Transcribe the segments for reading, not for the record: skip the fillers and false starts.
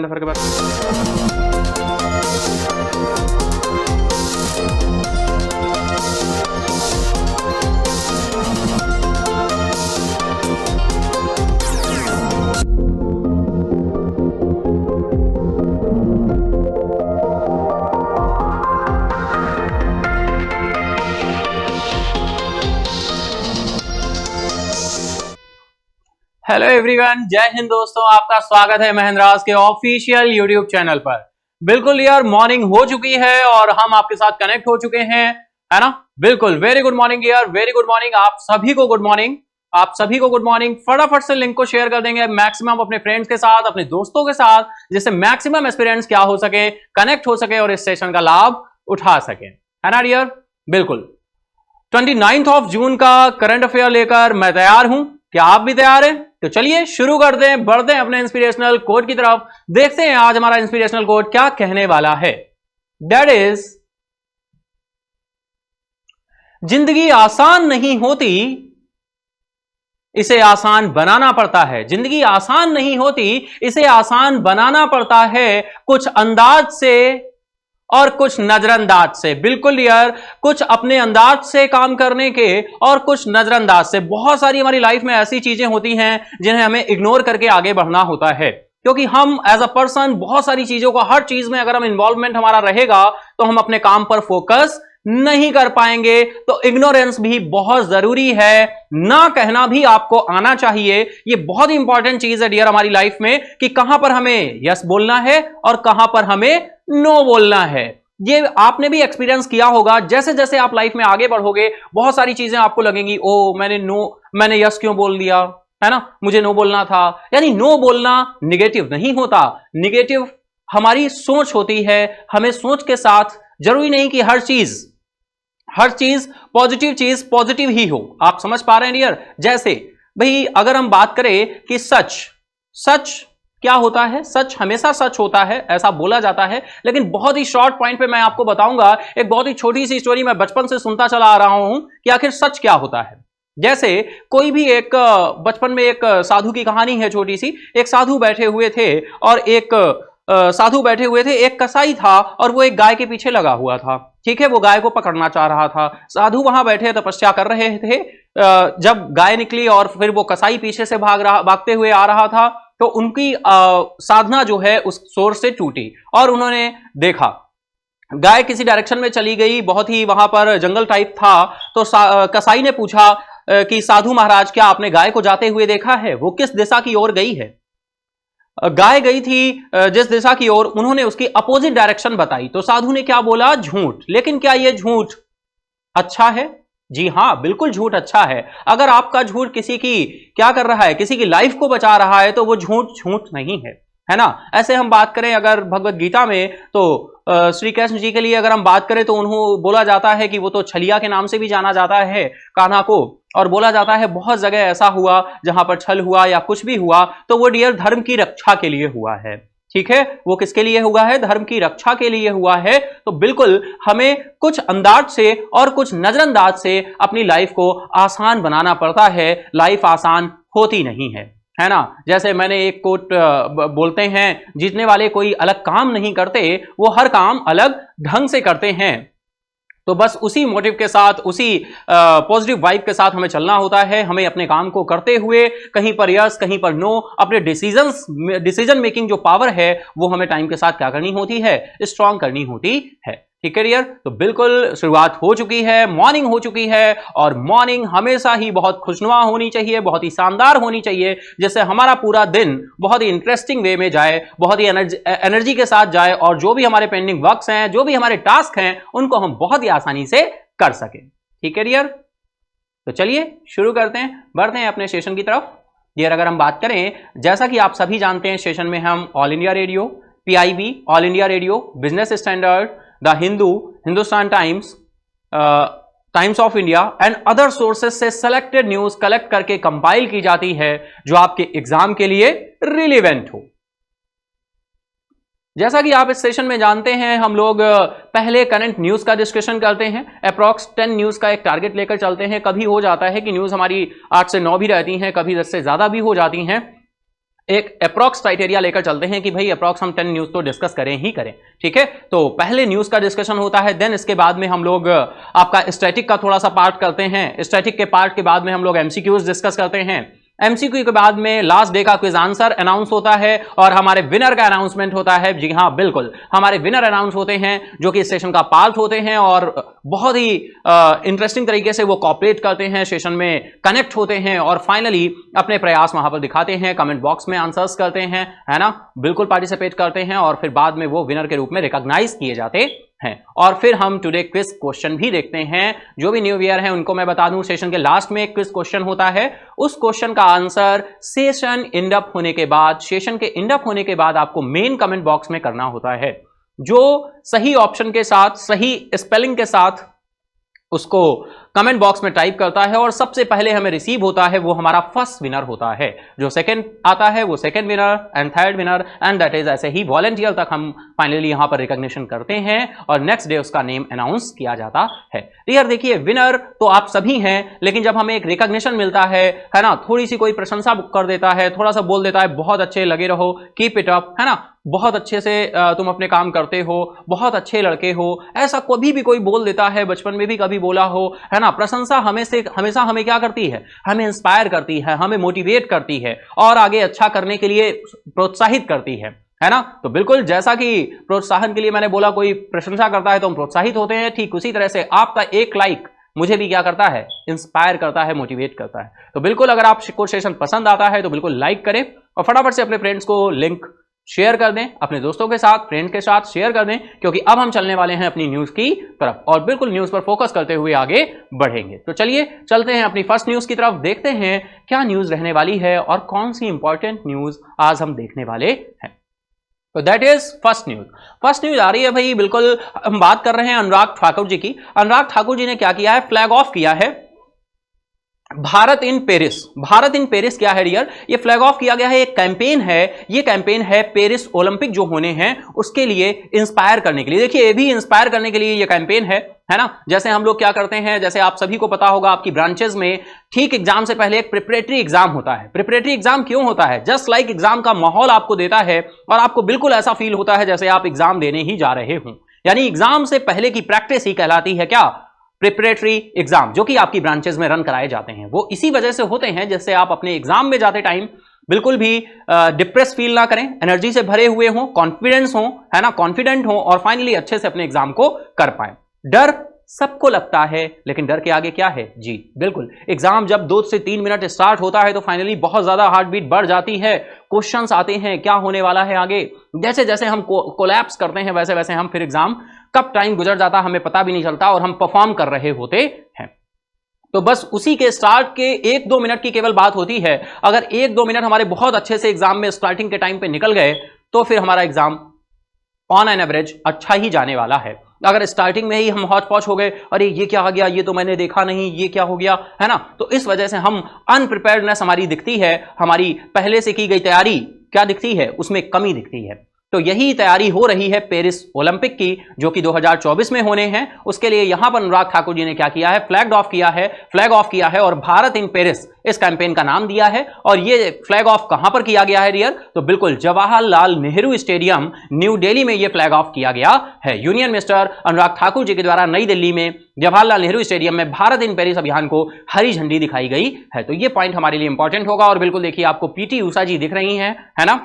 के बाद hello everyone, जय हिंद दोस्तों। आपका स्वागत है महेंद्रास के ऑफिशियल यूट्यूब चैनल पर। बिल्कुल यार, मॉर्निंग हो चुकी है और हम आपके साथ कनेक्ट हो चुके हैं, है ना। बिल्कुल, वेरी गुड मॉर्निंग यार, वेरी गुड मॉर्निंग। आप सभी को गुड मॉर्निंग, आप सभी को गुड मॉर्निंग। फटाफट से लिंक को शेयर कर देंगे मैक्सिमम अपने फ्रेंड्स के साथ, अपने दोस्तों के साथ, जिससे मैक्सिमम एक्सपीरियंस क्या हो सके, कनेक्ट हो सके और इस सेशन का लाभ उठा सके, है ना डियर। बिल्कुल 29 ऑफ जून का करंट अफेयर लेकर मैं तैयार हूं। क्या आप भी तैयार हैं? तो चलिए शुरू करते हैं, बढ़ते हैं अपने इंस्पिरेशनल कोट की तरफ। देखते हैं आज हमारा इंस्पिरेशनल कोट क्या कहने वाला है। दैट इज, जिंदगी आसान नहीं होती, इसे आसान बनाना पड़ता है। जिंदगी आसान नहीं होती, इसे आसान बनाना पड़ता है, कुछ अंदाज से और कुछ नजरअंदाज से। बिल्कुल यार, कुछ अपने अंदाज से काम करने के और कुछ नजरअंदाज से। बहुत सारी हमारी लाइफ में ऐसी चीजें होती हैं जिन्हें हमें इग्नोर करके आगे बढ़ना होता है, क्योंकि हम एज अ पर्सन बहुत सारी चीजों को, हर चीज में अगर हम इन्वॉल्वमेंट हमारा रहेगा तो हम अपने काम पर फोकस नहीं कर पाएंगे। तो इग्नोरेंस भी बहुत जरूरी है, ना कहना भी आपको आना चाहिए। ये बहुत इंपॉर्टेंट चीज है डियर हमारी लाइफ में, कि कहां पर हमें यस बोलना है और कहां पर हमें नो बोलना है। ये आपने भी एक्सपीरियंस किया होगा। जैसे जैसे आप लाइफ में आगे बढ़ोगे, बहुत सारी चीजें आपको लगेंगी, ओ मैंने यस क्यों बोल दिया, है ना, मुझे नो बोलना था। यानी नो बोलना निगेटिव नहीं होता, निगेटिव हमारी सोच होती है। हमें सोच के साथ, जरूरी नहीं कि हर चीज पॉजिटिव ही हो। आप समझ पा रहे हैं डियर। जैसे भाई, अगर हम बात करें कि सच क्या होता है, सच हमेशा सच होता है ऐसा बोला जाता है। लेकिन बहुत ही शॉर्ट पॉइंट पे मैं आपको बताऊंगा एक बहुत ही छोटी सी स्टोरी, मैं बचपन से सुनता चला आ रहा हूं कि आखिर सच क्या होता है। जैसे कोई भी एक, बचपन में एक साधु की कहानी है छोटी सी। एक साधु बैठे हुए थे और एक कसाई था और वो एक गाय के पीछे लगा हुआ था। ठीक है, वो गाय को पकड़ना चाह रहा था। साधु वहां बैठे तपस्या कर रहे थे। जब गाय निकली और फिर वो कसाई पीछे से भागते हुए आ रहा था, तो उनकी साधना जो है उस सोर्स से टूटी और उन्होंने देखा गाय किसी डायरेक्शन में चली गई। बहुत ही वहां पर जंगल टाइप था। तो कसाई ने पूछा कि साधु महाराज, क्या आपने गाय को जाते हुए देखा है? वो किस दिशा की ओर गई है? गाय गई थी जिस दिशा की ओर, उन्होंने उसकी अपोजिट डायरेक्शन बताई। तो साधु ने क्या बोला? झूठ। लेकिन क्या यह झूठ अच्छा है? जी हां, बिल्कुल झूठ अच्छा है। अगर आपका झूठ किसी की क्या कर रहा है, किसी की लाइफ को बचा रहा है, तो वो झूठ नहीं है ना। ऐसे हम बात करें अगर भगवत गीता में, तो श्री कृष्ण जी के लिए अगर हम बात करें तो उन्होंने बोला जाता है कि वो तो छलिया के नाम से भी जाना जाता है कान्हा को। और बोला जाता है बहुत जगह ऐसा हुआ जहां पर छल हुआ या कुछ भी हुआ तो वो डियर धर्म की रक्षा के लिए हुआ है। ठीक है, वो किसके लिए हुआ है? धर्म की रक्षा के लिए हुआ है। तो बिल्कुल हमें कुछ अंदाज से और कुछ नजरअंदाज से अपनी लाइफ को आसान बनाना पड़ता है। लाइफ आसान होती नहीं है ना। जैसे मैंने एक कोट बोलते हैं, जीतने वाले कोई अलग काम नहीं करते, वो हर काम अलग ढंग से करते हैं। तो बस उसी मोटिव के साथ, उसी पॉजिटिव वाइब के साथ हमें चलना होता है। हमें अपने काम को करते हुए कहीं पर यस, कहीं पर नो, अपने डिसीजन मेकिंग जो पावर है वो हमें टाइम के साथ क्या करनी होती है? स्ट्रांग करनी होती है। ठीक है डियर। तो बिल्कुल शुरुआत हो चुकी है, मॉर्निंग हो चुकी है और मॉर्निंग हमेशा ही बहुत खुशनुमा होनी चाहिए, बहुत ही शानदार होनी चाहिए, जिससे हमारा पूरा दिन बहुत ही इंटरेस्टिंग वे में जाए, बहुत ही एनर्जी के साथ जाए और जो भी हमारे पेंडिंग वर्क्स हैं, जो भी हमारे टास्क हैं, उनको हम बहुत ही आसानी से कर सकें। ठीक है डियर। तो चलिए शुरू करते हैं, बढ़ते हैं अपने सेशन की तरफ। डियर, अगर हम बात करें, जैसा कि आप सभी जानते हैं, सेशन में हम all India radio, PIB, all India radio, business standard, the Hindu, Hindustan times, times of India and other sources से सेलेक्टेड न्यूज कलेक्ट करके कंपाइल की जाती है जो आपके एग्जाम के लिए रिलेवेंट हो। जैसा कि आप इस सेशन में जानते हैं, हम लोग पहले करंट न्यूज का डिस्कशन करते हैं। अप्रॉक्स 10 न्यूज का एक टारगेट लेकर चलते हैं। कभी हो जाता है कि न्यूज हमारी 8 से 9 भी रहती हैं, कभी 10 से ज्यादा भी हो जाती हैं। एक अप्रॉक्स क्राइटेरिया लेकर चलते हैं कि भाई अप्रॉक्स हम 10 न्यूज तो डिस्कस करें ही करें, ठीक है। तो पहले न्यूज का डिस्कशन होता है, देन इसके बाद में हम लोग आपका स्टैटिक का थोड़ा सा पार्ट करते हैं, स्टैटिक के पार्ट के बाद में हम लोग एमसीक्यूज डिस्कस करते हैं, एमसीक्यू के बाद में लास्ट डे का क्विज आंसर अनाउंस होता है और हमारे विनर का अनाउंसमेंट होता है। जी हाँ बिल्कुल, हमारे विनर अनाउंस होते हैं जो कि सेशन का पार्ट होते हैं और बहुत ही इंटरेस्टिंग तरीके से वो कॉपरेट करते हैं, सेशन में कनेक्ट होते हैं और फाइनली अपने प्रयास वहां पर दिखाते हैं, कमेंट बॉक्स में आंसर्स करते हैं, है ना, बिल्कुल पार्टिसिपेट करते हैं और फिर बाद में वो विनर के रूप में रिकॉग्नाइज किए जाते हैं। और फिर हम टुडे क्विज क्वेश्चन भी देखते हैं। जो भी न्यू ईयर है उनको मैं बता दूं, सेशन के लास्ट में एक क्विज क्वेश्चन होता है, उस क्वेश्चन का आंसर सेशन एंड अप होने के बाद, सेशन के एंड अप होने के बाद आपको मेन कमेंट बॉक्स में करना होता है। जो सही ऑप्शन के साथ, सही स्पेलिंग के साथ उसको कमेंट बॉक्स में टाइप करता है और सबसे पहले हमें रिसीव होता है वो हमारा फर्स्ट विनर होता है। जो सेकंड आता है वो second winner and third winner and that is, ऐसे ही वॉलंटियर तक हम फाइनली यहां पर रिकॉग्निशन करते हैं और नेक्स्ट डे उसका नेम अनाउंस किया जाता है। यार देखिए, विनर तो आप सभी हैं, लेकिन जब हमें एक रिकॉग्निशन मिलता है ना, थोड़ी सी कोई प्रशंसा कर देता है, थोड़ा सा बोल देता है बहुत अच्छे लगे रहो, कीप इट अप, है ना, बहुत अच्छे से तुम अपने काम करते हो, बहुत अच्छे लड़के हो, ऐसा कभी भी कोई बोल देता है, बचपन में भी कभी बोला हो, है ना, प्रशंसा हमेशा हमें क्या करती है, हमें इंस्पायर करती है, हमें मोटिवेट करती है और आगे अच्छा करने के लिए प्रोत्साहित करती है ना। तो बिल्कुल जैसा कि प्रोत्साहन के लिए मैंने बोला, कोई प्रशंसा करता है तो हम प्रोत्साहित होते हैं, ठीक उसी तरह से आपका एक लाइक मुझे भी क्या करता है, इंस्पायर करता है, मोटिवेट करता है। तो बिल्कुल अगर आपको सेशन पसंद आता है तो बिल्कुल लाइक करें और फटाफट से अपने फ्रेंड्स को लिंक शेयर कर दें, अपने दोस्तों के साथ, फ्रेंड के साथ शेयर कर दें, क्योंकि अब हम चलने वाले हैं अपनी न्यूज की तरफ और बिल्कुल न्यूज पर फोकस करते हुए आगे बढ़ेंगे। तो चलिए चलते हैं अपनी फर्स्ट न्यूज की तरफ, देखते हैं क्या न्यूज रहने वाली है और कौन सी इंपॉर्टेंट न्यूज आज हम देखने वाले हैं। तो that is first news. First news आ रही है भाई, बिल्कुल हम बात कर रहे हैं अनुराग ठाकुर जी की। अनुराग ठाकुर जी ने क्या किया है, फ्लैग ऑफ किया है Bharat in Paris. Bharat in Paris क्या है डियर, ये फ्लैग ऑफ किया गया है, एक कैंपेन है, ये कैंपेन है पेरिस ओलंपिक जो होने हैं उसके लिए इंस्पायर करने के लिए। देखिए ये भी इंस्पायर करने के लिए ये कैंपेन है ना। जैसे हम लोग क्या करते हैं, जैसे आप सभी को पता होगा आपकी ब्रांचेस में ठीक एग्जाम से पहले एक प्रिपरेटरी एग्जाम होता है। प्रिपरेटरी एग्जाम क्यों होता है, जस्ट लाइक एग्जाम का माहौल आपको देता है और आपको बिल्कुल ऐसा फील होता है जैसे आप एग्जाम देने ही जा रहे हों, यानी एग्जाम से पहले की प्रैक्टिस ही कहलाती है क्या, प्रिपरेटरी एग्जाम, जो कि आपकी ब्रांचेस में रन कराए जाते हैं। वो इसी वजह से होते हैं जैसे आप अपने एग्जाम में जाते टाइम बिल्कुल भी डिप्रेस फील ना करें, एनर्जी से भरे हुए हों, कॉन्फिडेंस हो, है ना, कॉन्फिडेंट हो और फाइनली अच्छे से अपने एग्जाम को कर पाए। डर सबको लगता है, लेकिन डर के आगे क्या है जी, बिल्कुल एग्जाम जब 2 से 3 मिनट स्टार्ट होता है तो फाइनली बहुत ज्यादा हार्ट बीट बढ़ जाती है, क्वेश्चंस आते हैं क्या होने वाला है आगे, जैसे जैसे हम कोलैप्स करते हैं वैसे वैसे हम फिर एग्जाम कब टाइम गुजर जाता हमें पता भी नहीं चलता और हम परफॉर्म कर रहे होते हैं। तो बस उसी के स्टार्ट के 1-2 मिनट की केवल बात होती है। अगर 1-2 मिनट हमारे बहुत अच्छे से एग्जाम में स्टार्टिंग के टाइम पे निकल गए तो फिर हमारा एग्जाम ऑन एन एवरेज अच्छा ही जाने वाला है। अगर स्टार्टिंग में ही हम हौच पौच हो गए, अरे ये क्या आ गया, ये तो मैंने देखा नहीं, ये क्या हो गया, है ना, तो इस वजह से हम अनप्रिपेयर्डनेस हमारी दिखती है, हमारी पहले से की गई तैयारी क्या दिखती है, उसमें कमी दिखती है। तो यही तैयारी हो रही है पेरिस ओलंपिक की जो कि 2024 में होने हैं। उसके लिए यहां पर अनुराग ठाकुर जी ने क्या किया है, फ्लैग ऑफ किया है और भारत इन पेरिस इस कैंपेन का नाम दिया है। और ये फ्लैग ऑफ कहां पर किया गया है डियर, तो बिल्कुल जवाहरलाल नेहरू स्टेडियम न्यू दिल्ली में ये फ्लैग ऑफ किया गया है। यूनियन मिनिस्टर अनुराग ठाकुर जी के द्वारा नई दिल्ली में जवाहरलाल नेहरू स्टेडियम में भारत इन पेरिस अभियान को हरी झंडी दिखाई गई है। तो ये पॉइंट हमारे लिए इंपॉर्टेंट होगा। और बिल्कुल देखिए आपको पीटी उषा जी दिख रही हैं, है ना,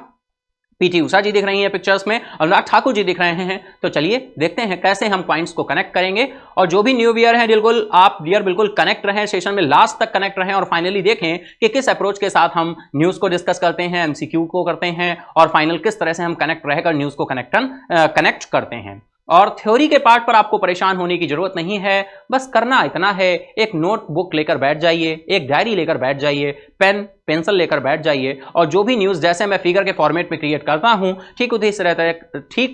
पीटी उषा जी दिख रही हैं पिक्चर्स में, अनुराग ठाकुर जी दिख रहे हैं। तो चलिए देखते हैं कैसे हम पॉइंट्स को कनेक्ट करेंगे। और जो भी न्यू ईयर है बिल्कुल आप डियर बिल्कुल कनेक्ट रहें, सेशन में लास्ट तक कनेक्ट रहें और फाइनली देखें कि किस अप्रोच के साथ हम न्यूज को डिस्कस करते हैं, एमसीक्यू को करते हैं और फाइनल किस तरह से हम कनेक्ट रहकर न्यूज को कनेक्ट करते हैं। और थ्योरी के पार्ट पर आपको परेशान होने की जरूरत नहीं है, बस करना इतना है, एक नोटबुक लेकर बैठ जाइए, एक डायरी लेकर बैठ जाइए, पेन पेंसिल लेकर बैठ जाइए और जो भी न्यूज जैसे मैं फिगर के फॉर्मेट में क्रिएट करता हूं ठीक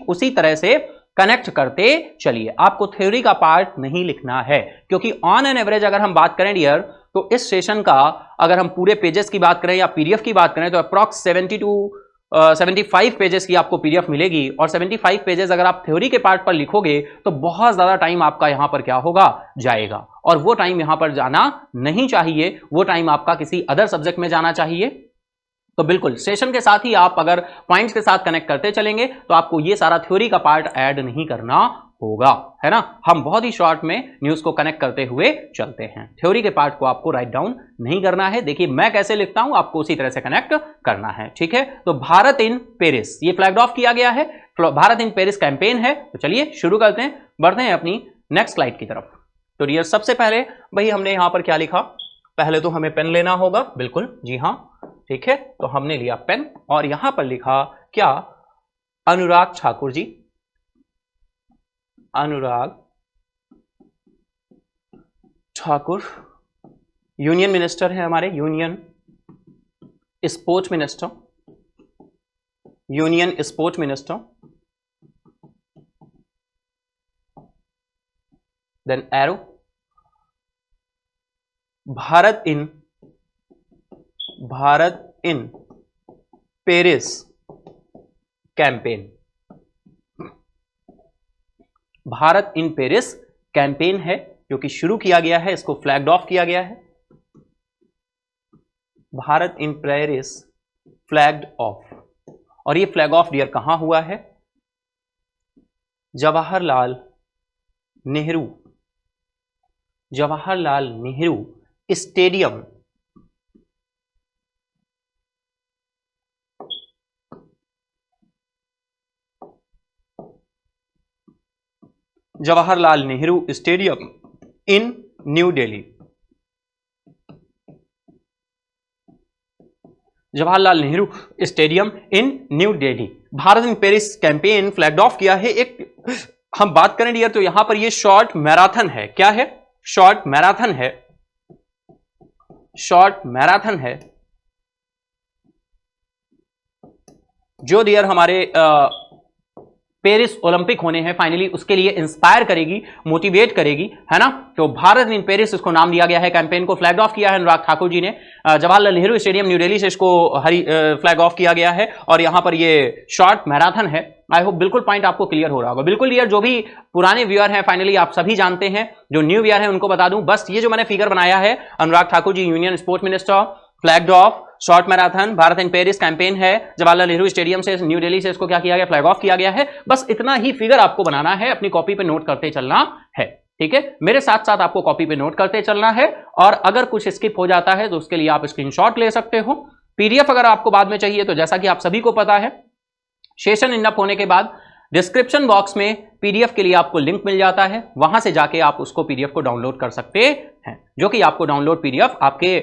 उसी तरह से कनेक्ट करते चलिए। आपको थ्योरी का पार्ट नहीं लिखना है, क्योंकि ऑन एन एवरेज अगर हम बात करें डियर तो इस सेशन का अगर हम पूरे पेजेस की बात करें या पीडीएफ की बात करें तो अप्रॉक्स 75 पेजेस की आपको पीडीएफ मिलेगी। और 75 पेजेस अगर आप थ्योरी के पार्ट पर लिखोगे तो बहुत ज्यादा टाइम आपका यहां पर क्या होगा, जाएगा। और वो टाइम यहां पर जाना नहीं चाहिए, वो टाइम आपका किसी अदर सब्जेक्ट में जाना चाहिए। तो बिल्कुल सेशन के साथ ही आप अगर पॉइंट्स के साथ कनेक्ट करते चलेंगे तो आपको ये सारा थ्योरी का पार्ट ऐड नहीं करना होगा, है ना। हम बहुत ही शॉर्ट में न्यूज को कनेक्ट करते हुए चलते हैं, थ्योरी के पार्ट को आपको राइट डाउन नहीं करना है। देखिए मैं कैसे लिखता हूं, आपको उसी तरह से कनेक्ट करना है, ठीक है। तो भारत इन पेरिस, ये फ्लैग ऑफ किया गया है, भारत इन पेरिस कैंपेन है। तो चलिए शुरू करते हैं, बढ़ते हैं अपनी नेक्स्ट स्लाइड की तरफ। तो डियर सबसे पहले भाई हमने यहां पर क्या लिखा, पहले तो हमें पेन लेना होगा, बिल्कुल जी हाँ, ठीक है। तो हमने लिया पेन और यहां पर लिखा क्या, अनुराग ठाकुर जी, अनुराग ठाकुर यूनियन मिनिस्टर है हमारे, union sports minister, union sports minister. Then arrow, Bharat in Paris campaign, Bharat in Paris campaign है जो कि शुरू किया गया है, इसको फ्लैग्ड ऑफ किया गया है, Bharat in Paris flagged of. और ये फ्लैग ऑफ डियर कहां हुआ है, Jawaharlal Nehru stadium, Jawaharlal Nehru stadium in new Delhi, Jawaharlal Nehru stadium in new Delhi. Bharat in Paris campaign flagged of किया है। एक हम बात करें डियर तो यहां पर ये शॉर्ट मैराथन है, क्या है, शॉर्ट मैराथन है, शॉर्ट मैराथन है जो डियर हमारे पेरिस ओलंपिक होने हैं फाइनली, उसके लिए इंस्पायर करेगी, मोटिवेट करेगी, है ना। तो भारत इन पेरिस इसको नाम दिया गया है, कैंपेन को फ्लैग ऑफ किया है अनुराग ठाकुर जी ने। जवाहरलाल नेहरू स्टेडियम न्यू दिल्ली से इसको फ्लैग ऑफ किया गया है और यहां पर ये शॉर्ट मैराथन है। आई होप बिल्कुल पॉइंट आपको क्लियर हो रहा होगा। बिल्कुल यार, जो भी पुराने व्यूअर हैं फाइनली आप सभी जानते हैं, जो न्यू व्यूअर हैं उनको बता दूं, बस ये जो मैंने फिगर बनाया है, Anurag Thakur ji union sports minister, flagged off, short marathon, Bharat in Paris campaign है, जवाहरलाल नेहरू स्टेडियम से न्यू दिल्ली से इसको क्या किया गया, फ्लैग ऑफ किया गया है। बस इतना ही फिगर आपको बनाना है, अपनी कॉपी पे नोट करते चलना है, ठीक है। मेरे साथ साथ आपको कॉपी पे नोट करते चलना है और अगर कुछ स्किप हो जाता है तो उसके लिए आप स्क्रीनशॉट ले सकते हो। पीडीएफ अगर आपको बाद में चाहिए तो जैसा कि आप सभी को पता है, सेशन इंड अप होने के बाद डिस्क्रिप्शन बॉक्स में पीडीएफ के लिए आपको लिंक मिल जाता है, वहां से जाके आप उसको पीडीएफ को डाउनलोड कर सकते हैं, जो कि आपको डाउनलोड पीडीएफ आपके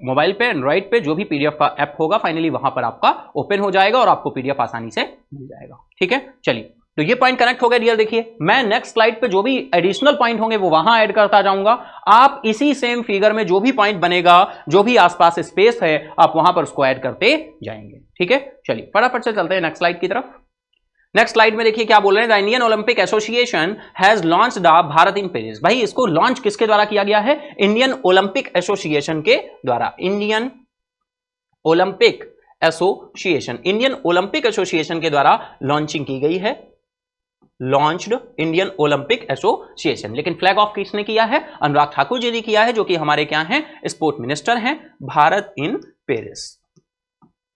मोबाइल पे, एंड्रॉइड पे जो भी पीडीएफ का ऐप होगा फाइनली वहां पर आपका ओपन हो जाएगा और आपको पीडीएफ आसानी से मिल जाएगा, ठीक है। चलिए, तो ये पॉइंट कनेक्ट हो गया डियर। देखिए मैं नेक्स्ट स्लाइड पे जो भी एडिशनल पॉइंट होंगे वो वहां ऐड करता जाऊंगा, आप इसी सेम फिगर में जो भी पॉइंट बनेगा, जो भी आसपास स्पेस है, आप वहां पर उसको ऐड करते जाएंगे, ठीक है। चलिए फटाफट से चलते हैं नेक्स्ट स्लाइड की तरफ। नेक्स्ट स्लाइड में देखिए क्या बोल रहे हैं, the Indian Olympic association has launched the Bharat in Paris. भाई इसको लॉन्च किसके द्वारा किया गया है, इंडियन ओलंपिक एसोसिएशन के द्वारा, Indian Olympic association, Indian Olympic association के द्वारा लॉन्चिंग की गई है, लॉन्च्ड इंडियन ओलंपिक एसोसिएशन। लेकिन फ्लैग ऑफ किसने किया है, अनुराग ठाकुर जी ने किया है, जो कि हमारे क्या हैं, स्पोर्ट मिनिस्टर हैं, भारत इन पेरिस,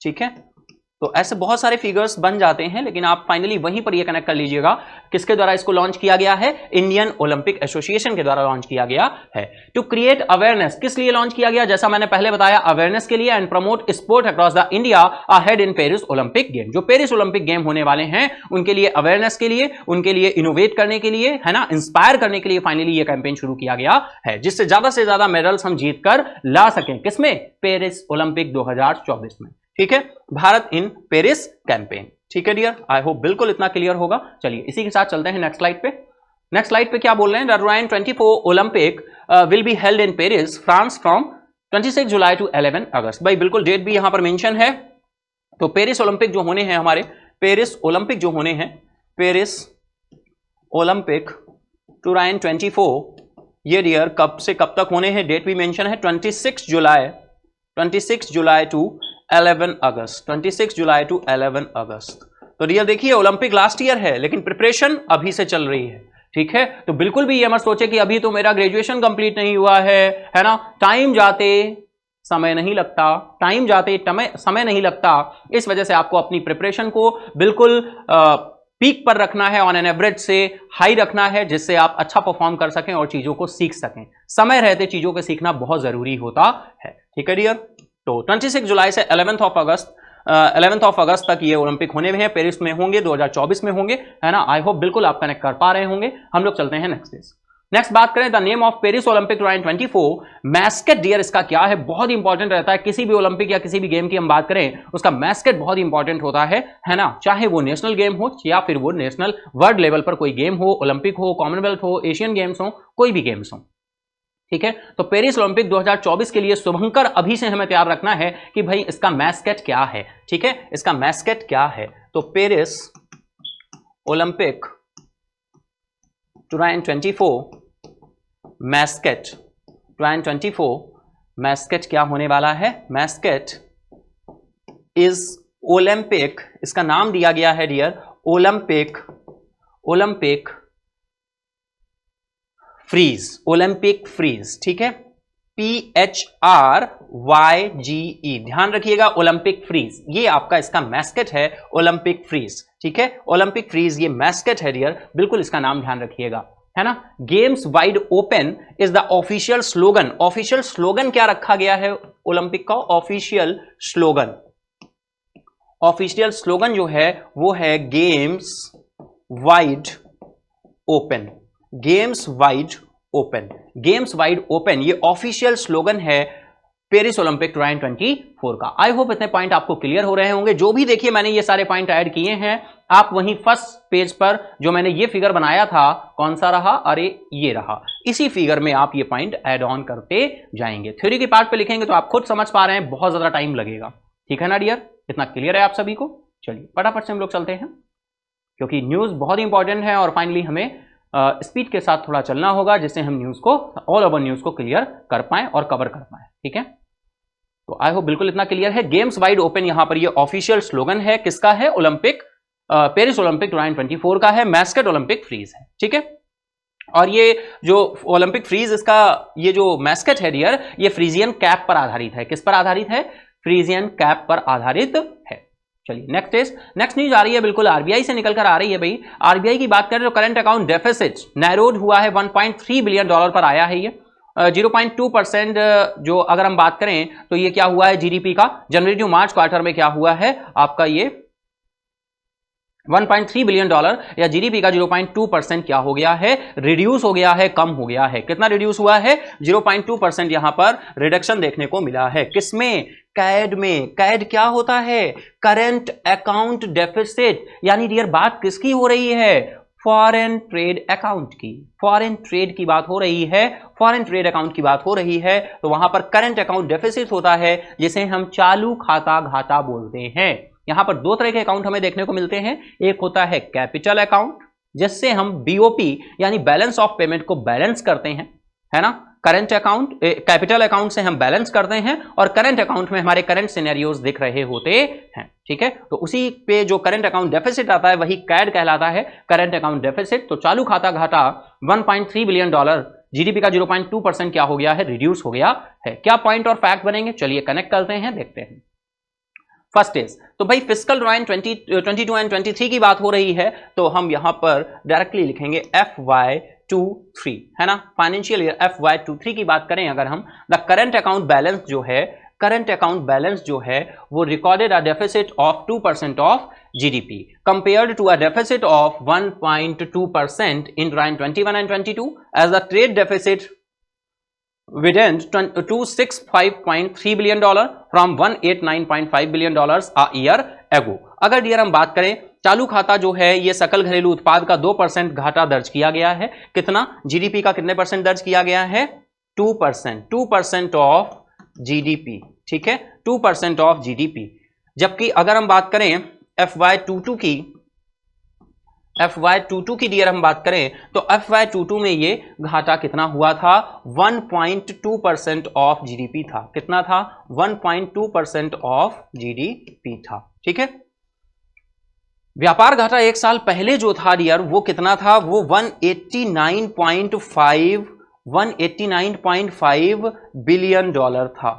ठीक है। तो ऐसे बहुत सारे फिगर्स बन जाते हैं, लेकिन आप फाइनली वहीं पर ये कनेक्ट कर लीजिएगा, किसके द्वारा इसको लॉन्च किया गया है, इंडियन ओलंपिक एसोसिएशन के द्वारा लॉन्च किया गया है। टू क्रिएट अवेयरनेस, किस लिए लॉन्च किया गया, जैसा मैंने पहले बताया, अवेयरनेस के लिए, and promote sport across the India ahead in Paris Olympic game. जो पेरिस ओलंपिक गेम होने वाले हैं उनके लिए अवेयरनेस के लिए, उनके लिए इनोवेट करने के लिए, है ना, इंस्पायर करने के लिए फाइनली ये कैंपेन शुरू किया गया है, जिससे ज्यादा से ज्यादा मेडल्स हम जीत कर ला सकें, किसमें, पेरिस ओलंपिक 2024 में, ठीक है। भारत इन पेरिस कैंपेन, ठीक है डियर। आई होप बिल्कुल इतना क्लियर होगा। चलिए इसी के साथ चलते हैं नेक्स्ट स्लाइड पे। नेक्स्ट स्लाइड पे क्या बोल रहे हैं, the 2024 Olympic will be held in Paris France from 26 July to 11 August. भाई बिल्कुल डेट भी यहां पर मेंशन है। तो पेरिस ओलंपिक जो होने हैं हमारे, पेरिस ओलंपिक जो होने हैं, पेरिस ओलंपिक 2024, ये डियर कब से कब तक होने हैं, डेट भी मेंशन है, 26 July to 11 August, 26 July to 11 अगस्त। तो डियर देखिए ओलंपिक लास्ट ईयर है, लेकिन प्रिपरेशन अभी से चल रही है, ठीक है। तो बिल्कुल भी ये मत सोचे कि अभी तो मेरा ग्रेजुएशन कंप्लीट नहीं हुआ है ना, टाइम जाते समय नहीं लगता, टाइम जाते समय नहीं लगता। इस वजह से आपको अपनी प्रिपरेशन को बिल्कुल पीक पर रखना है, ऑन एन एवरेज से हाई रखना है, जिससे आप अच्छा परफॉर्म कर सकें और चीजों को सीख सकें। समय रहते चीजों को सीखना बहुत जरूरी होता है। ठीक है डियर। तो 26 जुलाई से 11 अगस्त तक ये ओलंपिक होने में है, पेरिस में होंगे, 2024 में होंगे, है ना। आई होप बिल्कुल आप कनेक्ट कर पा रहे होंगे। हम लोग चलते हैं नेक्स्ट बात करें, the name of Paris Olympic 2024 mascot dear, इसका क्या है, बहुत इंपॉर्टेंट रहता है। किसी भी ओलंपिक या किसी भी गेम की हम बात करें, उसका मैस्केट बहुत इंपॉर्टेंट होता है ना। चाहे वो नेशनल गेम हो या फिर वो नेशनल वर्ल्ड लेवल पर कोई गेम हो, ओलंपिक हो, कॉमनवेल्थ हो, एशियन गेम्स हो, कोई भी गेम्स हो। ठीक है। तो पेरिस ओलंपिक 2024 के लिए शुभंकर अभी से हमें तैयार रखना है कि भाई इसका मैस्केट क्या है। ठीक है, इसका मैस्केट क्या है। तो पेरिस ओलंपिक 2024 मैस्केट 2024 मैस्केट क्या होने वाला है। मैस्केट इज ओलंपिक, इसका नाम दिया गया है डियर ओलंपिक फ्रीज। ठीक है, PHRYGE, ध्यान रखिएगा, ओलंपिक फ्रीज ये आपका इसका मैस्केट है, ओलंपिक फ्रीज। ठीक है, ओलंपिक फ्रीज ये मैस्केट है डियर, बिल्कुल इसका नाम ध्यान रखिएगा, है ना। Games wide open is the official slogan. Official slogan क्या रखा गया है ओलंपिक का। ऑफिशियल स्लोगन जो है वो है games wide open. Games wide open ये ऑफिशियल स्लोगन है पेरिस ओलंपिक 2024 का। आई होप इतने पॉइंट आपको क्लियर हो रहे होंगे। जो भी देखिए मैंने ये सारे पॉइंट ऐड किए हैं, आप वहीं फर्स्ट पेज पर जो मैंने ये फिगर बनाया था, कौन सा रहा, अरे ये रहा, इसी फिगर में आप ये पॉइंट ऐड ऑन करते जाएंगे। थ्योरी के पार्ट पे लिखेंगे तो आप खुद समझ पा रहे हैं, बहुत ज्यादा टाइम लगेगा। ठीक है ना डियर, इतना क्लियर है आप सभी को। चलिए फटाफट से हम लोग चलते हैं, क्योंकि न्यूज बहुत इंपॉर्टेंट है और फाइनली हमें स्पीड के साथ थोड़ा चलना होगा, जिससे हम न्यूज को, ऑल ओवर न्यूज को क्लियर कर पाएं और कवर कर पाएं। ठीक है, तो आई होप बिल्कुल इतना क्लियर है। गेम्स वाइड ओपन यहां पर ये ऑफिशियल स्लोगन है, किसका है, ओलंपिक पेरिस ओलंपिक 2024 का है। मैस्केट ओलंपिक फ्रीज है। ठीक है, और ये जो ओलंपिक फ्रीज, इसका ये जो मैस्केट है डियर, ये फ्रीजियन कैप पर आधारित है। किस पर आधारित है, फ्रीजियन कैप पर आधारित है। चलिए नेक्स्ट न्यूज आ रही है, बिल्कुल आरबीआई से निकल कर आ रही है भाई। आरबीआई की बात करें तो करंट अकाउंट डेफिसिट नैरोड हुआ है, $1.3 बिलियन पर आया है ये। 0.2% जो अगर हम बात करें तो ये क्या हुआ है जीडीपी का, जनवरी टू मार्च क्वार्टर में क्या हुआ है आपका, ये $1.3 बिलियन या जीडीपी का 0.2% क्या हो गया है, रिड्यूस हो गया है, कम हो गया है। कितना रिड्यूस हुआ है, 0.2% यहां पर रिडक्शन देखने को मिला है। किसमें, कैड में। कैड क्या होता है, करंट अकाउंट डेफिसिट। यानी डियर बात किसकी हो रही है, फॉरेन ट्रेड अकाउंट की, फॉरेन ट्रेड की बात हो रही है, फॉरेन ट्रेड अकाउंट की बात हो रही है। तो वहां पर करंट अकाउंट डेफिसिट होता है, जिसे हम चालू खाता घाटा बोलते हैं। यहां पर दो तरह के अकाउंट हमें देखने को मिलते हैं। एक होता है कैपिटल अकाउंट, जिससे हम बीओपी यानी बैलेंस ऑफ पेमेंट को बैलेंस करते हैं, है ना। करंट अकाउंट, कैपिटल अकाउंट से हम बैलेंस करते हैं, और करंट अकाउंट में हमारे करंट सिनेरियोज दिख रहे होते हैं। ठीक है, तो उसी पे जो करंट अकाउंट डेफिसिट आता है वही कैड कहलाता है, करंट अकाउंट डेफिसिट। तो चालू खाता घाटा $1.3 बिलियन, जीडीपी का 0.2% क्या हो गया है, रिड्यूस हो गया है। क्या पॉइंट और फैक्ट बनेंगे, चलिए कनेक्ट करते हैं, देखते हैं। फर्स्ट इज, तो भाई फिस्कल 2022 एंड 23 की बात हो रही है, तो हम यहां पर डायरेक्टली लिखेंगे FY23, है ना। फाइनेंशियल ईयर FY23 की बात करें अगर हम, द करंट अकाउंट बैलेंस जो है, करंट अकाउंट बैलेंस जो है वो recorded a deficit of 2% of GDP compared to a deficit of 1.2% in 2021 and 22, as the trade deficit widened to $265.3 billion from $189.5 billion a year ago। अगर dear हम बात करें, चालू खाता जो है ये सकल घरेलू उत्पाद का 2% घाटा दर्ज किया गया है। कितना, जीडीपी का कितने परसेंट दर्ज किया गया है, 2% ऑफ जीडीपी। ठीक है, 2% ऑफ जीडीपी। जबकि अगर हम बात करें FY22 की डियर हम बात करें तो FY22 में ये घाटा कितना हुआ था, 1.2% ऑफ जीडीपी था। कितना था, 1.2% ऑफ जीडीपी था। ठीक है, व्यापार घाटा एक साल पहले जो था डियर वो कितना था, वो 189.5 $189.5 बिलियन था।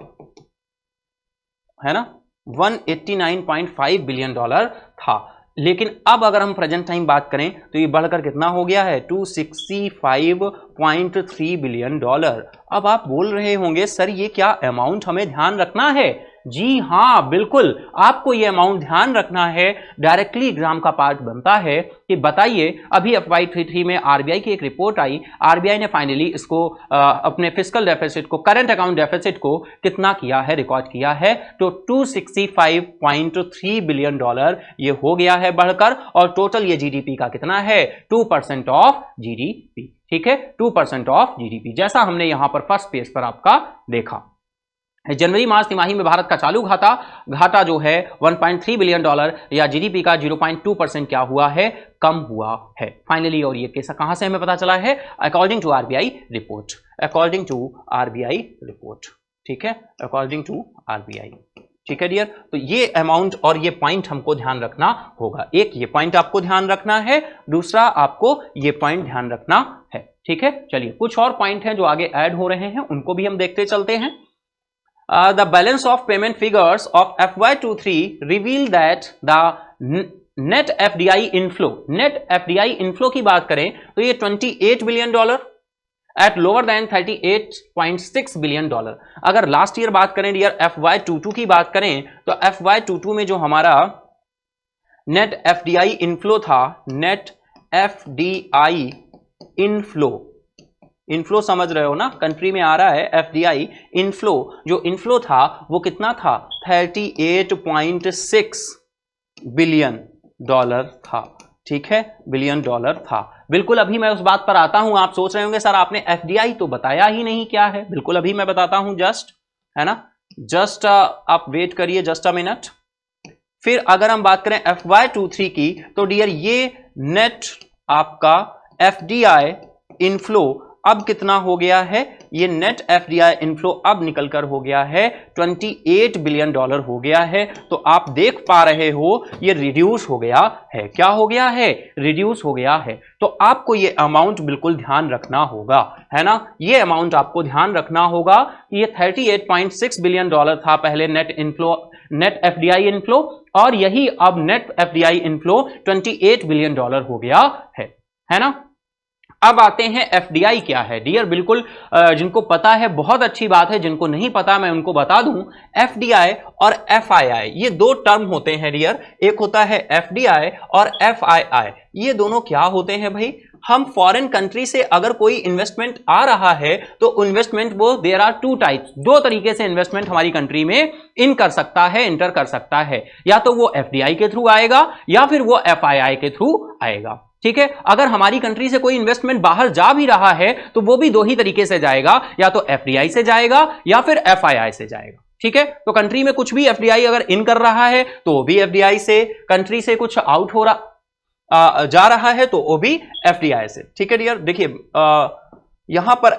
है ना, 189.5 बिलियन डॉलर था। लेकिन अब अगर हम प्रेजेंट टाइम बात करें तो ये बढ़कर कितना हो गया है, 265.3 बिलियन डॉलर। अब आप बोल रहे होंगे सर ये क्या अमाउंट हमें ध्यान रखना है? जी हाँ, बिल्कुल आपको ये अमाउंट ध्यान रखना है, डायरेक्टली एग्जाम का पार्ट बनता है कि बताइए अभी FY23 में आरबीआई की एक रिपोर्ट आई, आरबीआई ने फाइनली इसको अपने फिस्कल डेफिसिट को, करंट अकाउंट डेफिसिट को कितना किया है, रिकॉर्ड किया है, तो 265.3 बिलियन डॉलर ये हो गया है बढ़कर, और टोटल ये जीडीपी का कितना है, 2% ऑफ जीडीपी। ठीक है, 2% ऑफ जीडीपी, जैसा हमने यहां पर फर्स्ट पेज पर आपका देखा। जनवरी मार्च तिमाही में भारत का चालू घाटा जो है 1.3 बिलियन डॉलर या जीडीपी का 0.2% क्या हुआ है, कम हुआ है फाइनली। और ये कैसा कहां से हमें पता चला है, according to RBI report, according to RBI report. ठीक है, अकॉर्डिंग टू आरबीआई। ठीक है डियर, तो ये अमाउंट और ये पॉइंट हमको ध्यान रखना होगा। एक ये पॉइंट आपको ध्यान रखना है, दूसरा आपको ये पॉइंट ध्यान रखना है। ठीक है, चलिए कुछ और पॉइंट हैं जो आगे ऐड हो रहे हैं, उनको भी हम देखते चलते हैं। The balance of payment figures of FY23 reveal that the net FDI inflow की बात करें तो ये 28 billion dollar at lower than 38.6 billion dollar. अगर लास्ट ईयर बात करें डियर, FY22 की बात करें तो FY22 में जो हमारा नेट FDI इनफ्लो था, नेट FDI इनफ्लो समझ रहे हो ना, कंट्री में आ रहा है FDI इनफ्लो, जो इनफ्लो था वो कितना था, 38.6 बिलियन डॉलर था। ठीक है, बिलियन डॉलर था। बिल्कुल अभी मैं उस बात पर आता हूं। आप सोच रहे होंगे सर आपने FDI तो बताया ही नहीं क्या है। बिल्कुल अभी मैं बताता हूं, जस्ट, है ना, जस्ट आप वेट करिए जस्ट अ मिनट। फिर अगर हम बात करें FY23 की तो डियर ये नेट आपका FDI इनफ्लो अब कितना हो गया है, ये नेट FDI इनफ्लो अब निकलकर हो गया है 28 बिलियन डॉलर हो गया है। तो आप देख पा रहे हो ये रिड्यूस हो गया है। क्या हो गया है, रिड्यूस हो गया है। तो आपको ये अमाउंट बिल्कुल ध्यान रखना होगा, है ना, ये अमाउंट आपको ध्यान रखना होगा कि ये 38.6 बिलियन डॉलर था पहले नेट FDI इनफ्लो, और यही अब net FDI inflow 28 billion dollar हो गया है ना। अब आते हैं FDI क्या है डियर। बिल्कुल जिनको पता है बहुत अच्छी बात है, जिनको नहीं पता मैं उनको बता दूं, FDI और FII ये दो टर्म होते हैं डियर। एक होता है FDI और FII, ये दोनों क्या होते हैं भाई, हम फॉरेन कंट्री से अगर कोई इन्वेस्टमेंट आ रहा है तो इन्वेस्टमेंट वो देयर आर टू टाइप्स, दो तरीके से इन्वेस्टमेंट हमारी कंट्री में इन कर सकता है, इंटर कर सकता है, या तो वो FDI के थ्रू आएगा या फिर वो FII के थ्रू आएगा। ठीक है, अगर हमारी कंट्री से कोई इन्वेस्टमेंट बाहर जा भी रहा है तो वो भी दो ही तरीके से जाएगा, या तो FDI से जाएगा या फिर FII से जाएगा। ठीक है, तो कंट्री में कुछ भी FDI अगर इन कर रहा है तो वो भी FDI से, कंट्री से कुछ आउट हो रहा जा रहा है तो वो भी FDI से। ठीक है डियर, देखिए यहां पर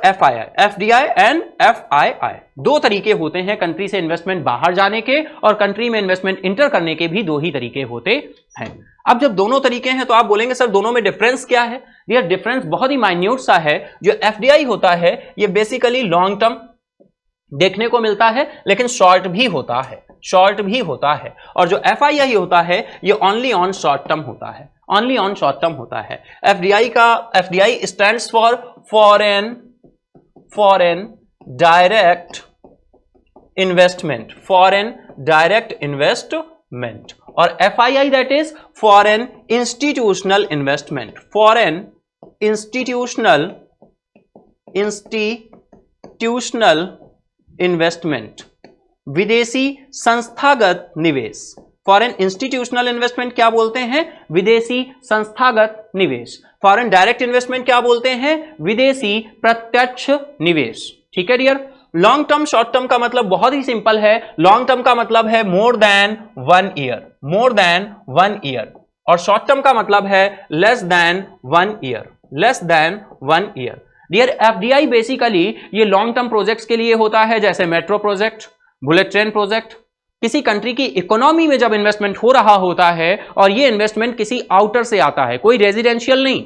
FDI एंड FII दो तरीके होते हैं कंट्री से इन्वेस्टमेंट बाहर जाने के, और कंट्री में इन्वेस्टमेंट इंटर करने के भी दो ही तरीके होते हैं। अब जब दोनों तरीके हैं तो आप बोलेंगे सर दोनों में डिफरेंस क्या है। डियर डिफरेंस बहुत ही माइन्यूट सा है। जो FDI होता है ये बेसिकली लॉन्ग टर्म देखने को मिलता है, लेकिन शॉर्ट भी होता है, शॉर्ट भी होता है। और जो FII होता है ये ओनली ऑन शॉर्ट टर्म होता है, ओनली ऑन शॉर्ट टर्म होता है। FDI stands for foreign direct investment, foreign direct investment, और FII that is foreign institutional investment, foreign institutional investment, विदेशी संस्थागत निवेश। फॉरेन इंस्टीट्यूशनल इन्वेस्टमेंट क्या बोलते हैं, विदेशी संस्थागत निवेश। फॉरेन डायरेक्ट इन्वेस्टमेंट क्या बोलते हैं, विदेशी प्रत्यक्ष निवेश। ठीक है dear, long term short term का मतलब बहुत ही सिंपल है। लॉन्ग टर्म का मतलब है more than 1 year, more than 1 year, और शॉर्ट टर्म का मतलब है less than 1 year, less than 1 year. Dear FDI basically ये लॉन्ग टर्म प्रोजेक्ट्स के लिए होता है, जैसे metro project, bullet train project. किसी कंट्री की इकोनॉमी में जब इन्वेस्टमेंट हो रहा होता है और ये इन्वेस्टमेंट किसी आउटर से आता है, कोई रेजिडेंशियल नहीं,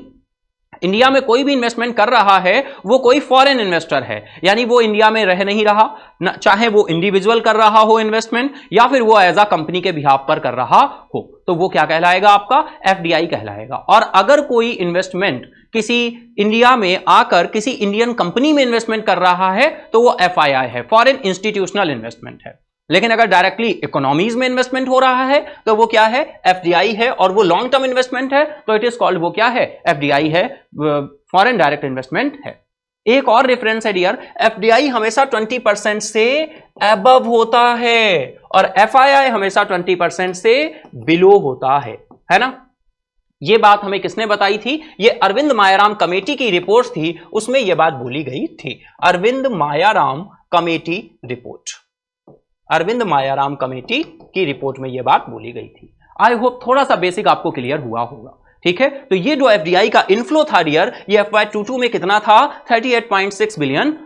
इंडिया में कोई भी इन्वेस्टमेंट कर रहा है वो कोई फॉरेन इन्वेस्टर है, यानी वो इंडिया में रह नहीं रहा, चाहे वो इंडिविजुअल कर रहा हो इन्वेस्टमेंट या फिर वो एज अ कंपनी के बिहाफ पर कर रहा हो, तो वो क्या कहलाएगा, आपका एफडीआई कहलाएगा। और अगर कोई इन्वेस्टमेंट किसी इंडिया में आकर किसी इंडियन कंपनी में इन्वेस्टमेंट कर रहा है तो वो एफआईआई है, फॉरेन इंस्टीट्यूशनल इन्वेस्टमेंट है। लेकिन अगर डायरेक्टली इकोनॉमीज में इन्वेस्टमेंट हो रहा है तो वो क्या है, एफडीआई है, और वो लॉन्ग टर्म इन्वेस्टमेंट है तो इट इज कॉल्ड, वो क्या है, एफडीआई है, फॉरेन डायरेक्ट इन्वेस्टमेंट है। एक और रेफरेंस है डियर, एफडीआई हमेशा 20% से अबव होता है और एफआईआई हमेशा 20% से बिलो होता है ना। ये बात हमें किसने बताई थी, ये अरविंद मायाराम कमेटी की रिपोर्ट थी, उसमें यह बात बोली गई थी। Arvind Mayaram committee report, Arvind Mayaram committee की रिपोर्ट में यह बात बोली गई थी। आई होप थोड़ा सा बेसिक आपको क्लियर हुआ होगा, ठीक है। तो ये जो एफडीआई का इनफ्लो था डियर, ये FY22 में कितना था, $38.6 बिलियन।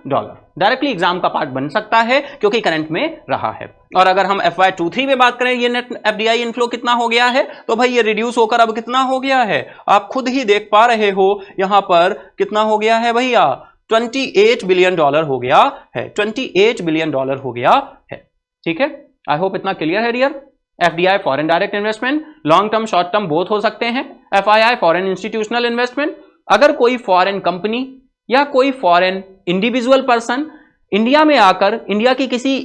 डायरेक्टली एग्जाम का पार्ट बन सकता है क्योंकि करंट में रहा है। और अगर हम FY23 में बात करें, ये नेट एफडीआई इनफ्लो कितना हो गया है, तो भाई ये रिड्यूस होकर अब कितना हो गया है, आप खुद ही देख पा रहे हो, यहां पर कितना हो गया है भैया, $28 बिलियन हो गया है, $28 बिलियन हो गया है, ठीक है। आई होप इतना क्लियर है dear. FDI foreign direct investment, long term short term both हो सकते हैं। एफआईआई फॉरेन इंस्टीट्यूशनल इन्वेस्टमेंट, अगर कोई फॉरेन कंपनी या कोई फॉरेन इंडिविजुअल पर्सन इंडिया में आकर इंडिया की किसी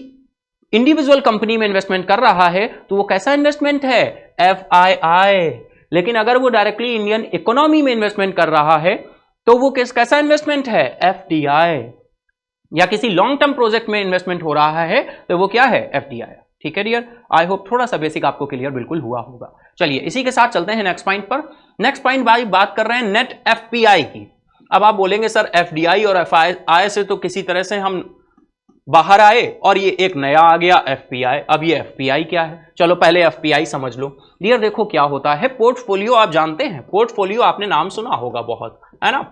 इंडिविजुअल कंपनी में इन्वेस्टमेंट कर रहा है तो वो कैसा इन्वेस्टमेंट है, एफआईआई। लेकिन अगर वो डायरेक्टली इंडियन इकोनॉमी में इन्वेस्टमेंट कर रहा है तो वो कैसा इन्वेस्टमेंट है, एफडीआई। या किसी लॉन्ग टर्म प्रोजेक्ट में इन्वेस्टमेंट हो रहा है तो वो क्या है, एफडीआई, ठीक है डियर। आई होप थोड़ा सा बेसिक आपको क्लियर बिल्कुल हुआ होगा। चलिए इसी के साथ चलते हैं नेक्स्ट पॉइंट पर। नेक्स्ट पॉइंट भाई बात कर रहे हैं नेट एफपीआई की। अब आप बोलेंगे सर एफडीआई और एफआईआई से तो किसी तरह से हम बाहर आए और ये एक नया आ गया एफपीआई। अब ये एफपीआई क्या है, चलो पहले एफपीआई समझ लो डियर। देखो क्या होता है, पोर्टफोलियो आप जानते हैं, पोर्टफोलियो आपने नाम सुना होगा बहुत, है ना।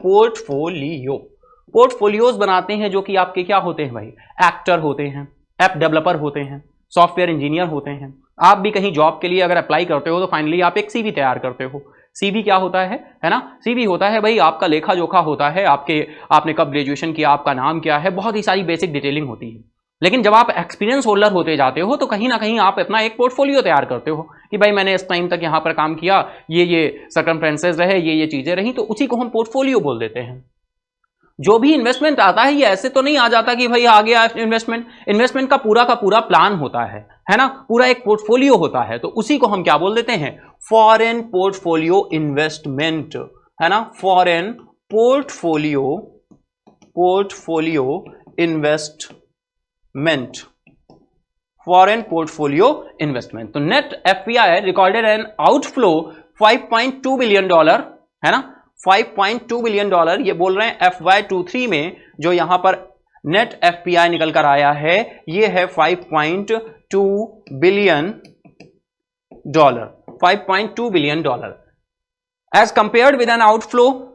पोर्टफोलियोज बनाते हैं जो कि आपके क्या होते हैं भाई, एक्टर होते हैं, ऐप डेवलपर होते हैं, सॉफ्टवेयर इंजीनियर होते हैं। आप भी कहीं जॉब के लिए अगर अप्लाई करते हो तो फाइनली आप एक सीवी तैयार करते हो। सीवी क्या होता है ना, सीवी होता है भाई आपका लेखा जोखा होता है, आपने कब ग्रेजुएशन किया, आपका नाम क्या है, बहुत ही सारी बेसिक डिटेलिंग होती है। लेकिन जब आप एक्सपीरियंस होल्डर होते जाते हो तो कहीं ना कहीं आप अपना एक पोर्टफोलियो तैयार करते हो कि भाई मैंने इस टाइम तक यहाँ पर काम किया, ये सर्कमफ्रेंसेस रहे, ये चीजें रही, तो उसी को हम पोर्टफोलियो बोल देते हैं। जो भी इन्वेस्टमेंट आता है ये ऐसे तो नहीं आ जाता कि भाई आ गया इन्वेस्टमेंट का पूरा प्लान होता है ना, पूरा एक पोर्टफोलियो होता है, तो उसी को हम क्या बोल देते हैं, फॉरेन पोर्टफोलियो इन्वेस्टमेंट, है ना, foreign portfolio investment, foreign portfolio investment. तो net FPI recorded an outflow $5.2 billion, है ना, $5.2 बिलियन। ये बोल रहे हैं FY23 में जो यहां पर नेट एफपीआई निकल कर आया है ये है $5.2 billion, $5.2 billion as compared with an outflow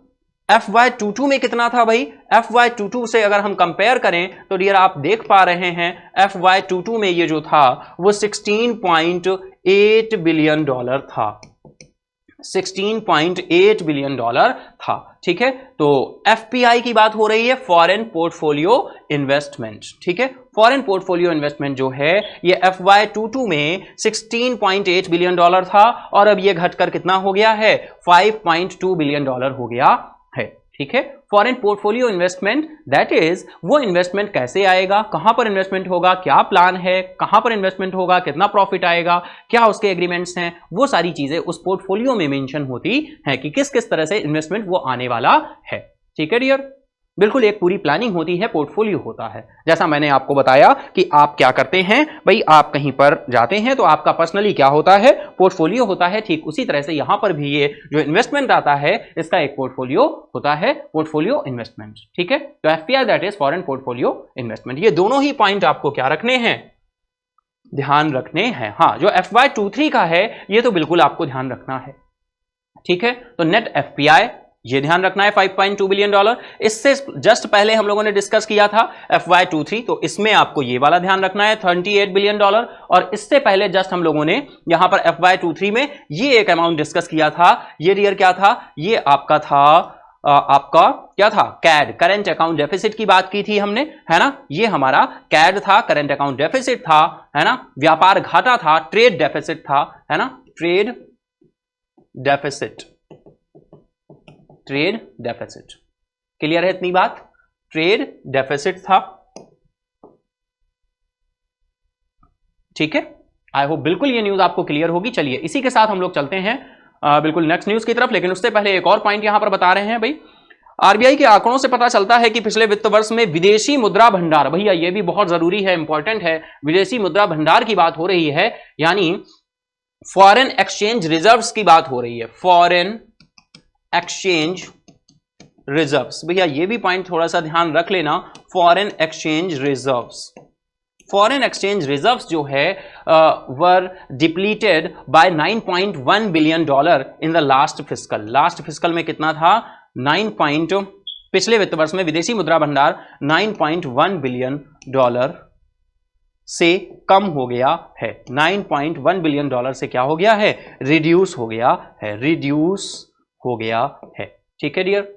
FY22 में कितना था भाई, FY22 से अगर हम कंपेयर करें तो डियर आप देख पा रहे हैं FY22 में ये जो था वो $16.8 बिलियन था, $16.8 बिलियन था, ठीक है। तो एफपीआई की बात हो रही है, फॉरेन पोर्टफोलियो इन्वेस्टमेंट, ठीक है। फॉरेन पोर्टफोलियो इन्वेस्टमेंट जो है ये FY22 में $16.8 बिलियन था और अब ये घटकर कितना हो गया है, $5.2 बिलियन हो गया है, ठीक है। Foreign portfolio investment that is वो इन्वेस्टमेंट कैसे आएगा, कहां पर इन्वेस्टमेंट होगा, क्या प्लान है, कहां पर इन्वेस्टमेंट होगा, कितना प्रॉफिट आएगा, क्या उसके एग्रीमेंट्स हैं, वो सारी चीजें उस पोर्टफोलियो में मेंशन होती हैं कि किस किस तरह से इन्वेस्टमेंट वो आने वाला है, ठीक है डियर। बिल्कुल एक पूरी प्लानिंग होती है, पोर्टफोलियो होता है। जैसा मैंने आपको बताया कि आप क्या करते हैं भाई, आप कहीं पर जाते हैं तो आपका पर्सनली क्या होता है, पोर्टफोलियो होता है। ठीक उसी तरह से यहां पर भी ये जो इन्वेस्टमेंट आता है इसका एक पोर्टफोलियो होता है, पोर्टफोलियो इन्वेस्टमेंट, ठीक है। तो FPI that is foreign portfolio investment. ये दोनों ही पॉइंट आपको क्या रखने हैं, ध्यान रखने हैं। हाँ, जो FY23 का है ये तो बिल्कुल आपको ध्यान रखना है, ठीक है। तो नेट एफपीआई ये ध्यान रखना है $5.2 बिलियन। इससे जस्ट पहले हम लोगों ने डिस्कस किया था FY23, तो इसमें आपको ये वाला ध्यान रखना है $38 बिलियन। और इससे पहले जस्ट हम लोगों ने यहां पर FY23 में ये एक अमाउंट डिस्कस किया था, ये डियर क्या था, ये आपका था आपका क्या था, कैड, करेंट अकाउंट डेफिसिट की बात की थी हमने, है ना, ये हमारा कैड था, करेंट अकाउंट डेफिसिट था, है ना, व्यापार घाटा था, ट्रेड डेफिसिट था, है ना, trade deficit, trade deficit, clear है इतनी बात, ट्रेड डेफिसिट था, ठीक है। आई होप बिल्कुल ये न्यूज आपको क्लियर होगी। चलिए इसी के साथ हम लोग चलते हैं बिल्कुल नेक्स्ट न्यूज की तरफ, लेकिन उससे पहले एक और पॉइंट यहां पर बता रहे हैं भाई, आरबीआई के आंकड़ों से पता चलता है कि पिछले वित्त वर्ष में विदेशी मुद्रा भंडार, भैया ये भी बहुत जरूरी है, इंपॉर्टेंट है, विदेशी मुद्रा भंडार की बात हो रही है, यानी फॉरेन एक्सचेंज रिजर्व्स की बात हो रही है, फॉरेन एक्सचेंज रिजर्व्स, भैया ये भी पॉइंट थोड़ा सा ध्यान रख लेना, foreign exchange reserves, foreign exchange reserves जो है were depleted by 9.1 billion dollar in the last fiscal, last fiscal में कितना था, 9 पिछले वित्त वर्ष में विदेशी मुद्रा भंडार 9.1 बिलियन डॉलर से कम हो गया है, 9.1 बिलियन डॉलर से क्या हो गया है, रिड्यूस हो गया है, रिड्यूस हो गया है, ठीक है डियर।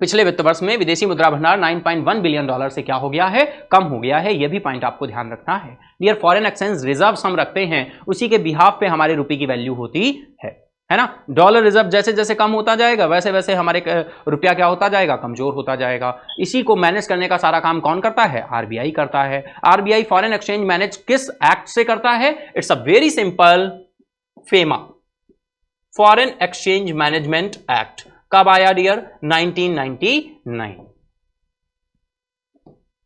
पिछले वित्त वर्ष में विदेशी मुद्रा भंडार 9.1 बिलियन डॉलर से क्या हो गया है, कम हो गया है, यह भी पॉइंट आपको ध्यान रखना है डियर। फॉरेन एक्सचेंज रिजर्व्स हम रखते हैं, उसी के बिहाफ पे हमारे रुपये की वैल्यू होती है ना। डॉलर रिजर्व जैसे जैसे कम होता जाएगा वैसे वैसे हमारे रुपया क्या होता जाएगा, कमजोर होता जाएगा। इसी को मैनेज करने का सारा काम कौन करता है, आरबीआई करता है। आरबीआई फॉरेन एक्सचेंज मैनेज किस एक्ट से करता है, it's a very simple, FEMA, foreign exchange management act. कब आया डियर, 1999,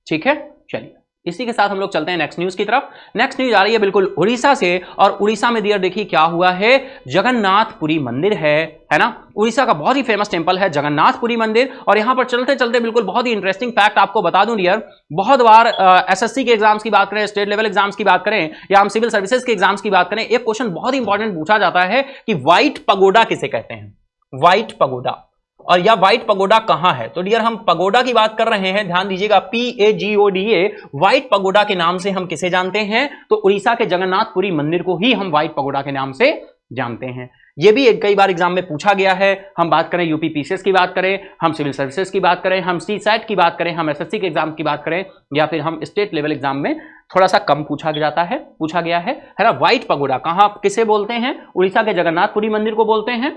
ठीक है। चलिए इसी के साथ हम लोग चलते हैं नेक्स्ट न्यूज की तरफ। नेक्स्ट न्यूज आ रही है बिल्कुल उड़ीसा से, और उड़ीसा में डियर देखिए क्या हुआ है, जगन्नाथपुरी मंदिर है ना, उड़ीसा का बहुत ही फेमस टेंपल है जगन्नाथपुरी मंदिर। और यहां पर चलते चलते बिल्कुल बहुत ही इंटरेस्टिंग फैक्ट आपको बता दूं डियर, बहुत बार एसएससी के एग्जाम्स की बात करें, स्टेट लेवल एग्जाम्स की बात करें, या हम सिविल सर्विसेज के एग्जाम्स की बात करें, एक क्वेश्चन बहुत ही इंपॉर्टेंट पूछा जाता है कि व्हाइट पगोडा किसे कहते हैं, व्हाइट पगोडा, और यह व्हाइट पगोडा कहां है। तो डियर हम पगोडा की बात कर रहे हैं, ध्यान दीजिएगा, PAGODA, व्हाइट पगोडा के नाम से हम किसे जानते हैं, तो उड़ीसा के जगन्नाथपुरी मंदिर को ही हम व्हाइट पगोडा के नाम से जानते हैं। यह भी कई बार एग्जाम में पूछा गया है। हम बात करें यूपी PCS की बात करें, हम सिविल सर्विसेज की बात करें, हम CSAT की बात करें, हम SSC के एग्जाम की बात करें, या फिर हम स्टेट लेवल एग्जाम में थोड़ा सा कम पूछा गया है ना। व्हाइट पगोडा कहां किसे बोलते हैं, उड़ीसा के जगन्नाथपुरी मंदिर को बोलते हैं,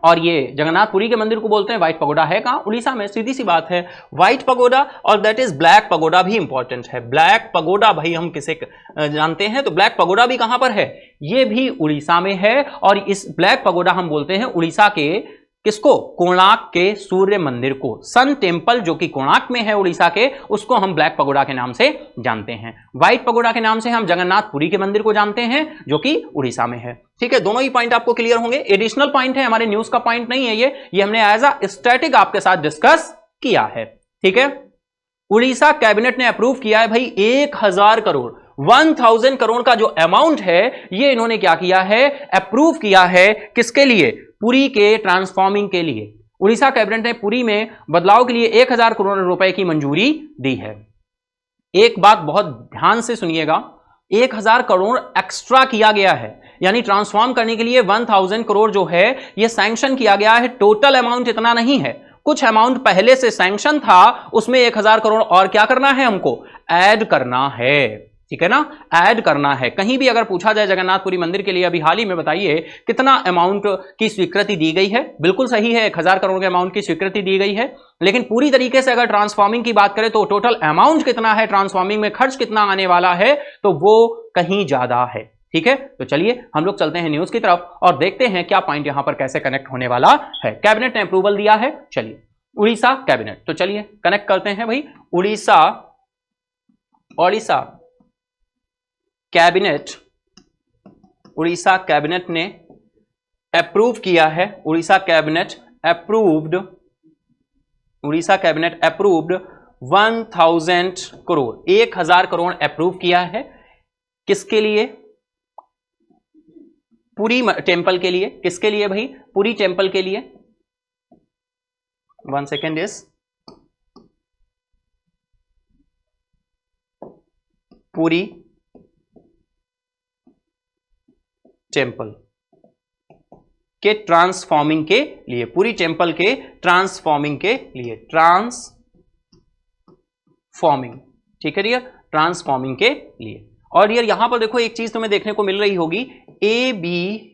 और ये जगन्नाथपुरी के मंदिर को बोलते हैं। व्हाइट पगोडा है कहां, उड़ीसा में, सीधी सी बात है, व्हाइट पगोडा। और दैट इज ब्लैक पगोडा भी इंपॉर्टेंट है, ब्लैक पगोडा भाई हम किसे जानते हैं, तो ब्लैक पगोडा भी कहां पर है, ये भी उड़ीसा में है। और इस ब्लैक पगोडा हम बोलते हैं उड़ीसा के किसको, कोणार्क के सूर्य मंदिर को, सन टेम्पल जो कि कोणार्क में है उड़ीसा के, उसको हम ब्लैक पगोडा के नाम से जानते हैं। व्हाइट पगोडा के नाम से हम जगन्नाथपुरी के मंदिर को जानते हैं जो कि उड़ीसा में है, ठीक है। दोनों ही पॉइंट आपको क्लियर होंगे, एडिशनल पॉइंट है, हमारे न्यूज का पॉइंट नहीं है ये हमने एज अ स्टैटिक आपके साथ डिस्कस किया है, ठीक है। उड़ीसा कैबिनेट ने अप्रूव किया है भाई 1000 करोड़, 1000 करोड़ का जो अमाउंट है ये इन्होंने क्या किया है, अप्रूव किया है, किसके लिए, पुरी के ट्रांसफॉर्मिंग के लिए। उड़ीसा कैबिनेट ने पुरी में बदलाव के लिए 1000 करोड़ रुपए की मंजूरी दी है। एक बात बहुत ध्यान से सुनिएगा, 1000 करोड़ एक्स्ट्रा किया गया है, यानी ट्रांसफॉर्म करने के लिए 1000 करोड़ जो है ये सैंक्शन किया गया है। टोटल अमाउंट इतना नहीं है, कुछ अमाउंट पहले से सैंक्शन था, उसमें 1000 करोड़ और क्या करना है, हमको ऐड करना है, ठीक है ना, ऐड करना है। कहीं भी अगर पूछा जाए जगन्नाथपुरी मंदिर के लिए अभी हाल ही में बताइए कितना अमाउंट की स्वीकृति दी गई है, बिल्कुल सही है 1000 करोड़ के अमाउंट की स्वीकृति दी गई है, लेकिन पूरी तरीके से अगर ट्रांसफॉर्मिंग की बात करें तो टोटल अमाउंट कितना है, ट्रांसफॉर्मिंग में खर्च कितना आने वाला है, तो वो कहीं ज्यादा है, ठीक है। तो चलिए हम लोग चलते हैं न्यूज की तरफ और देखते हैं क्या पॉइंट यहां पर कैसे कनेक्ट होने वाला है। कैबिनेट ने अप्रूवल दिया है, चलिए उड़ीसा कैबिनेट, तो चलिए कनेक्ट करते हैं भाई, उड़ीसा कैबिनेट, उड़ीसा कैबिनेट ने अप्रूव किया है, Orissa cabinet approved 1000 crore, 1000 crore approve किया है, किसके लिए, पुरी टेंपल के लिए। किसके लिए भाई, पुरी टेंपल के लिए। 1 सेकेंड इज पुरी टेंपल के ट्रांसफॉर्मिंग के लिए, पूरी टेम्पल के ट्रांसफॉर्मिंग के लिए, ट्रांसफॉर्मिंग, ठीक है डियर, ट्रांसफॉर्मिंग के लिए। और डियर यहां पर देखो एक चीज तुम्हें देखने को मिल रही होगी, ABADHA,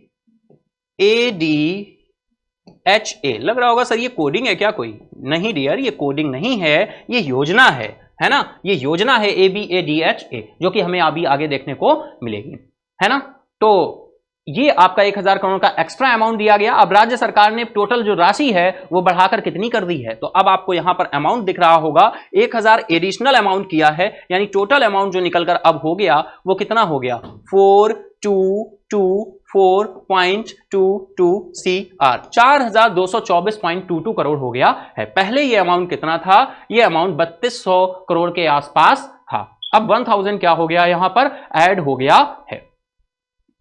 लग रहा होगा सर ये कोडिंग है क्या कोई? नहीं डियर, ये कोडिंग नहीं है, ये योजना है ना, ये योजना है ABADHA, जो कि हमें अभी आगे देखने को मिलेगी, है ना। तो ये आपका 1000 करोड़ का एक्स्ट्रा अमाउंट दिया गया। अब राज्य सरकार ने टोटल जो राशि है वो बढ़ाकर कितनी कर दी है, तो अब आपको यहां पर अमाउंट दिख रहा होगा 1000 एडिशनल अमाउंट किया है, यानी टोटल अमाउंट जो निकलकर अब हो गया वो कितना हो गया, 4224.22 CR, 4224.22 करोड़ हो गया है। पहले ये अमाउंट कितना था, ये अमाउंट 3200 करोड़ के आसपास था। अब 1000 क्या हो गया, यहां पर ऐड हो गया है,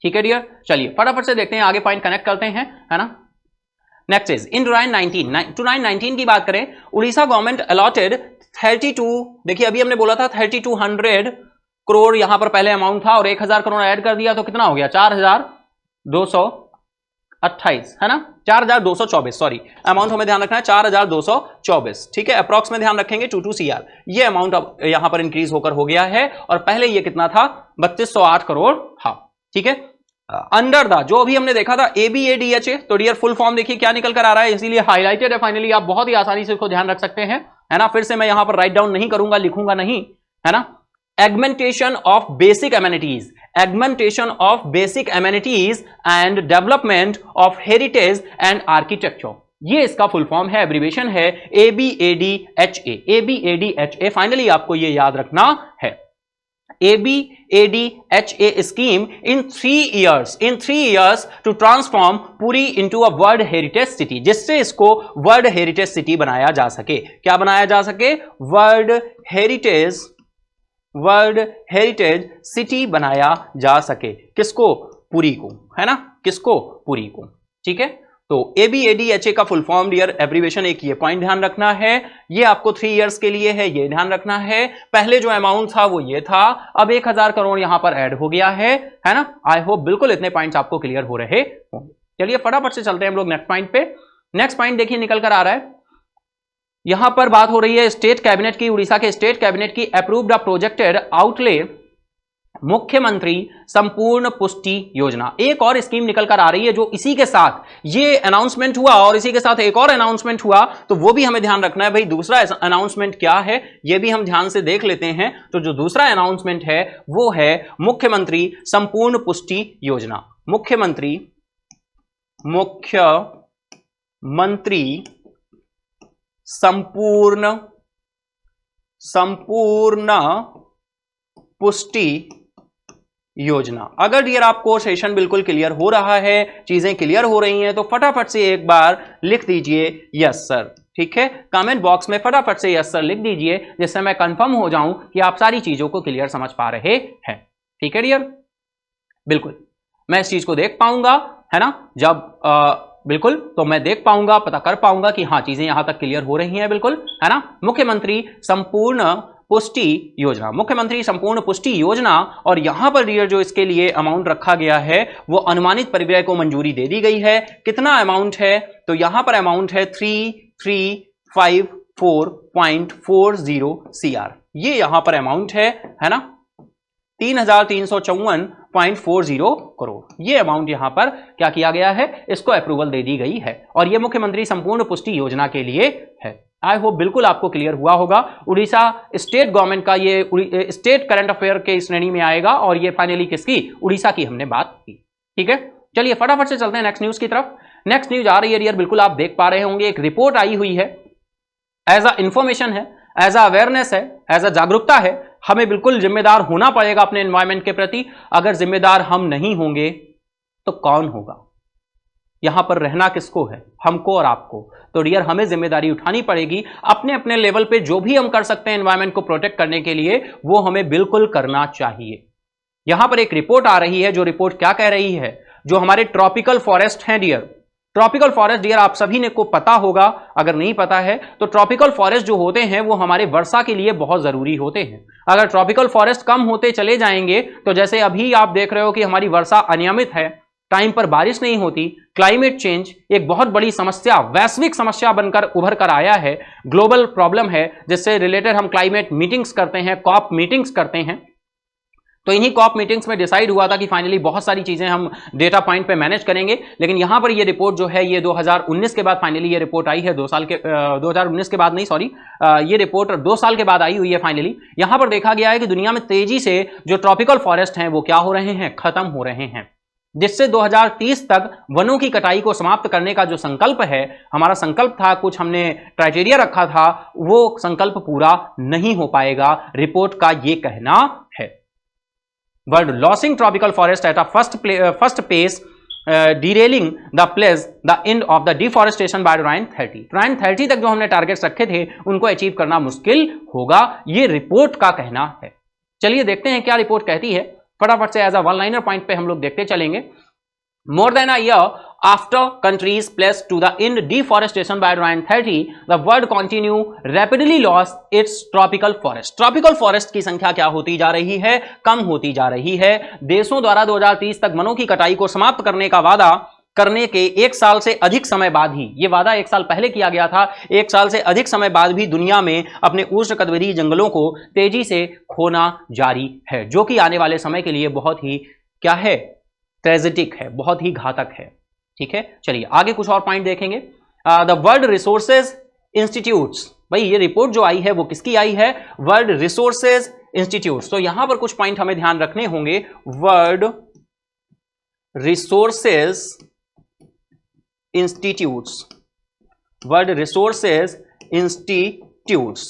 ठीक है डियर। चलिए फटाफट से देखते हैं, आगे पॉइंट कनेक्ट करते हैं, है ना। नेक्स्ट इज इन 2019 की बात करें, उड़ीसा गवर्नमेंट अलॉटेड 32, देखिए अभी हमने बोला था 3200 करोड़ यहां पर पहले अमाउंट था और 1000 करोड़ ऐड कर दिया तो कितना हो गया, 4228, है ना, 4224, सॉरी अमाउंट हमें ध्यान रखना है 4224, ठीक है, अप्रॉक्स में ध्यान रखेंगे 22 CR, ये अमाउंट अब यहां पर इंक्रीज होकर हो गया है और पहले ये कितना था, 3208 करोड़ था, ठीक है। अंडर द जो अभी हमने देखा था ABADHA, तो डियर फुल फॉर्म देखिए क्या निकल कर आ रहा है, इसीलिए हाईलाइटेड है, फाइनली आप बहुत ही आसानी से इसको ध्यान रख सकते हैं, है ना। फिर से मैं यहां पर राइट डाउन नहीं करूंगा, लिखूंगा नहीं, है ना। Augmentation of basic amenities, augmentation of basic amenities and development of heritage and architecture, ये इसका फुल फॉर्म है, एब्रिविएशन है ABADHA, ABADHA, फाइनली आपको ये याद रखना है। ABADHA scheme in 3 years to transform Puri into a World Heritage City, जिससे इसको World Heritage City बनाया जा सके। क्या बनाया जा सके, World Heritage City बनाया जा सके, किसको, पुरी को, है ना, किसको, पुरी को, ठीक है। तो ABADHA का फुल फॉर्म डियर एब्रिविएशन, एक ये पॉइंट ध्यान रखना है, ये आपको 3 इयर्स के लिए है, ये ध्यान रखना है। पहले जो अमाउंट था वो ये था, अब 1000 करोड़ यहां पर ऐड हो गया है ना। आई होप बिल्कुल इतने पॉइंट्स आपको क्लियर हो रहे होंगे। चलिए फटाफट से चलते हैं हम लोग नेक्स्ट पॉइंट पे। नेक्स्ट पॉइंट देखिए निकल कर आ रहा है, यहां पर बात हो रही है स्टेट कैबिनेट की, उड़ीसा के स्टेट कैबिनेट की अप्रूव्ड प्रोजेक्टेड आउटले मुख्यमंत्री संपूर्ण पुष्टि योजना, एक और स्कीम निकल कर आ रही है जो इसी के साथ ये अनाउंसमेंट हुआ और इसी के साथ एक और अनाउंसमेंट हुआ, तो वो भी हमें ध्यान रखना है भाई। दूसरा अनाउंसमेंट क्या है ये भी हम ध्यान से देख लेते हैं। तो जो दूसरा अनाउंसमेंट है वो है मुख्यमंत्री संपूर्ण पुष्टि योजना, मुख्यमंत्री संपूर्ण पुष्टि योजना। अगर डियर आपको सेशन बिल्कुल क्लियर हो रहा है, चीजें क्लियर हो रही हैं, तो फटाफट से एक बार लिख दीजिए यस सर, ठीक है, कमेंट बॉक्स में फटाफट से यस सर लिख दीजिए, जिससे मैं कंफर्म हो जाऊं कि आप सारी चीजों को क्लियर समझ पा रहे हैं, ठीक है डियर। बिल्कुल मैं इस चीज को देख पाऊंगा, है ना, जब बिल्कुल तो मैं देख पाऊंगा, पता कर पाऊंगा कि हाँ चीजें यहां तक क्लियर हो रही हैं, बिल्कुल, है ना। मुख्यमंत्री संपूर्ण पुष्टि योजना, मुख्यमंत्री संपूर्ण पुष्टि योजना, और यहां पर डियर जो इसके लिए अमाउंट रखा गया है वो अनुमानित परिव्यय को मंजूरी दे दी गई है। कितना अमाउंट है, तो यहां पर अमाउंट है 3354.40 CR, ये यहां पर अमाउंट है ना, 3354.40 करोड़, ये अमाउंट यहां पर क्या किया गया है, इसको अप्रूवल दे दी गई है, और ये मुख्यमंत्री संपूर्ण पुष्टि योजना के लिए है। आई होप बिल्कुल आपको क्लियर हुआ होगा। उड़ीसा स्टेट गवर्नमेंट का ये स्टेट करंट अफेयर के श्रेणी में आएगा, और ये फाइनली किसकी, उड़ीसा की हमने बात की, ठीक है। चलिए फटाफट से चलते हैं नेक्स्ट न्यूज की तरफ। नेक्स्ट न्यूज आ रही है डियर, बिल्कुल आप देख पा रहे होंगे, एक रिपोर्ट आई हुई है, एज अ इंफॉर्मेशन है, एज अ अवेयरनेस है, एज अ जागरूकता है। हमें बिल्कुल जिम्मेदार होना पड़ेगा अपने एनवायरमेंट के प्रति। अगर जिम्मेदार हम नहीं होंगे तो कौन होगा, यहां पर रहना किसको है, हमको और आपको। तो डियर हमें जिम्मेदारी उठानी पड़ेगी, अपने अपने लेवल पे जो भी हम कर सकते हैं एनवायरमेंट को प्रोटेक्ट करने के लिए, वो हमें बिल्कुल करना चाहिए। यहां पर एक रिपोर्ट आ रही है, जो रिपोर्ट क्या कह रही है, जो हमारे ट्रॉपिकल फॉरेस्ट हैं डियर, ट्रॉपिकल फॉरेस्ट डियर आप सभी ने को पता होगा, अगर नहीं पता है तो ट्रॉपिकल फॉरेस्ट जो होते हैं वो हमारे वर्षा के लिए बहुत जरूरी होते हैं। अगर ट्रॉपिकल फॉरेस्ट कम होते चले जाएंगे, तो जैसे अभी आप देख रहे हो कि हमारी वर्षा अनियमित है, टाइम पर बारिश नहीं होती, क्लाइमेट चेंज एक बहुत बड़ी समस्या, वैश्विक समस्या बनकर उभर कर आया है, ग्लोबल प्रॉब्लम है, जिससे रिलेटेड हम क्लाइमेट मीटिंग्स करते हैं, कॉप मीटिंग्स करते हैं। तो इन्हीं कॉप मीटिंग्स में डिसाइड हुआ था कि फाइनली बहुत सारी चीजें हम डेटा पॉइंट पे मैनेज करेंगे, लेकिन यहां पर ये रिपोर्ट जो है ये 2019 के बाद फाइनली ये रिपोर्ट आई है, 2019 के बाद नहीं, सॉरी, ये रिपोर्ट 2 साल के बाद आई हुई है फाइनली। यहां पर देखा गया है कि दुनिया में तेजी से जो ट्रॉपिकल फॉरेस्ट हैं वो क्या हो रहे हैं, खत्म हो रहे हैं, जिससे 2030 तक वनों की कटाई को समाप्त करने का जो संकल्प है, हमारा संकल्प था, कुछ हमने क्राइटेरिया रखा था, वो संकल्प पूरा नहीं हो पाएगा, रिपोर्ट का ये कहना है। World losing tropical forest at a first pace, derailing the pledge the end of the deforestation by 2030। 2030 तक जो हमने टारगेट्स रखे थे उनको अचीव करना मुश्किल होगा, ये रिपोर्ट का कहना है। चलिए देखते हैं क्या रिपोर्ट कहती है, फटाफट से as a one liner point पे हम लोग देखते चलेंगे। More than a year after countries pledged to the end deforestation by 2030, the world continue rapidly lost its tropical forest। Tropical forest की संख्या क्या होती जा रही है, कम होती जा रही है। देशों द्वारा 2030 तक वनों की कटाई को समाप्त करने का वादा करने के 1 साल से अधिक समय बाद ही, ये वादा 1 साल पहले किया गया था, 1 साल से अधिक समय बाद भी दुनिया में अपने उष्णकटिबंधीय जंगलों को तेजी से खोना जारी है, जो कि आने वाले समय के लिए बहुत ही क्या है, ट्रेजिटिक है, बहुत ही घातक है। ठीक है, चलिए आगे कुछ और पॉइंट देखेंगे। द वर्ल्ड रिसोर्सेज इंस्टीट्यूट्स, भाई ये रिपोर्ट जो आई है वो किसकी आई है, वर्ल्ड रिसोर्सेज इंस्टीट्यूट्स। तो यहां पर कुछ पॉइंट हमें ध्यान रखने होंगे। World resources institutes, world resources institutes,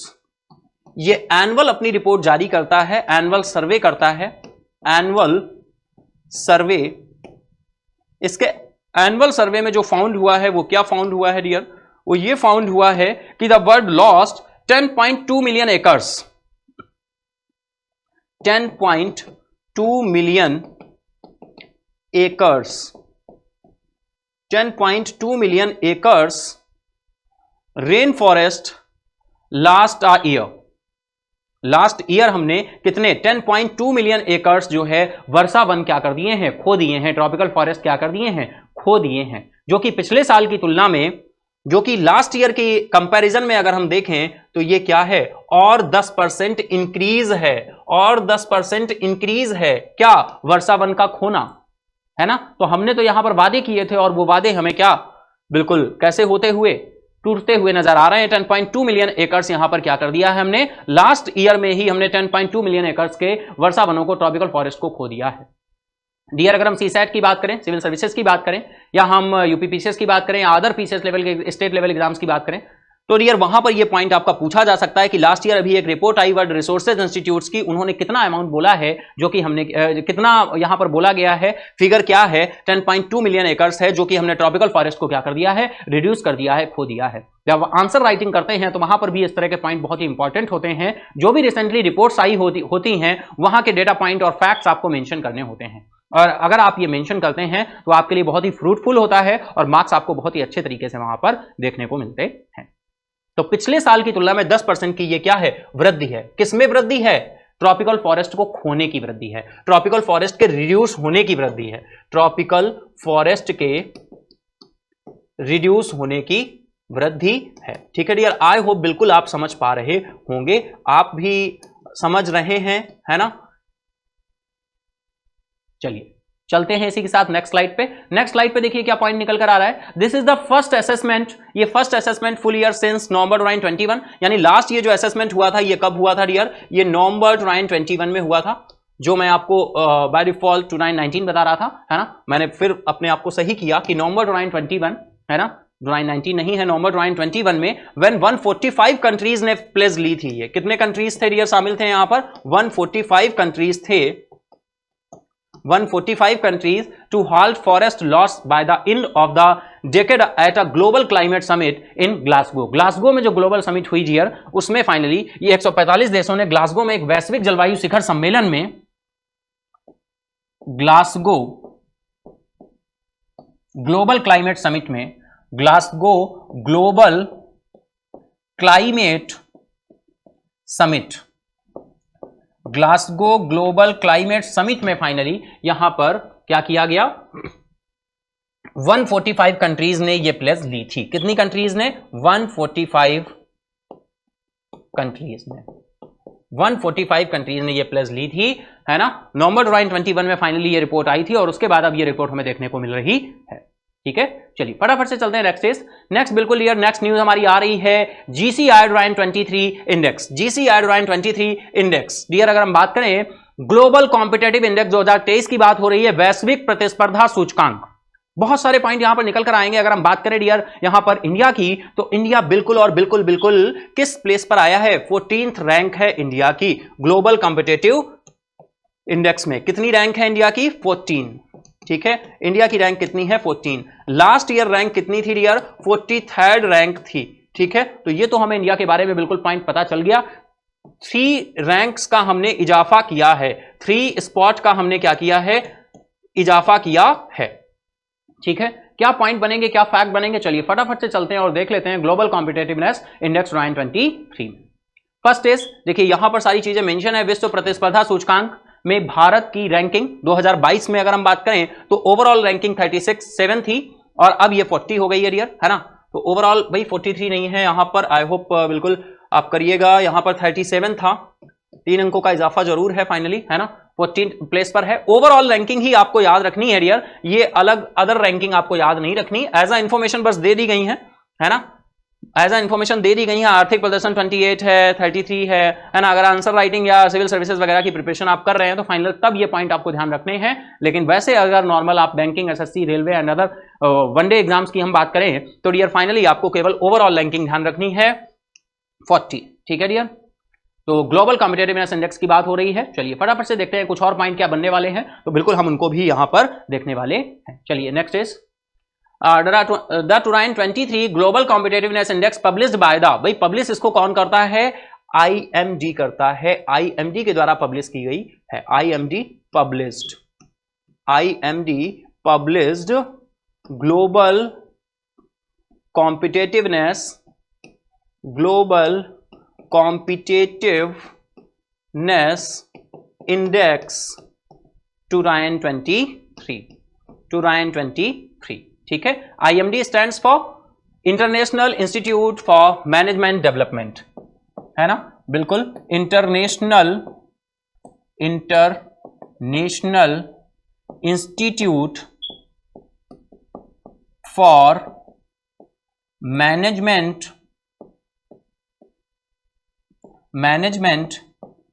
ये एनुअल अपनी रिपोर्ट जारी करता है, एनुअल सर्वे करता है, एनुअल सर्वे। इसके एनुअल सर्वे में जो फाउंड हुआ है वो क्या फाउंड हुआ है डियर, वो ये फाउंड हुआ है कि the world lost 10.2 million acres, 10.2 million acres, 10.2 million acres rain forest last a year. Last year हमने कितने 10.2 मिलियन एकर्स जो है वर्षा वन क्या कर दिए हैं, खो दिए हैं, ट्रॉपिकल फॉरेस्ट क्या कर दिए हैं, खो दिए हैं, जो कि पिछले साल की तुलना में, जो कि लास्ट ईयर की कंपैरिजन में अगर हम देखें तो ये क्या है, और 10% इंक्रीज है, और 10% इंक्रीज है क्या, वर्षा वन का खोना, है ना। तो हमने तो यहां पर वादे किए थे और वो वादे हमें क्या बिल्कुल कैसे होते हुए, टूटते हुए नजर आ रहे हैं। 10.2 मिलियन एकर्स यहां पर क्या कर दिया है हमने, लास्ट ईयर में ही हमने 10.2 मिलियन एकर्स के वर्षा वनों को, ट्रॉपिकल फॉरेस्ट को खो दिया है। डियर अगर हम सीसैट की बात करें, सिविल सर्विसेज की बात करें, या हम यूपीपीसीएस की बात करें, या अदर पीसीएस लेवल के स्टेट लेवल एग्जाम्स की बात करें, तो डियर वहां पर ये पॉइंट आपका पूछा जा सकता है कि लास्ट ईयर अभी एक रिपोर्ट आई वर्ल्ड रिसोर्सेज इंस्टीट्यूट्स की, उन्होंने कितना अमाउंट बोला है, जो कि हमने कितना यहां पर बोला गया है, फिगर क्या है, 10.2 मिलियन एकर्स है, जो कि हमने ट्रॉपिकल फॉरेस्ट को क्या कर दिया है, रिड्यूस कर दिया है, खो दिया है। जब आंसर राइटिंग करते हैं तो वहां पर भी इस तरह के पॉइंट बहुत ही इंपॉर्टेंट होते हैं, जो भी रिसेंटली रिपोर्ट्स आई होती हैं वहां के डेटा पॉइंट और फैक्ट्स आपको मेंशन करने होते हैं, और अगर आप ये मेंशन करते हैं तो आपके लिए बहुत ही फ्रूटफुल होता है और मार्क्स आपको बहुत ही अच्छे तरीके से वहां पर देखने को मिलते हैं। तो पिछले साल की तुलना में 10% की ये क्या है, वृद्धि है। किसमें वृद्धि है, ट्रॉपिकल फॉरेस्ट को खोने की वृद्धि है, ट्रॉपिकल फॉरेस्ट के रिड्यूस होने की वृद्धि है, ट्रॉपिकल फॉरेस्ट के रिड्यूस होने की वृद्धि है। ठीक है डियर, आई होप बिल्कुल आप समझ पा रहे होंगे, आप भी समझ रहे हैं, है ना। चलिए चलते हैं इसी के साथ नेक्स्ट स्लाइड पे। नेक्स्ट स्लाइड पे देखिए क्या पॉइंट निकल कर आ रहा है, this is the first assessment, ये first assessment full year since November 2021, यानी लास्ट ये जो असेसमेंट हुआ था ये कब हुआ था डियर, ये नवंबर 2021 में हुआ था, जो मैं आपको बाय डिफॉल्ट 2019 बता रहा था, है ना। मैंने फिर अपने आप को सही किया कि नवंबर 2021, है ना, 2019 नहीं है, नवंबर 2021 में व्हेन 145 कंट्रीज ने प्लेज ली थी। ये कितने कंट्रीज थे डियर शामिल थे यहां पर, 145 कंट्रीज थे, 145 countries to halt forest loss by the end of the decade at a global climate summit in Glasgow। Glasgow में जो ग्लोबल समिट हुई डियर, उसमें फाइनली ये 145 देशों ने ग्लासगो में एक वैश्विक जलवायु शिखर सम्मेलन में, ग्लासगो ग्लोबल क्लाइमेट समिट में, Glasgow global climate summit, Glasgow global climate summit में फाइनली यहां पर क्या किया गया, 145 कंट्रीज ने ये प्लेज ली थी। कितनी कंट्रीज ने? 145 कंट्रीज ने 145 कंट्रीज ने ये प्लेज ली थी, है ना। नवंबर 2021 में फाइनली ये रिपोर्ट आई थी और उसके बाद अब ये रिपोर्ट हमें देखने को मिल रही है। ठीक है, चलिए फटाफट से चलते हैं नेक्स्ट बिल्कुल यार नेक्स्ट न्यूज हमारी आ रही है GC iodine 23 index. GC iodine 23 index dear, अगर हम बात करें ग्लोबल कॉम्पिटेटिव इंडेक्स 2023 की बात हो रही है, वैश्विक प्रतिस्पर्धा सूचकांक। बहुत सारे पॉइंट यहां पर निकल कर आएंगे। अगर हम बात करें डियर यहां पर इंडिया की, तो इंडिया बिल्कुल और बिल्कुल बिल्कुल किस प्लेस पर आया है? 14th रैंक है इंडिया की ग्लोबल कॉम्पिटेटिव इंडेक्स में। कितनी रैंक है इंडिया की? 14। ठीक है, इंडिया की रैंक कितनी है? 14। लास्ट ईयर रैंक कितनी थी डियर? 43rd रैंक थी। ठीक है, तो ये तो हमें इंडिया के बारे में बिल्कुल पॉइंट पता चल गया। 3 रैंक्स का हमने इजाफा किया है, 3 स्पॉट का हमने क्या किया है? इजाफा किया है। ठीक है, क्या पॉइंट बनेंगे, क्या फैक्ट बनेंगे? चलिए फटाफट से चलते हैं और देख लेते हैं ग्लोबल कॉम्पिटेटिवनेस इंडेक्स 2023 में। फर्स्ट इज देखिए यहां पर सारी चीजें मेंशन है। विश्व प्रतिस्पर्धा सूचकांक में भारत की रैंकिंग 2022 में अगर हम बात करें तो ओवरऑल रैंकिंग 37 थी और अब ये 40 हो गई है डियर, है ना। तो ओवरऑल भाई 43 नहीं है यहां पर, आई होप बिल्कुल आप करिएगा। यहां पर 37 था, 3 अंकों का इजाफा जरूर है फाइनली, है ना। 14 प्लेस पर है। ओवरऑल रैंकिंग ही आपको याद रखनी है डियर, ये अलग अदर रैंकिंग आपको याद नहीं रखनी। एज अ इंफॉर्मेशन बस दे दी गई है ना, एज अ इंफॉर्मेशन दे दी गई है। आर्थिक प्रदर्शन 28 है, 33 है ना। अगर आंसर राइटिंग या सिविल सर्विसेज वगैरह की प्रिपरेशन आप कर रहे हैं तो फाइनल तब ये पॉइंट आपको ध्यान रखने हैं। लेकिन वैसे अगर नॉर्मल आप banking, SSC, railway and other one day exams की हम बात करें तो डियर फाइनली आपको केवल ओवरऑल रैंकिंग ध्यान रखनी है 40। ठीक है डियर, तो ग्लोबल कॉम्पिटेटिवनेस इंडेक्स की बात हो रही है। चलिए फटाफट से देखते हैं कुछ और पॉइंट क्या बनने वाले हैं, तो बिल्कुल हम उनको भी यहां पर देखने वाले हैं। चलिए next is the 2023 global competitiveness index published by the, भाई पब्लिश इसको कौन करता है? IMD करता है। IMD के द्वारा पब्लिश की गई है। IMD published global competitiveness index 2023। ठीक है, IMD stands for international institute for management development, है ना। बिल्कुल international institute for management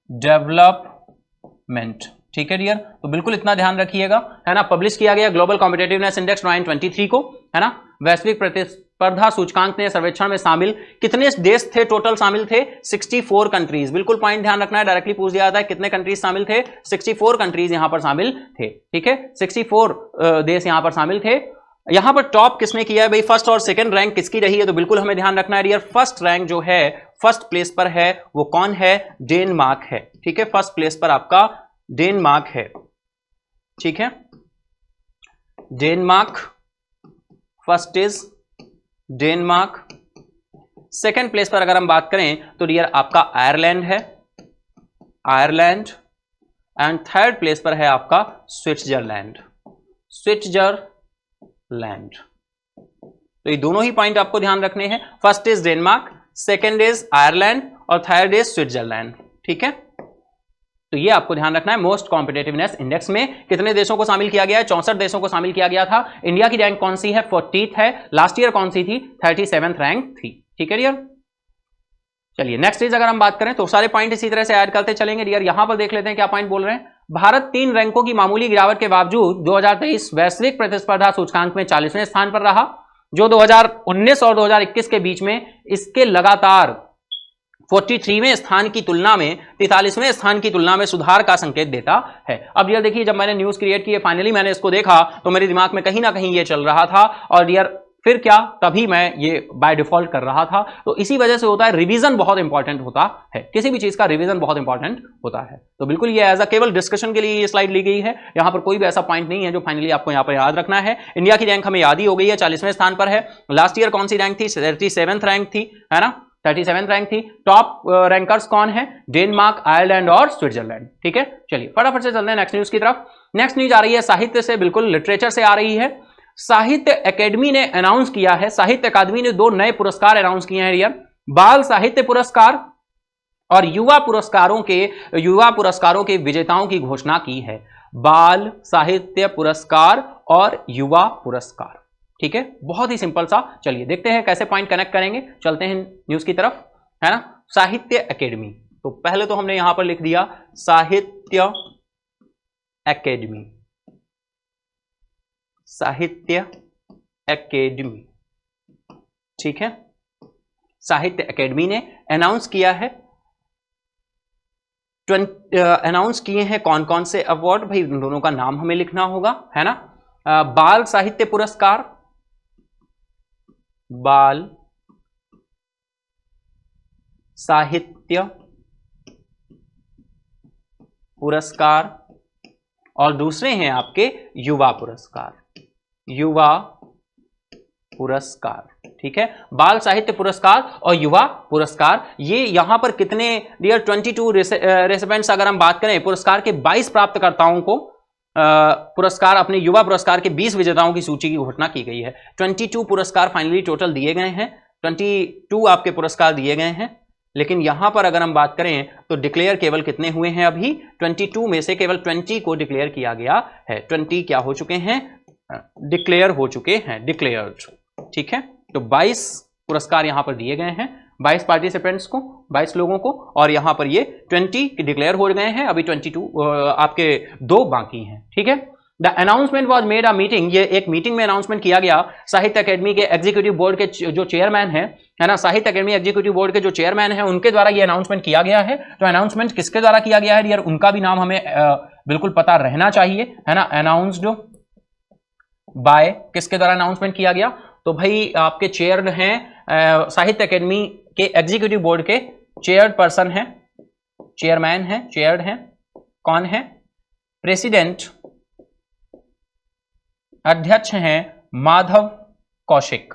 development. ठीक है डियर, तो बिल्कुल इतना ध्यान रखिएगा, है ना। पब्लिश किया गया ग्लोबल कॉम्पिटेटिवनेस इंडेक्स 2023 को, है ना। वैश्विक प्रतिस्पर्धा सूचकांक ने सर्वेक्षण में शामिल कितने देश थे? टोटल शामिल थे 64 कंट्रीज। बिल्कुल पॉइंट ध्यान रखना है, डायरेक्टली पूछ दिया जाता है कितने कंट्रीज शामिल थे? 64 कंट्रीज यहां पर शामिल थे। ठीक है, 64 देश यहां पर शामिल थे। यहां पर टॉप किसने किया है भाई? फर्स्ट और सेकंड रैंक किसकी रही है? तो बिल्कुल हमें ध्यान रखना है डियर, फर्स्ट रैंक जो है फर्स्ट प्लेस पर है वो कौन है? डेनमार्क है। ठीक है, फर्स्ट प्लेस पर आपका डेनमार्क है। ठीक है, Denmark first is Denmark. Second place पर अगर हम बात करें तो डियर आपका आयरलैंड है, आयरलैंड। एंड थर्ड प्लेस पर है आपका स्विट्जरलैंड। तो ये दोनों ही पॉइंट आपको ध्यान रखने हैं। First is Denmark, second is Ireland और थर्ड इज स्विट्जरलैंड। ठीक है, तो ये आपको ध्यान रखना है। मोस्ट कॉम्पिटेटिवनेस इंडेक्स में कितने देशों को शामिल किया गया है? 64 देशों को शामिल किया गया था। इंडिया की रैंक कौन सी है? 40th है। लास्ट ईयर कौन सी थी? 37th रैंक थी। ठीक है डियर, चलिए नेक्स्ट इज अगर हम बात करें तो सारे पॉइंट इसी तरह से ऐड करते चलेंगे डियर। यहां पर देख लेते हैं क्या पॉइंट बोल रहे हैं। भारत 3 रैंकों की मामूली गिरावट के बावजूद 2023 वैश्विक प्रतिस्पर्धा सूचकांक में 40वें स्थान पर रहा, जो 2019 और 2021 के बीच में इसके लगातार 43वें स्थान की तुलना में 43वें स्थान की तुलना में सुधार का संकेत देता है। अब यार देखिए, जब मैंने न्यूज क्रिएट की है फाइनली मैंने इसको देखा तो मेरे दिमाग में कहीं ना कहीं ये चल रहा था और यार फिर क्या, तभी मैं ये बाय डिफॉल्ट कर रहा था। तो इसी वजह से होता है, रिवीजन बहुत इंपॉर्टेंट होता है, किसी भी चीज का रिवीजन बहुत इंपॉर्टेंट होता है। तो बिल्कुल ये एज अ केवल डिस्कशन के लिए ये स्लाइड ली गई है। यहां पर कोई भी ऐसा पॉइंट नहीं है जो फाइनली आपको यहां पर याद रखना है। इंडिया की रैंक हमें याद ही हो गई है, 40वें स्थान पर है। लास्ट ईयर कौन सी रैंक थी? 37th रैंक थी, है ना। 37th रैंक थी। टॉप रैंकर्स कौन है? डेनमार्क, आयरलैंड और स्विट्जरलैंड। ठीक है, चलिए फटाफट से चलते हैं नेक्स्ट न्यूज की तरफ। नेक्स्ट न्यूज आ रही है साहित्य से, बिल्कुल लिटरेचर से आ रही है। साहित्य अकेडमी ने अनाउंस किया है, साहित्य अकादमी ने 2 नए पुरस्कार अनाउंस किए हैं यार, बाल साहित्य पुरस्कार और युवा पुरस्कारों के विजेताओं की घोषणा की है। बाल साहित्य पुरस्कार और युवा पुरस्कार, ठीक है, बहुत ही सिंपल सा। चलिए देखते हैं कैसे पॉइंट कनेक्ट करेंगे, चलते हैं न्यूज की तरफ, है ना। साहित्य अकेडमी, तो पहले तो हमने यहां पर लिख दिया साहित्य अकेडमी, साहित्य अकेडमी, ठीक है। साहित्य अकेडमी ने अनाउंस किया है, अनाउंस किए हैं कौन कौन से अवार्ड, भाई उन दोनों का नाम हमें लिखना होगा, है ना। बाल साहित्य पुरस्कार, बाल साहित्य पुरस्कार और दूसरे हैं आपके युवा पुरस्कार, युवा पुरस्कार, ठीक है। बाल साहित्य पुरस्कार और युवा पुरस्कार, ये यहां पर कितने डियर 22 रेसिपेंट्स अगर हम बात करें, पुरस्कार के 22 प्राप्तकर्ताओं को पुरस्कार, अपने युवा पुरस्कार के 20 विजेताओं की सूची की घोषणा की गई है। 22 पुरस्कार फाइनली टोटल दिए गए हैं, 22 आपके पुरस्कार दिए गए हैं, लेकिन यहां पर अगर हम बात करें तो डिक्लेयर केवल कितने हुए हैं, अभी 22 में से केवल 20 को डिक्लेयर किया गया है। 20 क्या हो चुके हैं, डिक्लेयर हो चुके हैं, डिक्लेयर्ड, ठीक है। तो 22 पुरस्कार यहां पर दिए गए हैं, 22 पार्टिसिपेंट्स को, 22 लोगों को, और यहां पर ये 20 डिक्लेयर हो गए हैं, अभी 22 आपके 2 बाकी हैं, ठीक है। The announcement was made a meeting, ये एक मीटिंग में अनाउंसमेंट किया गया। साहित्य अकेडमी के एग्जीक्यूटिव बोर्ड के जो चेयरमैन है ना, साहित्य अकेडमी एग्जीक्यूटिव बोर्ड के जो चेयरमैन है उनके द्वारा ये अनाउंसमेंट किया गया है। तो अनाउंसमेंट किसके द्वारा किया गया है यार, उनका भी नाम हमें बिल्कुल पता रहना चाहिए, है ना। अनाउंस्ड बाय, किसके द्वारा अनाउंसमेंट किया गया, तो भाई आपके चेयर हैं साहित्य अकेडमी के एग्जीक्यूटिव बोर्ड के चेयर पर्सन हैं, चेयरमैन हैं, चेयर्ड हैं, कौन है, प्रेसिडेंट, अध्यक्ष हैं माधव कौशिक,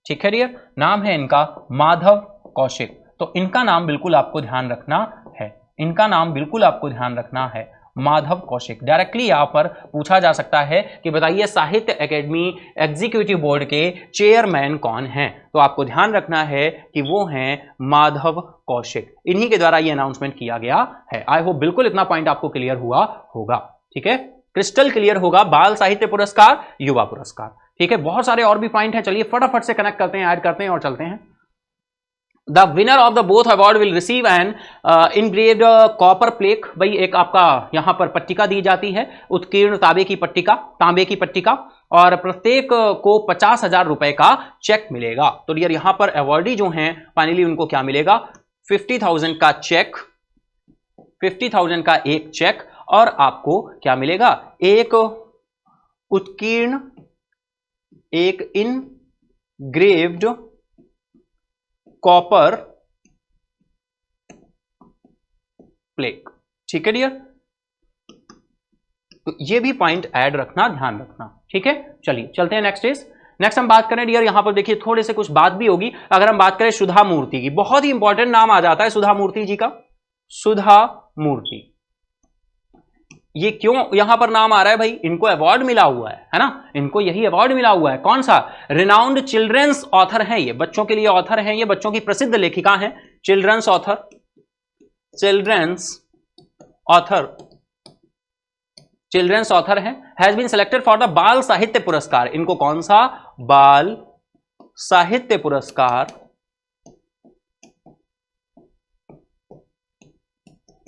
ठीक है डियर, नाम है इनका माधव कौशिक। तो इनका नाम बिल्कुल आपको ध्यान रखना है, इनका नाम बिल्कुल आपको ध्यान रखना है, माधव कौशिक। डायरेक्टली यहां पर पूछा जा सकता है कि बताइए साहित्य अकेडमी एग्जीक्यूटिव बोर्ड के चेयरमैन कौन हैं, तो आपको ध्यान रखना है कि वो हैं माधव कौशिक, इन्हीं के द्वारा ये अनाउंसमेंट किया गया है। आई होप बिल्कुल इतना पॉइंट आपको क्लियर हुआ होगा, ठीक है, क्रिस्टल क्लियर होगा। बाल साहित्य पुरस्कार, युवा पुरस्कार, ठीक है। बहुत सारे और भी पॉइंट हैं, चलिए फटाफट से कनेक्ट करते हैं, ऐड करते हैं और चलते हैं। The winner of the both award will receive an engraved copper plaque, भाई एक आपका यहां पर पट्टिका दी जाती है, उत्कीर्ण तांबे की पट्टिका, और प्रत्येक को 50,000 रुपए का चेक मिलेगा। तो डियर यहां पर अवार्डी जो हैं फाइनली उनको क्या मिलेगा, 50,000 का चेक, 50,000 का एक चेक, और आपको क्या मिलेगा, एक उत्कीर्ण, एक इनग्रेव्ड कॉपर प्लेक, ठीक है डियर। तो ये भी पॉइंट ऐड रखना, ध्यान रखना, ठीक है। चलिए चलते हैं नेक्स्ट इज, नेक्स्ट हम बात करें डियर, यहां पर देखिए थोड़े से कुछ बात भी होगी। अगर हम बात करें सुधा मूर्ति की, बहुत ही इंपॉर्टेंट नाम आ जाता है सुधा मूर्ति जी का, सुधा मूर्ति। ये क्यों यहां पर नाम आ रहा है भाई, इनको अवार्ड मिला हुआ है ना, इनको यही अवार्ड मिला हुआ है, कौन सा, रिनाउंड चिल्ड्रंस ऑथर हैं, ये बच्चों के लिए ऑथर हैं, ये बच्चों की प्रसिद्ध लेखिका हैं, children's author, children's author, children's author हैं, has been selected for the Bal Sahitya पुरस्कार। इनको कौन सा, बाल साहित्य पुरस्कार,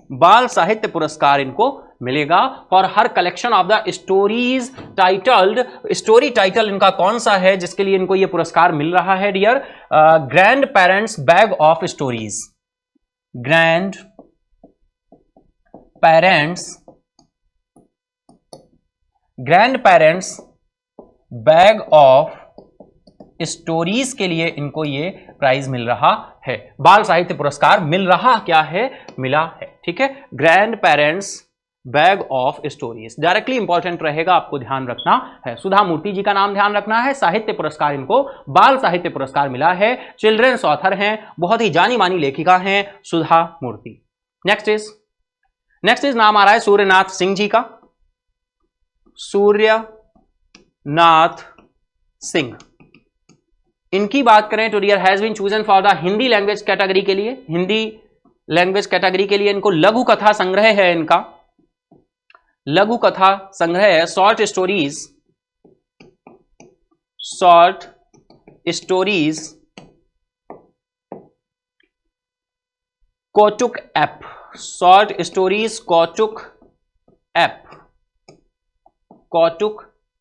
बाल साहित्य पुरस्कार इनको मिलेगा for her collection of the stories titled, story title इनका कौन सा है जिसके लिए इनको ये पुरस्कार मिल रहा है dear, grand parents bag of stories, grand parents, grand parents bag of stories के लिए इनको ये प्राइज मिल रहा है, बाल साहित्य पुरस्कार मिल रहा क्या है, मिला है, ठीक है, grand parents bag of stories, directly important रहेगा, आपको ध्यान रखना है। सुधा मूर्ति जी का नाम ध्यान रखना है, साहित्य पुरस्कार इनको बाल साहित्य पुरस्कार मिला है, चिल्ड्रंस ऑथर हैं, बहुत ही जानी मानी लेखिका हैं सुधा मूर्ति। नेक्स्ट इज नाम आ रहा है सूर्यनाथ सिंह जी का, सूर्यनाथ सिंह। इनकी बात करें तो dear has been chosen for the Hindi language category के लिए, हिंदी लैंग्वेज कैटेगरी के लिए इनको लघु कथा संग्रह है, इनका लघु कथा संग्रह है, short stories Kautuk app, short stories Kautuk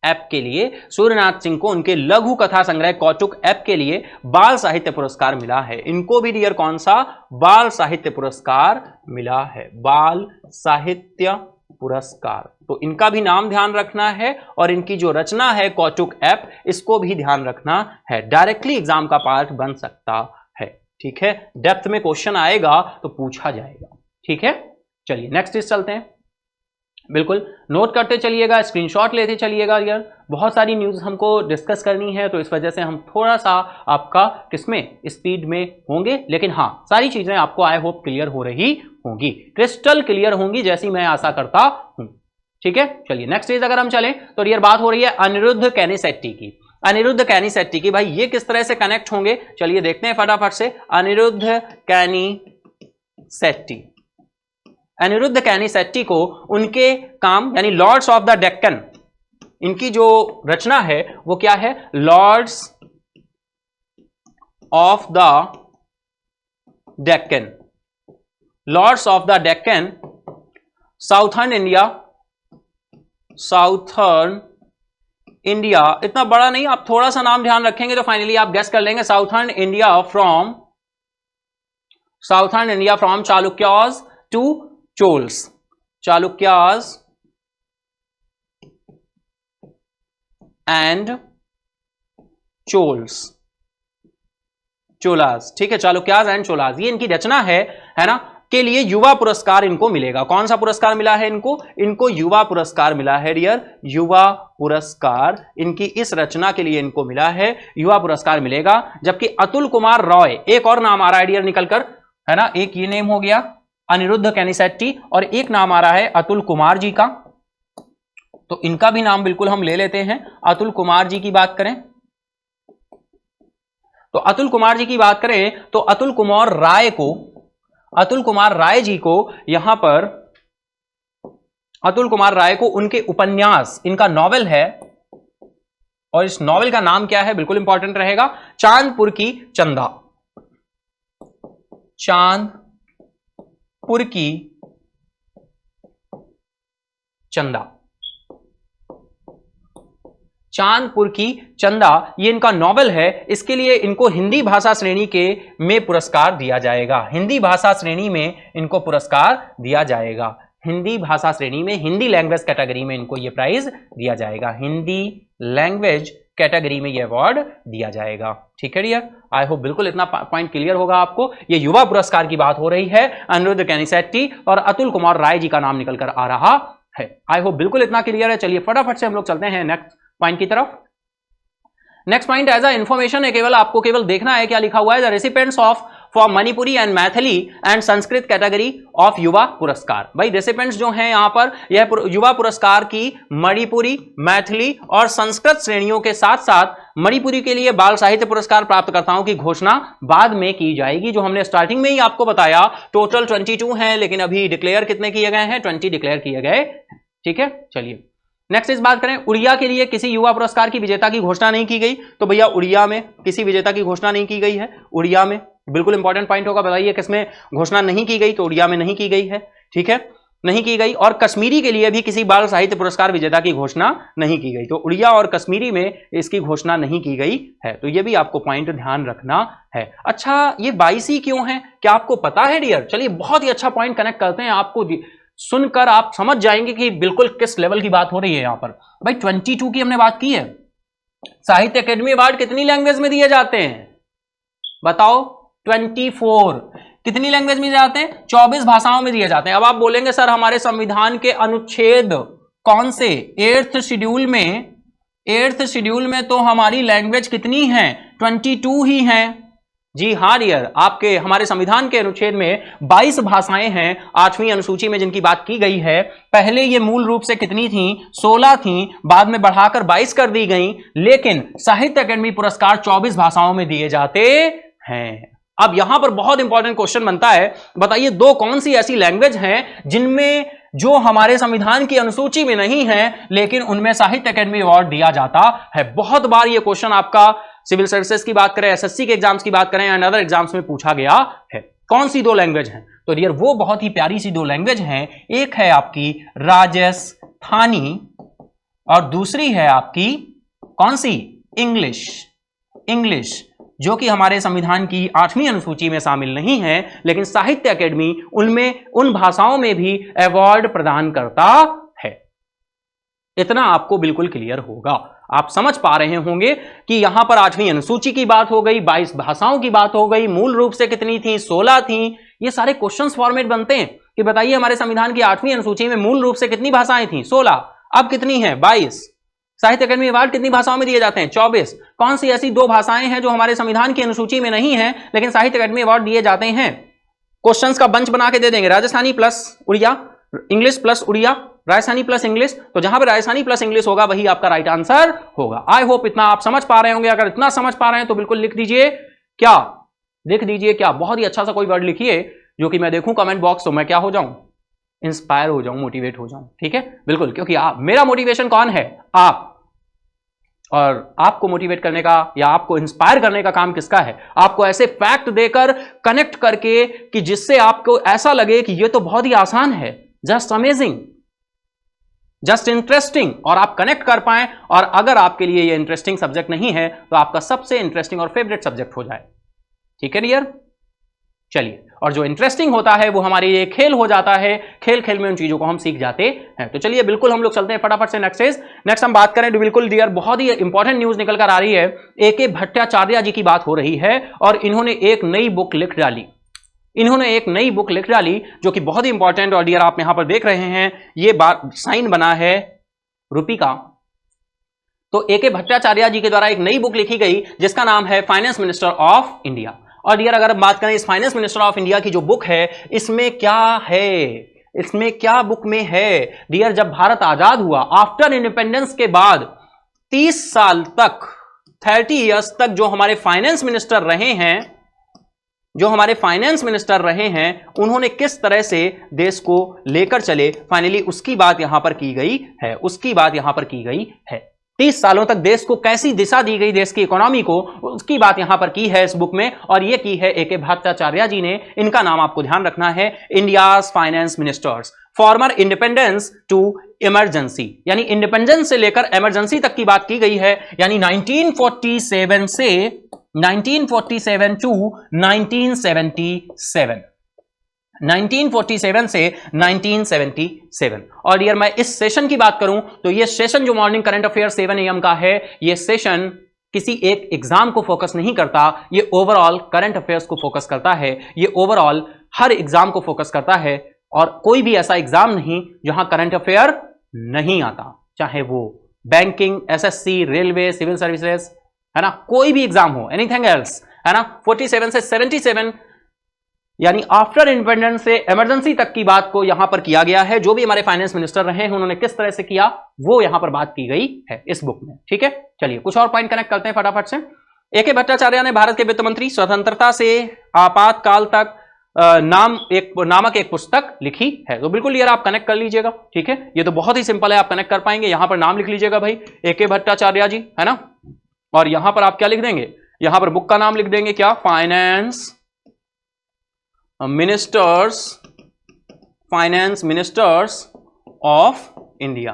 app के लिए सूर्यनाथ सिंह को उनके लघु कथा संग्रह कौटुक ऐप के लिए बाल साहित्य पुरस्कार मिला है। इनको भी डियर कौन सा बाल साहित्य पुरस्कार मिला है, बाल साहित्य पुरस्कार। तो इनका भी नाम ध्यान रखना है और इनकी जो रचना है कौटुक ऐप, इसको भी ध्यान रखना है, डायरेक्टली एग्जाम का पार्ट बन सकता है। ठीक है, डेप्थ में क्वेश्चन आएगा तो पूछा जाएगा। ठीक है, चलिए नेक्स्ट चीज चलते हैं। बिल्कुल नोट करते चलिएगा, स्क्रीनशॉट लेते चलिएगा। यार बहुत सारी न्यूज़ हमको डिस्कस करनी है, तो इस वजह से हम थोड़ा सा आपका किसमें स्पीड में होंगे, लेकिन हाँ सारी चीज़ें आपको आई होप क्लियर हो रही होंगी, क्रिस्टल क्लियर होंगी जैसी मैं आशा करता हूँ। ठीक है, चलिए नेक्स्ट चीज अगर हम चलें तो यार बात हो रही है अनिरुद्ध कैनिसेट्टी की। अनिरुद्ध कैनिसेट्टी की, भाई ये किस तरह से कनेक्ट होंगे, चलिए देखते हैं फटाफट से। अनिरुद्ध कैनिसेट्टी, अनिरुद्ध कैनिसेट्टी को उनके काम यानी लॉर्ड्स ऑफ द डेक्कन, इनकी जो रचना है वो क्या है, lords of the Deccan, lords of the Deccan, southern India, इतना बड़ा नहीं, आप थोड़ा सा नाम ध्यान रखेंगे तो फाइनली आप गेस कर लेंगे। Southern India from Chalukyas to Cholas, Chalukyas and Cholas. ठीक है, चालुक्यास एंड चोलास, ये इनकी रचना है ना, के लिए युवा पुरस्कार इनको मिलेगा। कौन सा पुरस्कार मिला है इनको युवा पुरस्कार मिला है डियर, युवा पुरस्कार इनकी इस रचना के लिए इनको मिला है, युवा पुरस्कार मिलेगा। जबकि अतुल कुमार रॉय, एक और नाम आ रहा है डियर निकलकर, है ना, एक ये नेम हो गया अनिरुद्ध कैनिसेट्टी और एक नाम आ रहा है अतुल कुमार जी का, तो इनका भी नाम बिल्कुल हम ले लेते हैं। अतुल कुमार जी की बात करें तो अतुल कुमार जी की बात करें तो अतुल कुमार राय जी को यहां पर, अतुल कुमार राय को उनके उपन्यास, इनका नॉवेल है और इस नॉवेल का नाम क्या है, बिल्कुल इंपॉर्टेंट रहेगा, चांदपुर की चंदा, चांदपुर की चंदा, चांदपुर की चंदा, ये इनका नॉवेल है। इसके लिए इनको हिंदी भाषा श्रेणी के में पुरस्कार दिया जाएगा, हिंदी भाषा श्रेणी में इनको पुरस्कार दिया जाएगा, हिंदी भाषा श्रेणी में, हिंदी लैंग्वेज कैटेगरी में इनको ये प्राइज दिया जाएगा, हिंदी लैंग्वेज कैटेगरी में ये अवार्ड दिया जाएगा। ठीक है डियर, आई होप बिल्कुल इतना पॉइंट क्लियर होगा आपको। ये युवा पुरस्कार की बात हो रही है, अनिरुद्ध कैनिसेट्टी और अतुल कुमार राय जी का नाम निकलकर आ रहा है। आई होप बिल्कुल इतना क्लियर है। चलिए फटाफट से हम लोग चलते हैं नेक्स्ट पॉइंट की तरफ। Next point as a information है, केवल आपको केवल देखना है क्या लिखा हुआ है, the recipients of for Manipuri and Maithili and Sanskrit category of युवा पुरस्कार। भाई रेसिपिएंट्स जो हैं यहां पर, यह युवा पुरस्कार की मणिपुरी, मैथिली और संस्कृत श्रेणियों के साथ साथ मणिपुरी के लिए बाल साहित्य पुरस्कार प्राप्तकर्ताओं की घोषणा बाद में की जाएगी। जो हमने स्टार्टिंग में ही आपको बताया, टोटल 22 हैं, लेकिन अभी डिक्लेयर कितने किए गए हैं, 20 डिक्लेयर किए गए। ठीक है, चलिए नेक्स्ट इस बात करें, उड़िया के लिए किसी युवा पुरस्कार की विजेता की घोषणा नहीं की गई, तो भैया उड़िया में किसी विजेता की घोषणा नहीं की गई है। उड़िया में बिल्कुल इंपॉर्टेंट पॉइंट होगा, बताइए किसमें घोषणा नहीं की गई, तो उड़िया में नहीं की गई है। ठीक है, नहीं की गई। और कश्मीरी के लिए भी किसी बाल साहित्य पुरस्कार विजेता की घोषणा नहीं की गई, तो उड़िया और कश्मीरी में इसकी घोषणा नहीं की गई है, तो ये भी आपको पॉइंट ध्यान रखना है। अच्छा, ये 22 ही क्यों है, क्या आपको पता है डियर? चलिए बहुत ही अच्छा पॉइंट कनेक्ट करते हैं, आपको सुनकर आप समझ जाएंगे कि बिल्कुल किस लेवल की बात हो रही है यहां पर। भाई 22 की हमने बात की है, साहित्य अकेडमी अवार्ड कितनी लैंग्वेज में दिए जाते हैं बताओ? 24। कितनी लैंग्वेज में जाते हैं? 24 भाषाओं में दिए जाते हैं। अब आप बोलेंगे सर हमारे संविधान के अनुच्छेद कौन से, 8th शेड्यूल में तो हमारी लैंग्वेज कितनी है? 22 ही है। जी हाँ डियर, आपके हमारे संविधान के अनुच्छेद में 22 भाषाएं हैं 8वीं अनुसूची में जिनकी बात की गई है। पहले ये मूल रूप से कितनी थी? 16 थी, बाद में बढ़ाकर 22 कर दी गई, लेकिन साहित्य अकादमी पुरस्कार 24 भाषाओं में दिए जाते हैं। अब यहां पर बहुत इंपॉर्टेंट क्वेश्चन बनता है, बताइए दो कौन सी ऐसी लैंग्वेज हैं जिनमें जो हमारे संविधान की अनुसूची में नहीं है लेकिन उनमें साहित्य अकादमी अवार्ड दिया जाता है। बहुत बार यह क्वेश्चन आपका सिविल सर्विसेज की बात करें, एसएससी के एग्जाम्स की बात करें एंड अदर एग्जाम्स में पूछा गया है। कौन सी दो लैंग्वेज हैं? तो डियर वो बहुत ही प्यारी सी दो लैंग्वेज हैं। एक है आपकी राजस्थानी और दूसरी है आपकी कौन सी? इंग्लिश, जो कि हमारे संविधान की 8वीं अनुसूची में शामिल नहीं है, लेकिन साहित्य अकादमी उनमें उन भाषाओं में भी अवार्ड प्रदान करता है। इतना आपको बिल्कुल क्लियर होगा। आप समझ पा रहे होंगे कि यहां पर 8वीं अनुसूची की बात हो गई, 22 भाषाओं की बात हो गई, मूल रूप से कितनी थी? 16 थी। ये सारे क्वेश्चंस फॉर्मेट बनते हैं कि बताइए हमारे संविधान की 8वीं अनुसूची में मूल रूप से कितनी भाषाएं थी? 16। अब कितनी है? 22। साहित्य अकादमी अवार्ड कितनी भाषाओं में दिए जाते हैं? 24। कौन सी ऐसी दो भाषाएं हैं जो हमारे संविधान की अनुसूची में नहीं है लेकिन साहित्य अकादमी अवार्ड दिए जाते हैं? क्वेश्चंस का बंच बना के दे देंगे, Rajasthani plus Odia, English plus Odia, Rajasthani plus English. तो जहां पर राजस्थानी प्लस इंग्लिश होगा वही आपका राइट आंसर होगा। आई होप इतना आप समझ पा रहे होंगे। अगर इतना समझ पा रहे हैं तो बिल्कुल लिख दीजिए क्या? लिख दीजिए क्या? बहुत ही अच्छा सा कोई वर्ड लिखिए जो कि मैं देखूं कमेंट बॉक्स, तो मैं क्या हो जाऊं? इंस्पायर हो जाऊं, मोटिवेट हो जाऊं। ठीक है, बिल्कुल, क्योंकि आप, मेरा मोटिवेशन कौन है? आप। और आपको मोटिवेट करने का या आपको इंस्पायर करने का काम किसका है? आपको ऐसे फैक्ट देकर कनेक्ट करके कि जिससे आपको ऐसा लगे कि ये तो बहुत ही आसान है, जस्ट अमेजिंग, जस्ट इंटरेस्टिंग, और आप कनेक्ट कर पाएं। और अगर आपके लिए ये इंटरेस्टिंग सब्जेक्ट नहीं है तो आपका सबसे इंटरेस्टिंग और फेवरेट सब्जेक्ट हो जाए। ठीक है डियर, चलिए। और जो इंटरेस्टिंग होता है वो हमारे लिए खेल हो जाता है, खेल खेल में उन चीजों को हम सीख जाते हैं। तो चलिए बिल्कुल हम लोग चलते हैं फटाफट से नेक्स्ट हम बात करें। बिल्कुल डियर, बहुत ही इंपॉर्टेंट न्यूज निकल कर आ रही है। ए.के. भट्टाचार्य जी की बात हो रही है और इन्होंने एक नई बुक लिख डाली। जो कि बहुत ही इंपॉर्टेंट, और डियर आप यहां पर देख रहे हैं ये साइन बना है रुपी का। तो ए.के. भट्टाचार्य जी के द्वारा एक नई बुक लिखी गई जिसका नाम है फाइनेंस मिनिस्टर ऑफ इंडिया। और डियर अगर हम बात करें इस फाइनेंस मिनिस्टर ऑफ इंडिया की जो बुक है, इसमें क्या है? इसमें क्या बुक में है डियर? जब भारत आजाद हुआ, आफ्टर इंडिपेंडेंस के बाद 30 साल तक, 30 इयर्स तक जो हमारे फाइनेंस मिनिस्टर रहे हैं, उन्होंने किस तरह से देश को लेकर चले, फाइनली उसकी बात यहां पर की गई है। 30 सालों तक देश को कैसी दिशा दी गई, देश की इकोनॉमी को, उसकी बात यहां पर की है इस बुक में। और ये की है ए.के. भट्टाचार्य जी ने। इनका नाम आपको ध्यान रखना है, India's finance ministers former independence to emergency, यानी इंडिपेंडेंस से लेकर इमरजेंसी तक की बात की गई है। यानी 1947 से 1947 टू 1977, 1947 से 1977। और डियर मैं इस सेशन की बात करूं तो ये सेशन जो मॉर्निंग करंट अफेयर 7 AM का है, ये सेशन किसी एक एग्जाम को फोकस नहीं करता, ये ओवरऑल करंट अफेयर्स को फोकस करता है, ये ओवरऑल हर एग्जाम को फोकस करता है। और कोई भी ऐसा एग्जाम नहीं जहां करंट अफेयर नहीं आता, चाहे वो banking, SSC, railway, civil services, है ना, कोई भी एग्जाम हो, एनीथिंग एल्स, है ना। 47 से 77 यानी आफ्टर इंडिपेंडेंस से इमरजेंसी तक की बात को यहां पर किया गया है। जो भी हमारे फाइनेंस मिनिस्टर रहे हैं उन्होंने किस तरह से किया वो यहां पर बात की गई है इस बुक में। ठीक है, चलिए कुछ और पॉइंट कनेक्ट करते हैं फटाफट से। ए.के. भट्टाचार्य ने भारत के वित्त मंत्री स्वतंत्रता से आपातकाल तक नामक एक पुस्तक लिखी है। तो बिल्कुल यार आप कनेक्ट कर लीजिएगा। ठीक है, ये तो बहुत ही सिंपल है, आप कनेक्ट कर पाएंगे। यहां पर नाम लिख लीजिएगा भाई, ए.के. भट्टाचार्य जी, है ना। और यहां पर आप क्या लिख देंगे? यहां पर बुक का नाम लिख देंगे क्या? Finance ministers of India.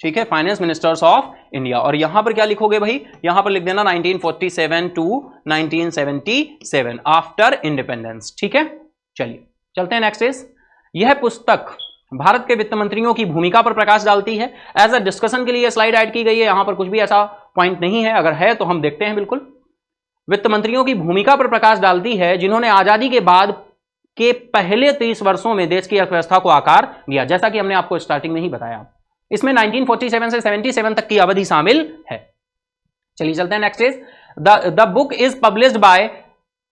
ठीक है, फाइनेंस मिनिस्टर्स ऑफ इंडिया। और यहां पर क्या लिखोगे भाई? यहां पर लिख देना 1947 टू 1977 आफ्टर इंडिपेंडेंस। ठीक है, चलिए चलते हैं नेक्स्ट इज। यह पुस्तक भारत के वित्त मंत्रियों की भूमिका पर प्रकाश डालती है। एज अ डिस्कशन के लिए स्लाइड ऐड की गई है, यहां पर कुछ भी ऐसा पॉइंट नहीं है, अगर है तो हम देखते हैं। बिल्कुल वित्त मंत्रियों की भूमिका पर प्रकाश डालती है जिन्होंने आजादी के बाद के पहले 30 वर्षों में देश की अर्थव्यवस्था को आकार दिया, जैसा कि हमने आपको स्टार्टिंग में ही बताया। इसमें 1947 से 77 तक की अवधि शामिल है। चलिए चलते हैं next is the book is published by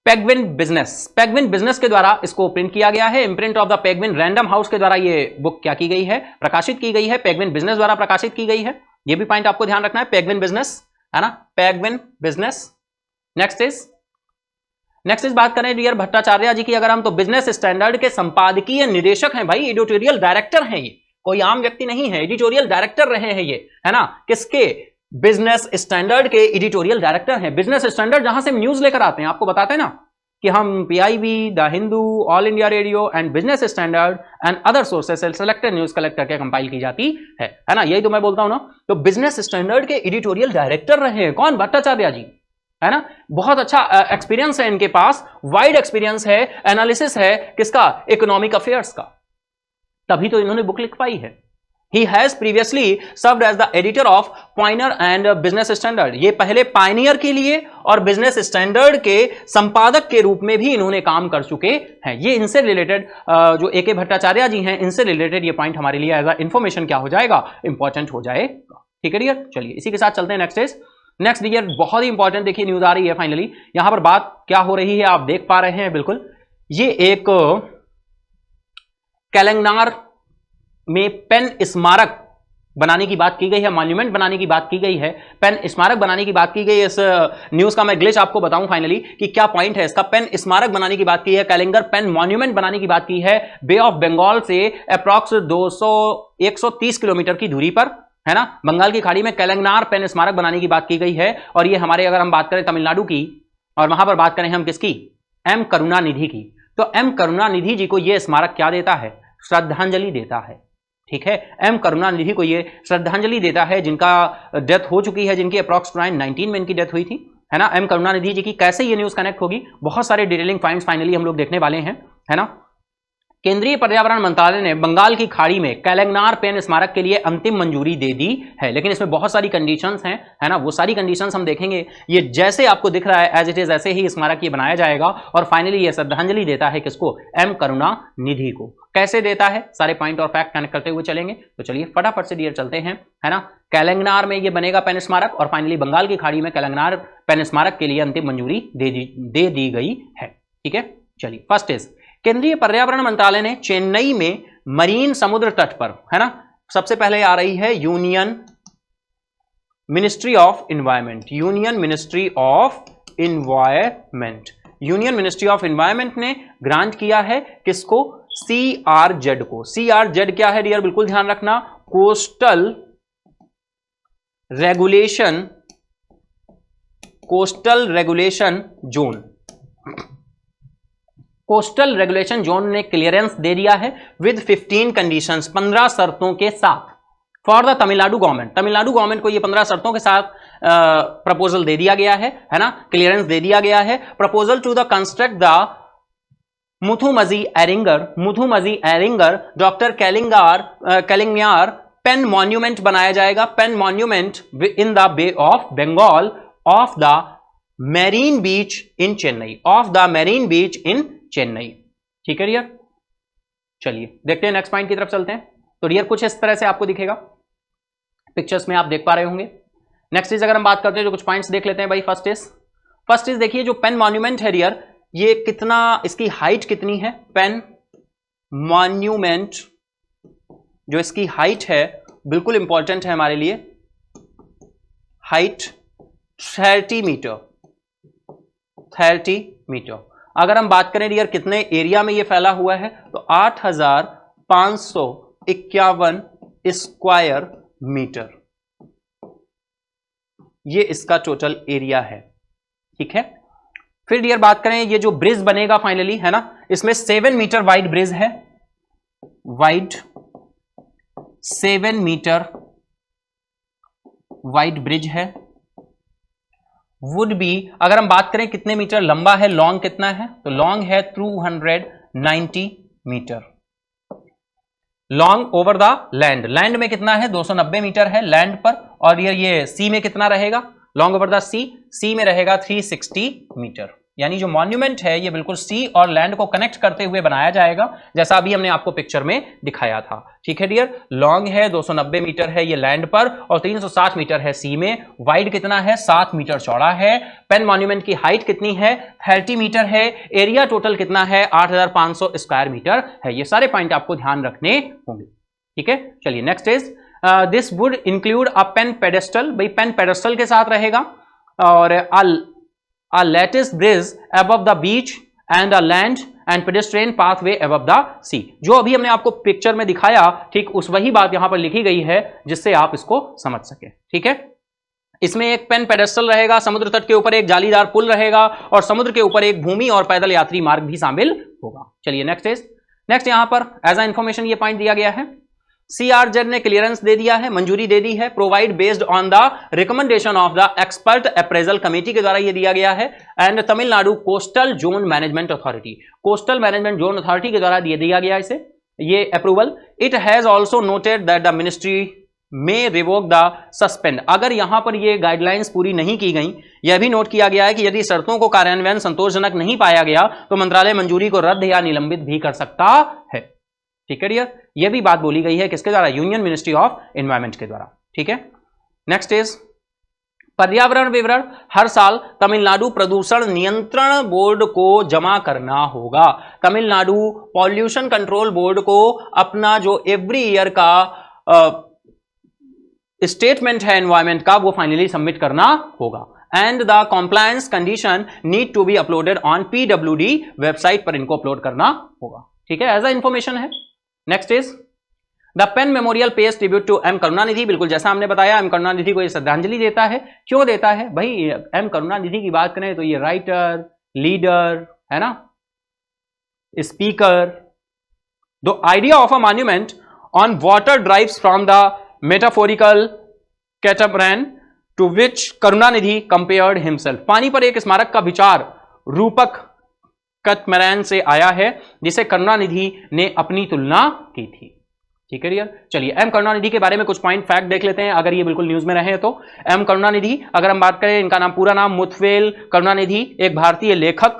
penguin business के द्वारा इसको प्रिंट किया गया है। Imprint of the penguin random house के द्वारा ये बुक क्या की गई है, प्रकाशित की गई है, पेग्विन बिजनेस द्वारा प्रकाशित की गई है। ये भी पॉइंट आपको ध्यान रखना है, पेग्विन बिजनेस है ना, पेग्विन बिजनेस। नेक्स्ट इज बात करें डियर भट्टाचार्य जी की अगर हम, तो बिजनेस स्टैंडर्ड के संपादकीय निदेशक हैं भाई, एडिटोरियल डायरेक्टर हैं ये, कोई आम व्यक्ति नहीं है, एडिटोरियल डायरेक्टर रहे हैं ये, है ना, किसके, बिजनेस स्टैंडर्ड के एडिटोरियल डायरेक्टर हैं। बिजनेस स्टैंडर्ड जहां से न्यूज लेकर आते हैं, आपको बताते हैं ना कि हम PIB, the Hindu, all India radio and business standard and other sources से सेलेक्टेड न्यूज कलेक्ट करके कंपाइल की जाती है ना, यही तो मैं बोलता हूं ना। तो बिजनेस स्टैंडर्ड के एडिटोरियल डायरेक्टर रहे हैं कौन, भट्टाचार्य जी, है ना। बहुत अच्छा एक्सपीरियंस है इनके पास, वाइड एक्सपीरियंस है, एनालिसिस है किसका, इकोनॉमिक अफेयर्स का, तभी तो इन्होंने बुक लिख पाई है। He has previously served as the editor of Pioneer and Business Standard। ये पहले पायनियर के लिए और बिजनेस स्टैंडर्ड के संपादक के रूप में भी इन्होंने काम कर चुके हैं। ये इनसे रिलेटेड जो ए के भट्टाचार्य जी हैं, इनसे रिलेटेड ये पॉइंट हमारे लिए एज अ इंफॉर्मेशन क्या हो जाएगा, इंपॉर्टेंट हो जाएगा। ठीक है डियर, चलिए इसी के साथ चलते हैं नेक्स्ट डियर, बहुत ही इंपॉर्टेंट देखिए न्यूज आ रही है फाइनली। यहां पर बात क्या हो रही है आप देख पा रहे हैं, बिल्कुल ये एक केलंगनार में पेन स्मारक बनाने की बात की गई है, मॉन्यूमेंट बनाने की बात की गई है, पेन स्मारक बनाने की बात की गई है। इस न्यूज का मैं ग्लिच आपको बताऊं फाइनली कि क्या पॉइंट है इसका। पेन स्मारक बनाने की बात की है, कैलेंगर पेन मॉन्यूमेंट बनाने की बात की है, बे ऑफ बंगाल से अप्रॉक्स 130 किलोमीटर की दूरी पर, है ना, बंगाल की खाड़ी में कैलेंगनार पेन स्मारक बनाने की बात की गई है। और ये हमारे, अगर हम बात करें तमिलनाडु की, और वहां पर बात करें हम किसकी, एम करुणानिधि की, तो एम करुणानिधि जी को यह स्मारक क्या देता है, श्रद्धांजलि देता है। ठीक है, एम करुणानिधि को ये श्रद्धांजलि देता है, जिनका डेथ हो चुकी है, जिनकी अप्रॉक्स 2019 में इनकी डेथ हुई थी, है ना। एम करुणानिधि जी की कैसे ये न्यूज कनेक्ट होगी, बहुत सारे डिटेलिंग पॉइंट्स फाइनली हम लोग देखने वाले हैं, है ना। केंद्रीय पर्यावरण मंत्रालय ने बंगाल की खाड़ी में कैलेंगनार पेन स्मारक के लिए अंतिम मंजूरी दे दी है, लेकिन इसमें बहुत सारी कंडीशंस हैं, है ना, वो सारी कंडीशंस हम देखेंगे। ये जैसे आपको दिख रहा है एज इट इज, ऐसे ही स्मारक ये बनाया जाएगा और फाइनली ये श्रद्धांजलि देता है किसको, एम करुणानिधि को। कैसे देता है, सारे पॉइंट और फैक्ट कनेक्ट करते हुए चलेंगे। तो चलिए फटाफट से डियर चलते हैं, है ना। कैलेंगनार में ये बनेगा पेन स्मारक और फाइनली बंगाल की खाड़ी में कैलेंगनार पेन स्मारक के लिए अंतिम मंजूरी दे दी गई है। ठीक है, चलिए फर्स्ट इज, केंद्रीय पर्यावरण मंत्रालय ने चेन्नई में मरीन समुद्र तट पर, है ना, सबसे पहले आ रही है union ministry of environment, union ministry of environment ने ग्रांट किया है किसको, CRZ को। CRZ क्या है डियर, बिल्कुल ध्यान रखना, coastal regulation zone. Coastal regulation zone ने क्लियरेंस दे दिया है विद 15 कंडीशंस, 15 शर्तों के साथ, for the Tamil Nadu government. Tamil Nadu government को ये 15 शर्तों के साथ प्रपोजल दे दिया गया है ना, क्लियरेंस दे दिया गया है। Proposal to the construct the Muthamizh Arignar doctor Kalaignar pen monument बनाया जाएगा, pen monument in the bay of Bengal of the Marina beach in Chennai. ठीक है डियर, चलिए देखते हैं नेक्स्ट पॉइंट की तरफ चलते हैं। तो डियर कुछ इस तरह से आपको दिखेगा, पिक्चर्स में आप देख पा रहे होंगे। नेक्स्ट इज, अगर हम बात करते हैं तो कुछ पॉइंट्स देख लेते हैं भाई। फर्स्ट इज देखिए, जो पेन मॉन्यूमेंट है डियर, ये कितना, इसकी हाइट कितनी है, पेन मॉन्यूमेंट जो इसकी हाइट है, बिल्कुल इंपॉर्टेंट है हमारे लिए, हाइट 30 मीटर। अगर हम बात करें डियर कितने एरिया में ये फैला हुआ है, तो 8551 स्क्वायर मीटर, ये इसका टोटल एरिया है। ठीक है, फिर डियर बात करें, ये जो ब्रिज बनेगा फाइनली, है ना, इसमें 7 मीटर वाइड ब्रिज है, वाइड 7 मीटर वाइड ब्रिज है। वुड बी, अगर हम बात करें कितने मीटर लंबा है, लॉन्ग कितना है, तो लॉन्ग है 290 metre, long over the land में कितना है, 290 मीटर है लैंड पर। और ये सी में कितना रहेगा, लॉन्ग ओवर द सी में रहेगा 360 मीटर। यानी जो मॉन्यूमेंट है ये बिल्कुल सी और लैंड को कनेक्ट करते हुए बनाया जाएगा, जैसा अभी हमने आपको पिक्चर में दिखाया था। ठीक है डियर, लॉन्ग है 290 मीटर है ये लैंड पर और 360 मीटर है सी में। वाइड कितना है? 7 मीटर चौड़ा है। पेन मॉन्यूमेंट की हाइट कितनी है? 30 मीटर है। एरिया टोटल कितना है? 8500 स्क्वायर मीटर है। ये सारे पॉइंट आपको ध्यान रखने होंगे। ठीक है, चलिए next is this would include a pen pedestal. भाई पेन पेडेस्टल के साथ रहेगा और a lattice bridge above the beach and a land and pedestrian pathway above the sea। जो अभी हमने आपको पिक्चर में दिखाया, ठीक उस वही बात यहां पर लिखी गई है जिससे आप इसको समझ सके। ठीक है, इसमें एक पेन पेडेस्टल रहेगा, समुद्र तट के ऊपर एक जालीदार पुल रहेगा और समुद्र के ऊपर एक भूमि और पैदल यात्री मार्ग भी शामिल होगा। चलिए नेक्स्ट यहां पर एज अ इंफॉर्मेशन ये पॉइंट दिया गया है। सीआरजेड ने क्लियरेंस दे दिया है, मंजूरी दे दी है। Provide based on the recommendation of the expert appraisal committee के द्वारा ये दिया गया है। And Tamil Nadu coastal zone management authority, coastal management zone authority के द्वारा दिया गया इसे ये approval. It has also noted that the ministry में रिवोक द सस्पेंड। अगर यहां पर ये गाइडलाइंस पूरी नहीं की गई, यह भी नोट किया गया है कि यदि शर्तों को कार्यान्वयन संतोषजनक नहीं पाया गया तो मंत्रालय मंजूरी को रद्द या निलंबित भी कर सकता है। ठीक है डियर, यह भी बात बोली गई है किसके द्वारा? यूनियन मिनिस्ट्री ऑफ एनवायरमेंट के द्वारा। ठीक है, नेक्स्ट इज पर्यावरण विवरण। हर साल तमिलनाडु प्रदूषण नियंत्रण बोर्ड को जमा करना होगा। तमिलनाडु पॉल्यूशन कंट्रोल बोर्ड को अपना जो एवरी ईयर का स्टेटमेंट है एनवायरमेंट का वो फाइनली सबमिट करना होगा। And the compliance condition need to be uploaded on PWD website पर इनको अपलोड करना होगा। ठीक है, एज अ इंफॉर्मेशन है। Next is the pen memorial page tribute to M Karunanidhi. बिल्कुल जैसा हमने बताया, एम करुणानिधि को ये श्रद्धांजलि देता है। क्यों देता है भाई? एम करुणानिधि की बात करें तो ये राइटर, लीडर है ना, speaker. The idea of a monument on water drives from the metaphorical catamaran to which Karunanidhi compared himself. पानी पर एक स्मारक का विचार रूपक कैटामरैन से आया है जिसे करुणानिधि ने अपनी तुलना की थी। ठीक है डियर, चलिए एम करुणानिधि के बारे में कुछ पॉइंट फैक्ट देख लेते हैं अगर ये बिल्कुल न्यूज में रहे तो। एम करुणानिधि, अगर हम बात करें, इनका नाम पूरा नाम मुथवेल करुणानिधि, एक भारतीय लेखक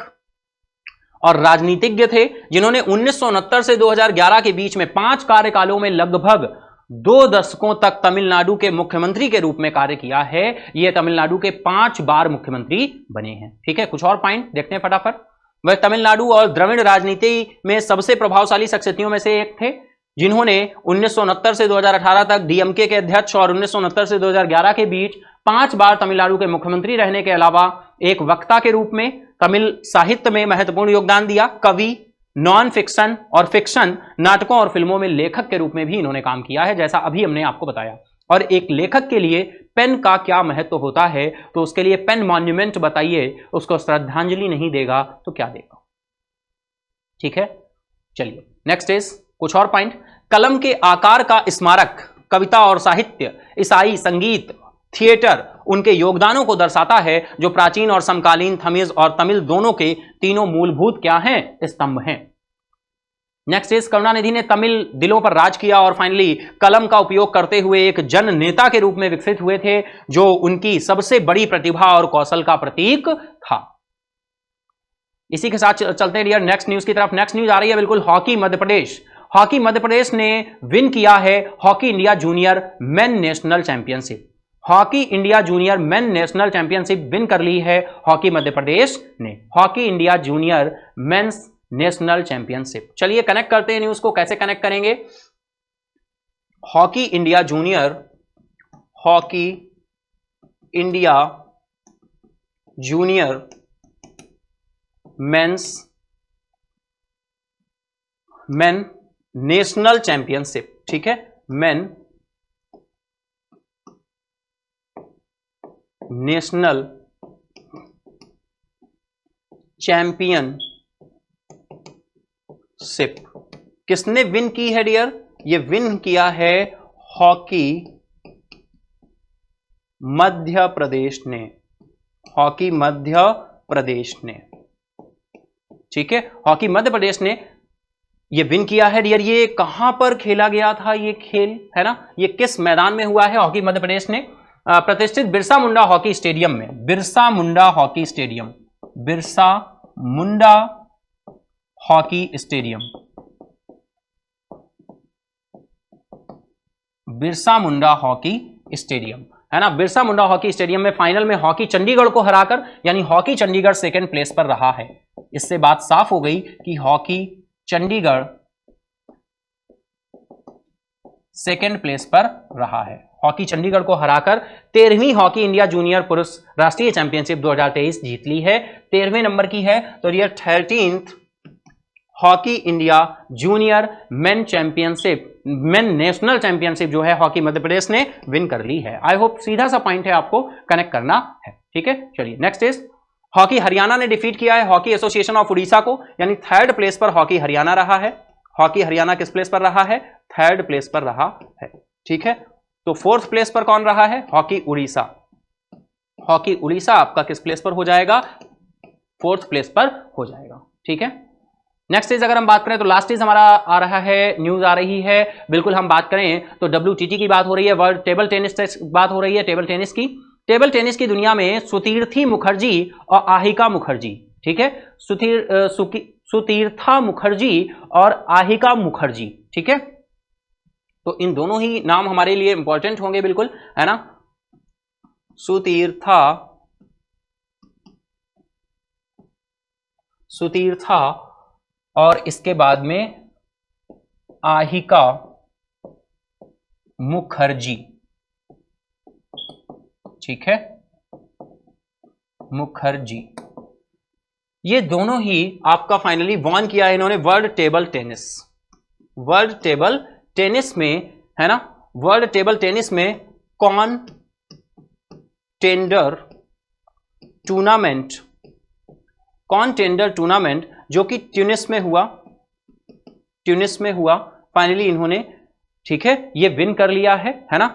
और राजनीतिज्ञ थे जिन्होंने 1969 से 2011 के बीच में 5 कार्यकालों में लगभग 2 दशकों तक तमिलनाडु के मुख्यमंत्री के रूप में कार्य किया है। ये तमिलनाडु के 5 बार मुख्यमंत्री बने हैं। ठीक है, कुछ और पॉइंट देखते हैं फटाफट। वह तमिलनाडु और द्रविड़ राजनीति में सबसे प्रभावशाली शख्सियतों में से एक थे जिन्होंने 1969 से 2018 तक डीएमके के अध्यक्ष और 1969 से 2011 के बीच 5 बार तमिलनाडु के मुख्यमंत्री रहने के अलावा एक वक्ता के रूप में तमिल साहित्य में महत्वपूर्ण योगदान दिया। कवि, नॉन फिक्शन और फिक्शन नाटकों और फिल्मों में लेखक के रूप में भी इन्होंने काम किया है, जैसा अभी हमने आपको बताया। और एक लेखक के लिए पेन का क्या महत्व होता है, तो उसके लिए पेन मॉन्यूमेंट बताइए, उसको श्रद्धांजलि नहीं देगा तो क्या देगा? ठीक है, चलिए नेक्स्ट इज कुछ और पॉइंट। कलम के आकार का स्मारक कविता और साहित्य, ईसाई संगीत, थिएटर उनके योगदानों को दर्शाता है जो प्राचीन और समकालीन तमिल और तमिल दोनों के तीनों मूलभूत क्या हैं? स्तंभ हैं। नेक्स्ट इज करुणानिधि ने तमिल दिलों पर राज किया और फाइनली कलम का उपयोग करते हुए एक जन नेता के रूप में विकसित हुए थे जो उनकी सबसे बड़ी प्रतिभा और कौशल का प्रतीक था। इसी के साथ चलते हैं डियर नेक्स्ट न्यूज की तरफ। नेक्स्ट न्यूज आ रही है बिल्कुल हॉकी मध्य प्रदेश। हॉकी मध्य प्रदेश ने विन किया है hockey India junior main national championship. Hockey India junior main national championship win कर ली है हॉकी मध्य प्रदेश ने। Hockey India junior mains national championship. चलिए कनेक्ट करते हैं न्यूज को। कैसे कनेक्ट करेंगे? Hockey India junior, hockey India junior main national championship. ठीक है, मेन नेशनल चैंपियनशिप किसने विन की है डियर? ये विन किया है हॉकी मध्य प्रदेश ने। हॉकी मध्य प्रदेश ने, ठीक है, हॉकी मध्य प्रदेश ने ये विन किया है डियर। ये कहां पर खेला गया था ये खेल, है ना? ये किस मैदान में हुआ है? हॉकी मध्य प्रदेश ने प्रतिष्ठित बिरसा मुंडा हॉकी स्टेडियम में। Birsa Munda hockey stadium, Birsa Munda hockey stadium, Birsa Munda hockey stadium, है ना। बिरसा मुंडा हॉकी स्टेडियम में फाइनल में हॉकी चंडीगढ़ को हराकर, यानी हॉकी चंडीगढ़ सेकंड प्लेस पर रहा है। इससे बात साफ हो गई कि हॉकी चंडीगढ़ सेकंड प्लेस पर रहा है। हॉकी चंडीगढ़ को हराकर 13वीं हॉकी इंडिया जूनियर पुरुष राष्ट्रीय चैंपियनशिप 2023 जीत ली है। 13वें नंबर की है, तो ये 13th hockey India junior main championship, main national championship जो है हॉकी मध्य प्रदेश ने विन कर ली है। आई होप सीधा सा पॉइंट है, आपको कनेक्ट करना है, ठीक है। चलिए नेक्स्ट इज हॉकी हरियाणा ने डिफीट किया है हॉकी एसोसिएशन ऑफ उड़ीसा को, यानी थर्ड प्लेस पर हॉकी हरियाणा रहा है। हॉकी हरियाणा किस प्लेस पर रहा है? थर्ड प्लेस पर रहा है, ठीक है। तो फोर्थ प्लेस पर कौन रहा है? हॉकी उड़ीसा। हॉकी उड़ीसा आपका किस प्लेस पर हो जाएगा? फोर्थ प्लेस पर हो जाएगा, ठीक है। नेक्स्ट इज अगर हम बात करें तो लास्ट इज हमारा आ रहा है, न्यूज आ रही है, बिल्कुल हम बात करें तो WTT की बात हो रही है, वर्ल्ड टेबल टेनिस बात हो रही है, टेबल टेनिस की। टेबल टेनिस की दुनिया में सुतीर्थी मुखर्जी और आहिका मुखर्जी, ठीक है, सुतीर्था मुखर्जी और आहिका मुखर्जी, ठीक है। तो इन दोनों ही नाम हमारे लिए इंपॉर्टेंट होंगे, बिल्कुल, है ना। सुतीर्था और इसके बाद में आहिका मुखर्जी, ठीक है, मुखर्जी, ये दोनों ही आपका फाइनली वॉन किया है इन्होंने world table tennis. World table tennis में, है ना, वर्ल्ड टेबल टेनिस में कॉन्टेंडर टूर्नामेंट जो कि ट्यूनिस में हुआ, फाइनली इन्होंने, ठीक है, ये विन कर लिया है ना।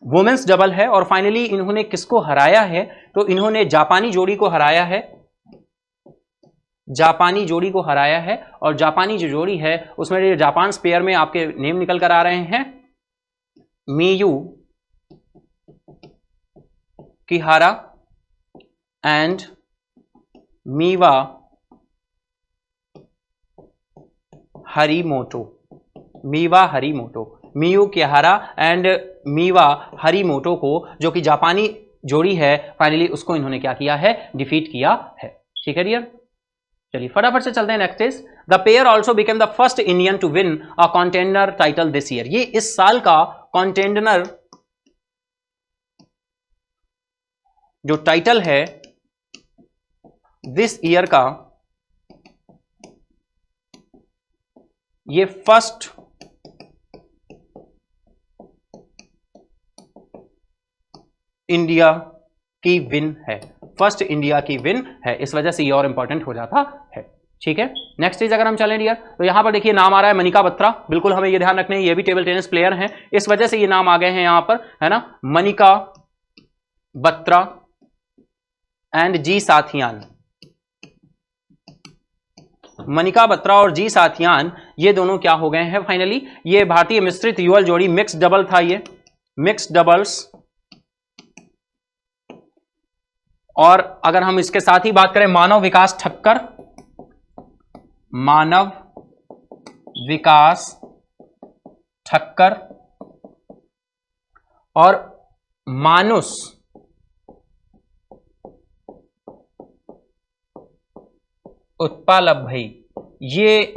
वुमेन्स डबल है और फाइनली इन्होंने किसको हराया है? तो इन्होंने जापानी जोड़ी को हराया है, जापानी जोड़ी को हराया है। और जापानी जो जोड़ी है उसमें जापान स्पेयर में आपके नेम निकल कर आ रहे हैं, Miu Kihara and Miwa Harimoto, Miu Kihara and Miwa Harimoto को, जो कि जापानी जोड़ी है, फाइनली उसको इन्होंने क्या किया है? डिफीट किया है, ठीक है डियर। चलिए फटाफट से चलते हैं। Next is the pair also became the first Indian to win a contender title this year. ये इस साल का कॉन्टेंडर जो टाइटल है दिस ईयर का, ये फर्स्ट इंडिया की विन है, फर्स्ट इंडिया की विन है, इस वजह से ये और इंपॉर्टेंट हो जाता है, ठीक है। नेक्स्ट इज अगर हम चलें डियर तो यहां पर देखिए नाम आ रहा है मनिका बत्रा, बिल्कुल हमें ये ध्यान रखना है, ये भी टेबल टेनिस प्लेयर हैं, इस वजह से ये नाम आ गए हैं यहां पर, है ना। मनिका बत्रा एंड जी साथियान, मनिका बत्रा और जी साथियान, ये दोनों क्या हो गए हैं फाइनली? ये भारतीय मिश्रित युगल जोड़ी, मिक्स डबल था, ये मिक्स डबल्स। और अगर हम इसके साथ ही बात करें मानव विकास ठक्कर, मानव विकास ठक्कर और मानुस उत्पालभई, ये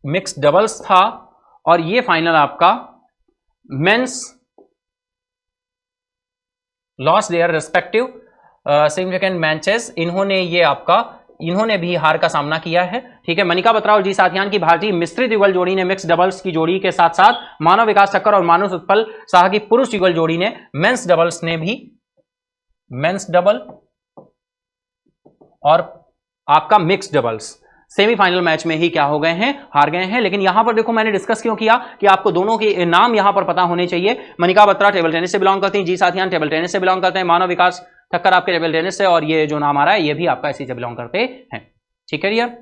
मिक्स डबल्स था। और ये फाइनल आपका men's loss their respective significant matches, इन्होंने भी हार का सामना किया है, ठीक है। मनिका बत्रा और जी साथियान की भारतीय मिश्रित युगल जोड़ी ने मिक्स डबल्स की जोड़ी के साथ साथ मानव विकास ठक्कर और मानुस उत्पल शाह की पुरुष युगल जोड़ी ने मेंस डबल्स ने भी, मेंस डबल और आपका मिक्स डबल्स सेमीफाइनल मैच में ही क्या हो गए हैं? हार गए हैं। लेकिन यहां पर देखो मैंने डिस्कस क्यों किया कि आपको दोनों के नाम यहां पर पता होने चाहिए। मनिका बत्रा टेबल टेनिस से बिलोंग करती हैं, जी साथियान टेबल टेनिस से बिलोंग करते हैं, मानव विकास ठक्कर आपके टेबल टेनिस से, और ये जो नाम आ रहा है ये भी आपका इसी से बिलोंग करते हैं, ठीक है डियर।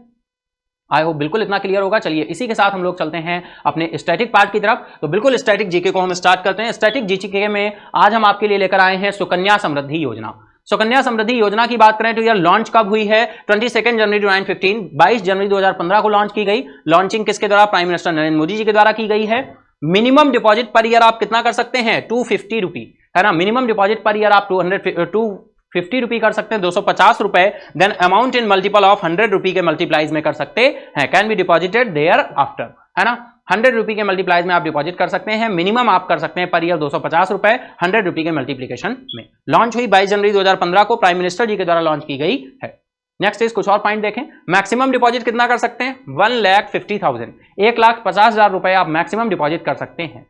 आई होप बिल्कुल इतना क्लियर होगा। चलिए इसी के साथ हम लोग चलते हैं अपने स्टैटिक पार्ट की तरफ। तो बिल्कुल स्टैटिक जीके को हम स्टार्ट करते हैं। स्टैटिक जीके में आज हम आपके लिए लेकर आए हैं सुकन्या समृद्धि योजना। सुकन्या समृद्धि योजना की बात करें तो यह लॉन्च कब हुई है? 22 जनवरी 2015, 22 जनवरी 2015 को लॉन्च की गई। लॉन्चिंग किसके द्वारा? प्राइम मिनिस्टर नरेंद्र मोदी जी के द्वारा की गई है। मिनिमम डिपॉजिट पर ईयर आप कितना कर सकते हैं? 250 रुपी, है ना। मिनिमम डिपॉजिट पर ईयर आप 250 रुपी कर सकते हैं, 250 रुपए। Then amount in multiple of 100 rupee के मल्टीप्लाइज में कर सकते हैं। Can be deposited thereafter, है ना। 100 रुपी के मल्टीप्लाइज में आप डिपॉजिट कर सकते हैं। मिनिमम आप कर सकते हैं पर ईयर 250 रुपए 100 रुपी के मल्टीप्लीकेशन में। लॉन्च हुई 22 जनवरी 2015 को, प्राइम मिनिस्टर जी के द्वारा लॉन्च की गई है। नेक्स्ट इज कुछ और पॉइंट देखें। मैक्सिमम डिपॉजिट कितना कर सकते हैं? 1,50,000, 1,50,000 रुपए आप मैक्सिमम डिपॉजिट कर सकते हैं।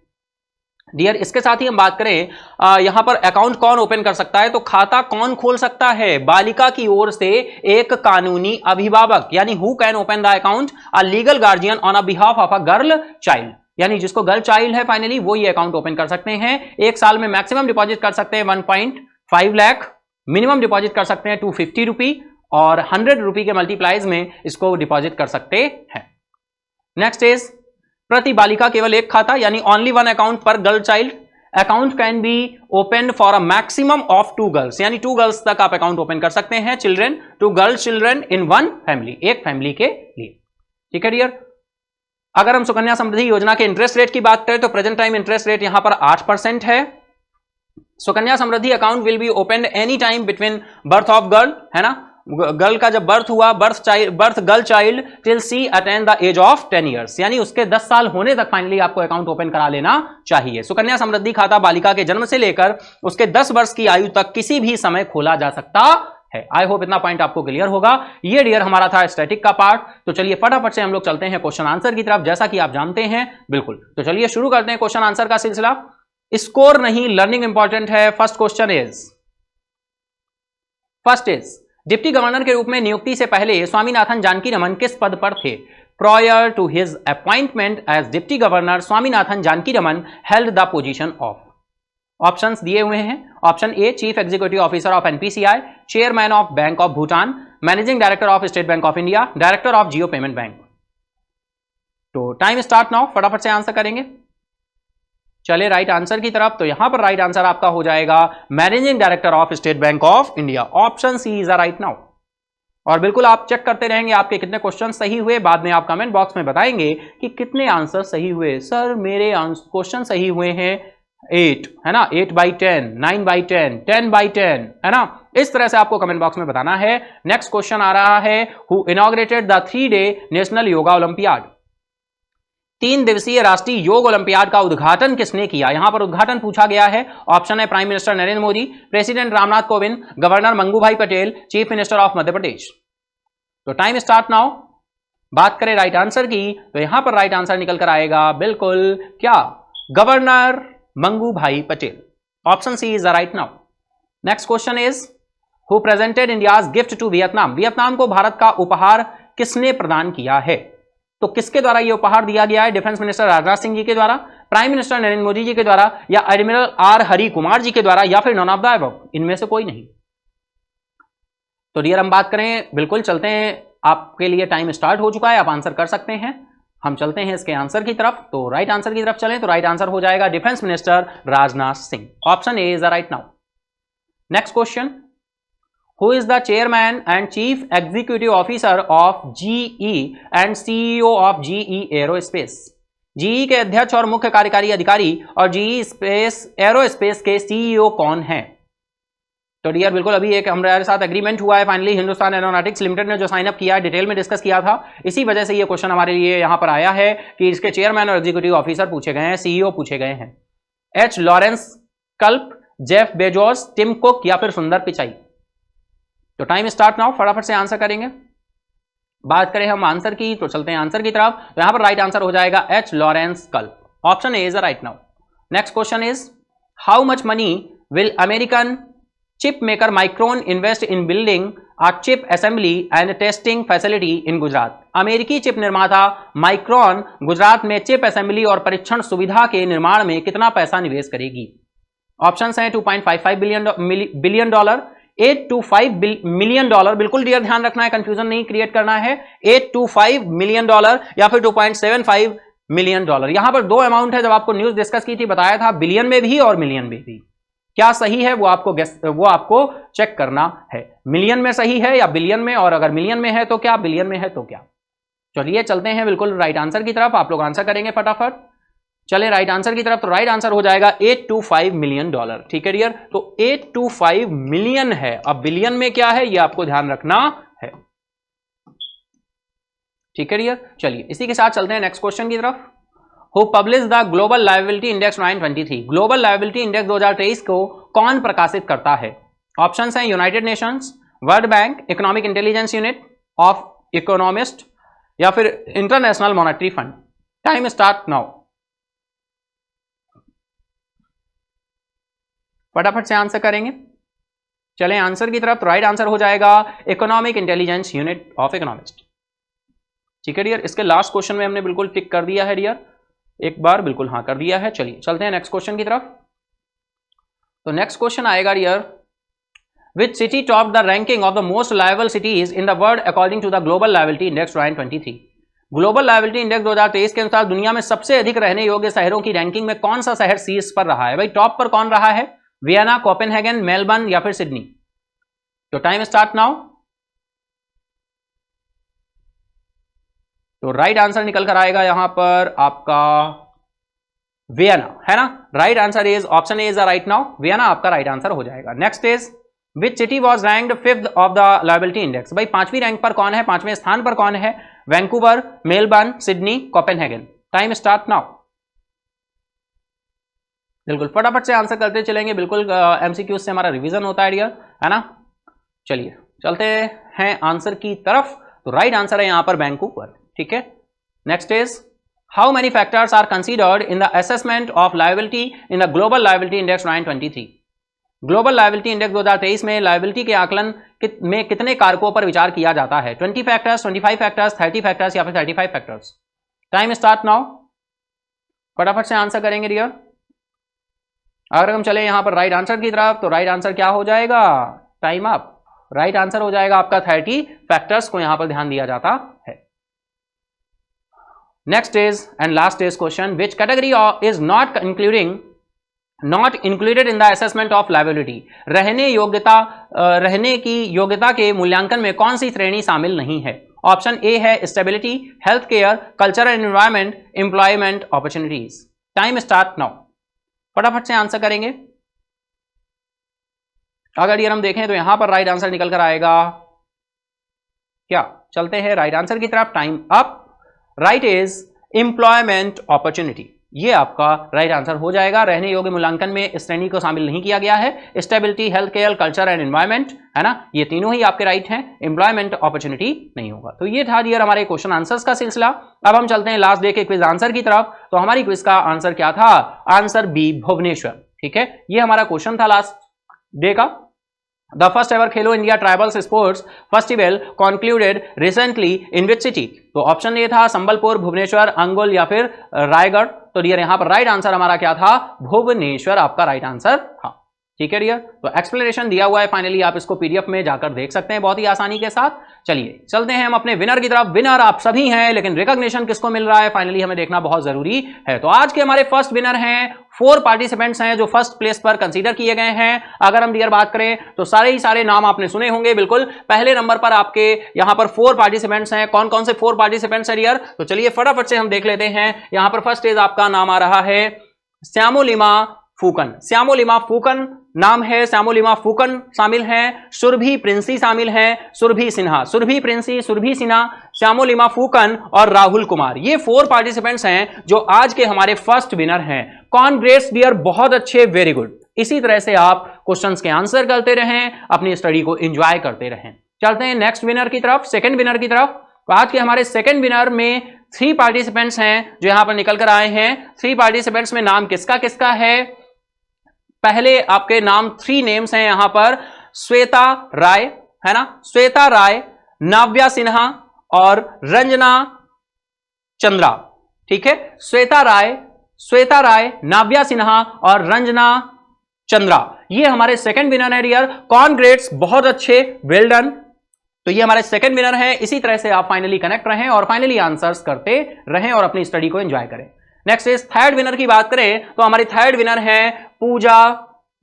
डियर, इसके साथ ही हम बात करें यहां पर अकाउंट कौन ओपन कर सकता है, तो खाता कौन खोल सकता है? बालिका की ओर से एक कानूनी अभिभावक, यानी who can open the account? A legal guardian on a behalf of a girl child, यानी जिसको गर्ल चाइल्ड है फाइनली वो ये अकाउंट ओपन कर सकते हैं। एक साल में मैक्सिमम डिपॉजिट कर सकते हैं 1.5 लाख, मिनिमम डिपॉजिट कर सकते हैं 250 रुपी, और 100 रुपी के मल्टीप्लाइज में इसको डिपॉजिट कर सकते हैं। नेक्स्ट इज प्रति बालिका केवल एक खाता, यानी ओनली वन अकाउंट पर girl child. Account can be open for a maximum of 2 girls, यानी 2 गर्ल्स तक आप अकाउंट ओपन कर सकते हैं। Children, 2 girl children in 1 family, एक फैमिली के लिए। ठीक है डियर। अगर हम सुकन्या समृद्धि योजना के इंटरेस्ट रेट की बात करें तो प्रेजेंट टाइम इंटरेस्ट रेट यहां पर 8% है। Sukanya Samriddhi account will be open any time between birth of girl, है ना। गर्ल का जब बर्थ हुआ, birth girl child till she attain the age of 10 years, यानी उसके 10 साल होने तक फाइनली आपको अकाउंट ओपन करा लेना चाहिए। सुकन्या समृद्धि खाता बालिका के जन्म से लेकर उसके 10 वर्ष की आयु तक किसी भी समय खोला जा सकता है। आई होप इतना पॉइंट आपको क्लियर होगा। ये डियर हमारा था स्टैटिक का पार्ट। तो चलिए फटाफट से हम लोग चलते हैं क्वेश्चन आंसर की तरफ, जैसा कि आप जानते हैं। बिल्कुल, तो चलिए शुरू करते हैं क्वेश्चन आंसर का सिलसिला। स्कोर नहीं, लर्निंग इंपॉर्टेंट है। First question is deputy governor के रूप में नियुक्ति से पहले स्वामीनाथन जानकीरमन किस पद पर थे? Prior to his appointment as deputy governor, Swaminathan Janakiraman held the position of. Options दिए हुए हैं। Option A chief executive officer of NPCI, chairman of bank of Bhutan, managing director of state bank of India, director of Jio payment bank. तो time start now, फटाफट से answer करेंगे। चले right answer की तरफ। तो यहां पर राइट आंसर आपका हो जाएगा managing director of state bank of India. Option C is right now. और बिल्कुल आप चेक करते रहेंगे आपके कितने क्वेश्चन सही हुए। बाद में आप कमेंट बॉक्स में बताएंगे कि कितने आंसर सही हुए। सर मेरे क्वेश्चन सही हुए हैं 8, है ना, 8/10, 9/10, 10/10, है ना। इस तरह से आपको कमेंट बॉक्स में बताना है। नेक्स्ट क्वेश्चन आ रहा है, who inaugurated the 3-day national yoga olympiad? 3 दिवसीय राष्ट्रीय योग ओलंपियाड का उद्घाटन किसने किया? यहां पर उद्घाटन पूछा गया है। ऑप्शन है prime minister Narendra Modi, president Ramnath Kovind, governor Mangubhai Patel, chief minister of Madhya Pradesh. तो टाइम स्टार्ट नाउ। बात करें राइट आंसर की तो यहां पर राइट आंसर निकल कर आएगा बिल्कुल क्या? Governor Mangubhai Patel. Option C is the right now. Next question is who presented India's gift to Vietnam? Vietnam को भारत का उपहार किसने प्रदान किया है? तो किसके द्वारा यह उपहार दिया गया है? डिफेंस मिनिस्टर राजनाथ सिंह जी के द्वारा, प्राइम मिनिस्टर नरेंद्र मोदी जी के द्वारा, या एडमिरल आर हरि कुमार जी के द्वारा, या फिर नॉन ऑफ द अबव, इनमें से कोई नहीं। तो डियर हम बात करें, बिल्कुल चलते हैं। आपके लिए टाइम स्टार्ट हो चुका है, आप आंसर कर सकते हैं। हम चलते हैं इसके आंसर की तरफ। तो राइट आंसर की तरफ चलें तो राइट आंसर हो जाएगा defence minister Rajnath Singh. Option A is right now. Next question, who is the chairman and chief executive officer of GE and CEO of GE Aerospace? GE के अध्यक्ष और मुख्य कार्यकारी अधिकारी और GE स्पेस एरोस्पेस के CEO कौन हैं? तो डियर बिल्कुल अभी एक हमारे साथ एग्रीमेंट हुआ है फाइनली, हिंदुस्तान एरोनॉटिक्स लिमिटेड ने जो साइन अप किया है, डिटेल में डिस्कस किया था। इसी वजह से ये क्वेश्चन हमारे लिए यहां पर आया है कि इसके चेयरमैन और एग्जीक्यूटिव ऑफिसर पूछे गए हैं, CEO पूछे गए हैं। एच लॉरेंस कल्प, जेफ बेजोस, टिम कुक, या फिर सुंदर पिचाई। तो टाइम स्टार्ट नाउ, फटाफट से आंसर करेंगे। बात करें हम आंसर की तो चलते हैं आंसर की तरफ। तो यहां पर राइट आंसर हो जाएगा एच लॉरेंस कल्प। Option A is right now. Next question is how much money will American chip maker micron invest in building a chip assembly and testing facility in Gujarat? अमेरिकी chip निर्माता micron Gujarat में chip assembly और परीक्षण सुविधा के निर्माण में कितना पैसा निवेश करेगी? ऑप्शन है 2.55 billion dollar, 8 to 5 million dollar, बिल्कुल डियर ध्यान रखना है, कंफ्यूजन नहीं क्रिएट करना है। 8 to 5 मिलियन डॉलर या फिर 2.75 मिलियन डॉलर। यहां पर दो अमाउंट है, जब आपको न्यूज डिस्कस की थी बताया था, बिलियन में भी और मिलियन में भी। क्या सही है वो आपको चेक करना है, मिलियन में सही है या बिलियन में, और अगर मिलियन में है तो क्या, बिलियन में है तो क्या। चलिए चलते हैं बिल्कुल राइट आंसर की तरफ, आप लोग आंसर करेंगे फटाफट। चले राइट आंसर की तरफ, तो राइट आंसर हो जाएगा $825 मिलियन। ठीक है डियर, तो 825 मिलियन है। अब बिलियन में क्या है ये आपको ध्यान रखना है। ठीक है डियर, चलिए इसी के साथ चलते हैं नेक्स्ट क्वेश्चन की तरफ। Who publish the global liability index 2023, global liability index 2023 को कौन प्रकाशित करता है। ऑप्शंस हैं United Nations, world bank, economic intelligence unit of economist, या फिर international monetary fund. Time start now, फटाफट से आंसर करेंगे। चलें आंसर की तरफ, तो राइट आंसर हो जाएगा economic intelligence unit of economist. ठीक है डियर, इसके लास्ट क्वेश्चन में हमने बिल्कुल टिक कर दिया है डियर, एक बार बिल्कुल हाँ कर दिया है। चलिए चलते हैं नेक्स्ट क्वेश्चन की तरफ। तो नेक्स्ट क्वेश्चन आएगा dear, which city top the ranking of the most liable cities in the world according to the global liability index 2023। Global liability index 2023 के अनुसार दुनिया में सबसे अधिक रहने योग्य शहरों की रैंकिंग में कौन सा शहर शीर्ष पर रहा है। भाई टॉप पर कौन रहा है, वियना, कोपेनहेगन, मेलबर्न या फिर सिडनी। तो टाइम स्टार्ट नाउ। तो राइट आंसर निकल कर आएगा यहां पर आपका वियना, है ना। Right answer is option A is the right now, Vienna आपका राइट आंसर हो जाएगा। Next is which city was ranked 5th of the liability index. भाई 5वीं रैंक पर कौन है, 5वें स्थान पर कौन है, Vancouver, Melbourne, Sydney, Copenhagen. Time start now. बिल्कुल फटाफट से आंसर करते चलेंगे, बिल्कुल एमसीक्यू से हमारा रिवीजन होता है डियर, है ना। चलिए चलते हैं आंसर की तरफ। तो राइट आंसर है यहां पर वैंकूवर। ठीक है, next is how many factors are considered in the assessment of liability in the global liability index 2023। Global liability index 2023 में लायबिलिटी के आकलन में कितने कारकों पर विचार किया जाता है। 20 फैक्टर्स, 25 फैक्टर्स, 30 फैक्टर्स या फिर 35 फैक्टर्स। टाइम स्टार्ट नाउ, फटाफट से आंसर करेंगे डियर। अगर हम चले यहां पर राइट आंसर की तरफ, तो राइट आंसर क्या हो जाएगा, टाइम अप। राइट आंसर हो जाएगा आपका 30 फैक्टर्स को यहां पर ध्यान दिया जाता है। Next is and last is question, which category is not included in the assessment of liability. रहने की योग्यता के मूल्यांकन में कौन सी श्रेणी शामिल नहीं है। ऑप्शन ए है stability, health care, culture and environment, employment opportunities. Time start now, फटाफट से आंसर करेंगे। अगर ये हम देखें तो यहां पर राइट आंसर निकल कर आएगा क्या, चलते हैं राइट आंसर की तरफ। Time up. Right is employment opportunity, ये आपका राइट आंसर हो जाएगा। रहने योग्य मूल्यांकन में इस श्रेणी को शामिल नहीं किया गया है। Stability, health care, culture and environment, है ना, ये तीनों ही आपके राइट हैं। एम्प्लॉयमेंट अपॉर्चुनिटी नहीं होगा। तो ये था डियर हमारे क्वेश्चन आंसर्स का सिलसिला। अब हम चलते हैं लास्ट डे के क्विज आंसर की तरफ। तो हमारी क्विज का आंसर क्या था, आंसर बी, भुवनेश्वर। ठीक है, ये हमारा क्वेश्चन था लास्ट डे का। The first ever Khelo India tribals sports festival concluded recently in which city. तो ऑप्शन ए था संबलपुर, भुवनेश्वर, अंगुल या फिर रायगढ़। तो डियर यहां पर राइट आंसर हमारा क्या था, भुवनेश्वर आपका राइट आंसर था। ठीक है डियर, तो एक्सप्लेनेशन दिया हुआ है, फाइनली आप इसको पीडीएफ में जाकर देख सकते हैं बहुत ही आसानी के साथ। चलिए चलते हैं हम अपने विनर की तरफ। विनर आप सभी हैं, लेकिन रिकॉग्निशन किसको मिल रहा है फाइनली हमें देखना बहुत जरूरी है। तो आज के हमारे फर्स्ट विनर हैं, 4 पार्टिसिपेंट्स हैं जो फर्स्ट प्लेस पर कंसीडर किए गए हैं। अगर हम डियर बात करें तो सारे ही सारे नाम आपने सुने होंगे। बिल्कुल पहले नंबर पर आपके यहां पर 4 पार्टिसिपेंट्स हैं। कौन कौन से 4 पार्टिसिपेंट्स हैं डियर, तो चलिए फटाफट से हम देख लेते हैं। यहां पर फर्स्ट इज आपका नाम आ रहा है श्यामोलिमा फूकन। श्यामोलिमा फूकन नाम है, श्यामोलिमा फूकन शामिल हैं। सुरभि प्रिंसी शामिल हैं, सुरभि सिन्हा, सुरभि प्रिंसी, सुरभि सिन्हा, श्यामोलिमा फूकन और राहुल कुमार। ये 4 पार्टिसिपेंट्स हैं जो आज के हमारे फर्स्ट विनर हैं। कॉन्ग्रेट्स डियर, बहुत अच्छे, वेरी गुड। इसी तरह से आप क्वेश्चंस के आंसर करते रहें, अपनी स्टडी को एंजॉय करते रहें। चलते हैं नेक्स्ट विनर की तरफ, सेकंड विनर की तरफ। तो आज के हमारे सेकंड विनर में 3 पार्टिसिपेंट्स हैं जो यहां पर निकल कर आए हैं। 3 पार्टिसिपेंट्स में नाम किसका किसका है, पहले आपके नाम 3 नेम्स हैं यहां पर, श्वेता राय, है ना, श्वेता राय, नाव्या सिन्हा और रंजना चंद्रा। ठीक है, श्वेता राय, नाव्या सिन्हा और रंजना चंद्रा, ये हमारे सेकंड विनर है डियर। कॉन्ग्रेट्स, बहुत अच्छे, वेल डन। तो ये हमारे सेकंड विनर है। इसी तरह से आप फाइनली कनेक्ट रहें और फाइनली आंसर्स करते रहें और अपनी स्टडी को एंजॉय करें। नेक्स्ट इज थर्ड विनर की बात करें तो हमारी थर्ड विनर है पूजा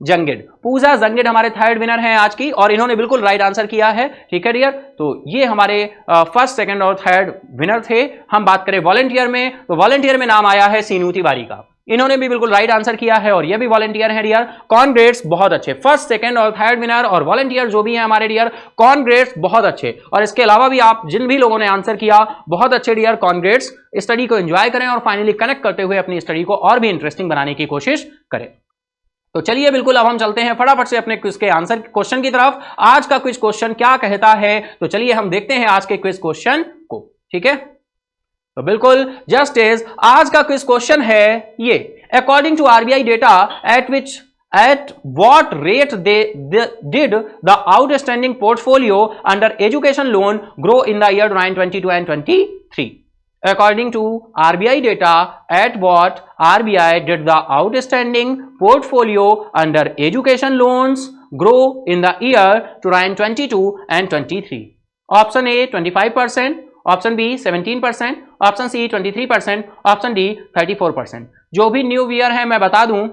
जंगिड। पूजा जंगिड हमारे थर्ड विनर हैं आज की, और इन्होंने बिल्कुल राइट आंसर किया है। ठीक है डियर, तो ये हमारे फर्स्ट, सेकंड और थर्ड विनर थे। हम बात करें वॉलंटियर में, तो वॉलंटियर में नाम आया है सीनू तिवारी का। इन्होंने भी बिल्कुल राइट आंसर किया है और ये भी वॉलंटियर है डियर। कॉन्ग्रेट्स, बहुत अच्छे। फर्स्ट, सेकंड और थर्ड विनर और वॉलंटियर जो भी हैं हमारे डियर, कॉन्ग्रेट्स, बहुत अच्छे। और इसके अलावा भी आप जिन भी लोगों ने आंसर किया, बहुत अच्छे डियर, कॉन्ग्रेट्स। स्टडी को एंजॉय करें और फाइनली कनेक्ट करते हुए अपनी स्टडी को और भी इंटरेस्टिंग बनाने की कोशिश करें। तो चलिए बिल्कुल अब हम चलते हैं फटाफट से अपने क्विज के आंसर क्वेश्चन की तरफ। आज का क्विज क्वेश्चन क्या कहता है, तो चलिए हम देखते हैं आज के क्विज क्वेश्चन को। ठीक है, तो बिल्कुल जस्ट इज आज का क्विज क्वेश्चन है ये, according to RBI data at what rate did the outstanding portfolio under education loan grow in the year 2022 and 23? According to RBI data, at what RBI did the outstanding portfolio under education loans grow in the year 2022 and 23? Option A 25%, option B 17%, option C 23%, option D 34%। जो भी new year है मैं बता दूं,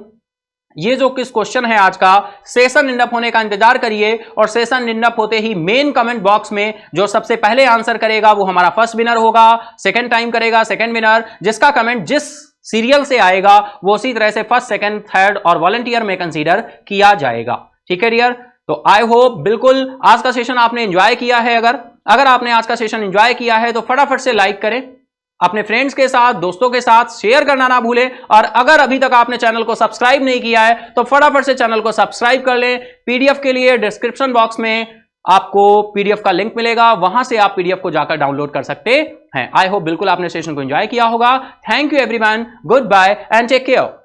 ये जो किस question है आज का, सेशन इंडअप होने का इंतजार करिए, और सेशन इंडअप होते ही मेन कमेंट बॉक्स में जो सबसे पहले आंसर करेगा वो हमारा फर्स्ट विनर होगा, सेकंड टाइम करेगा सेकंड विनर। जिसका कमेंट जिस सीरियल से आएगा वो उसी तरह से फर्स्ट, सेकंड, थर्ड और वॉलंटियर में कंसीडर किया जाएगा। ठीक है डियर, तो आई होप बिल्कुल आज का सेशन आपने एंजॉय किया है। अगर आपने आज का सेशन एंजॉय किया है तो फटाफट से लाइक करें, अपने फ्रेंड्स के साथ, दोस्तों के साथ शेयर करना ना भूलें, और अगर अभी तक आपने चैनल को सब्सक्राइब नहीं किया है तो फटाफट से चैनल को सब्सक्राइब कर लें। पीडीएफ के लिए डिस्क्रिप्शन बॉक्स में आपको पीडीएफ का लिंक मिलेगा, वहां से आप पीडीएफ को जाकर डाउनलोड कर सकते हैं। आई होप बिल्कुल आपने सेशन को एंजॉय किया होगा। Thank you everyone, goodbye and take care.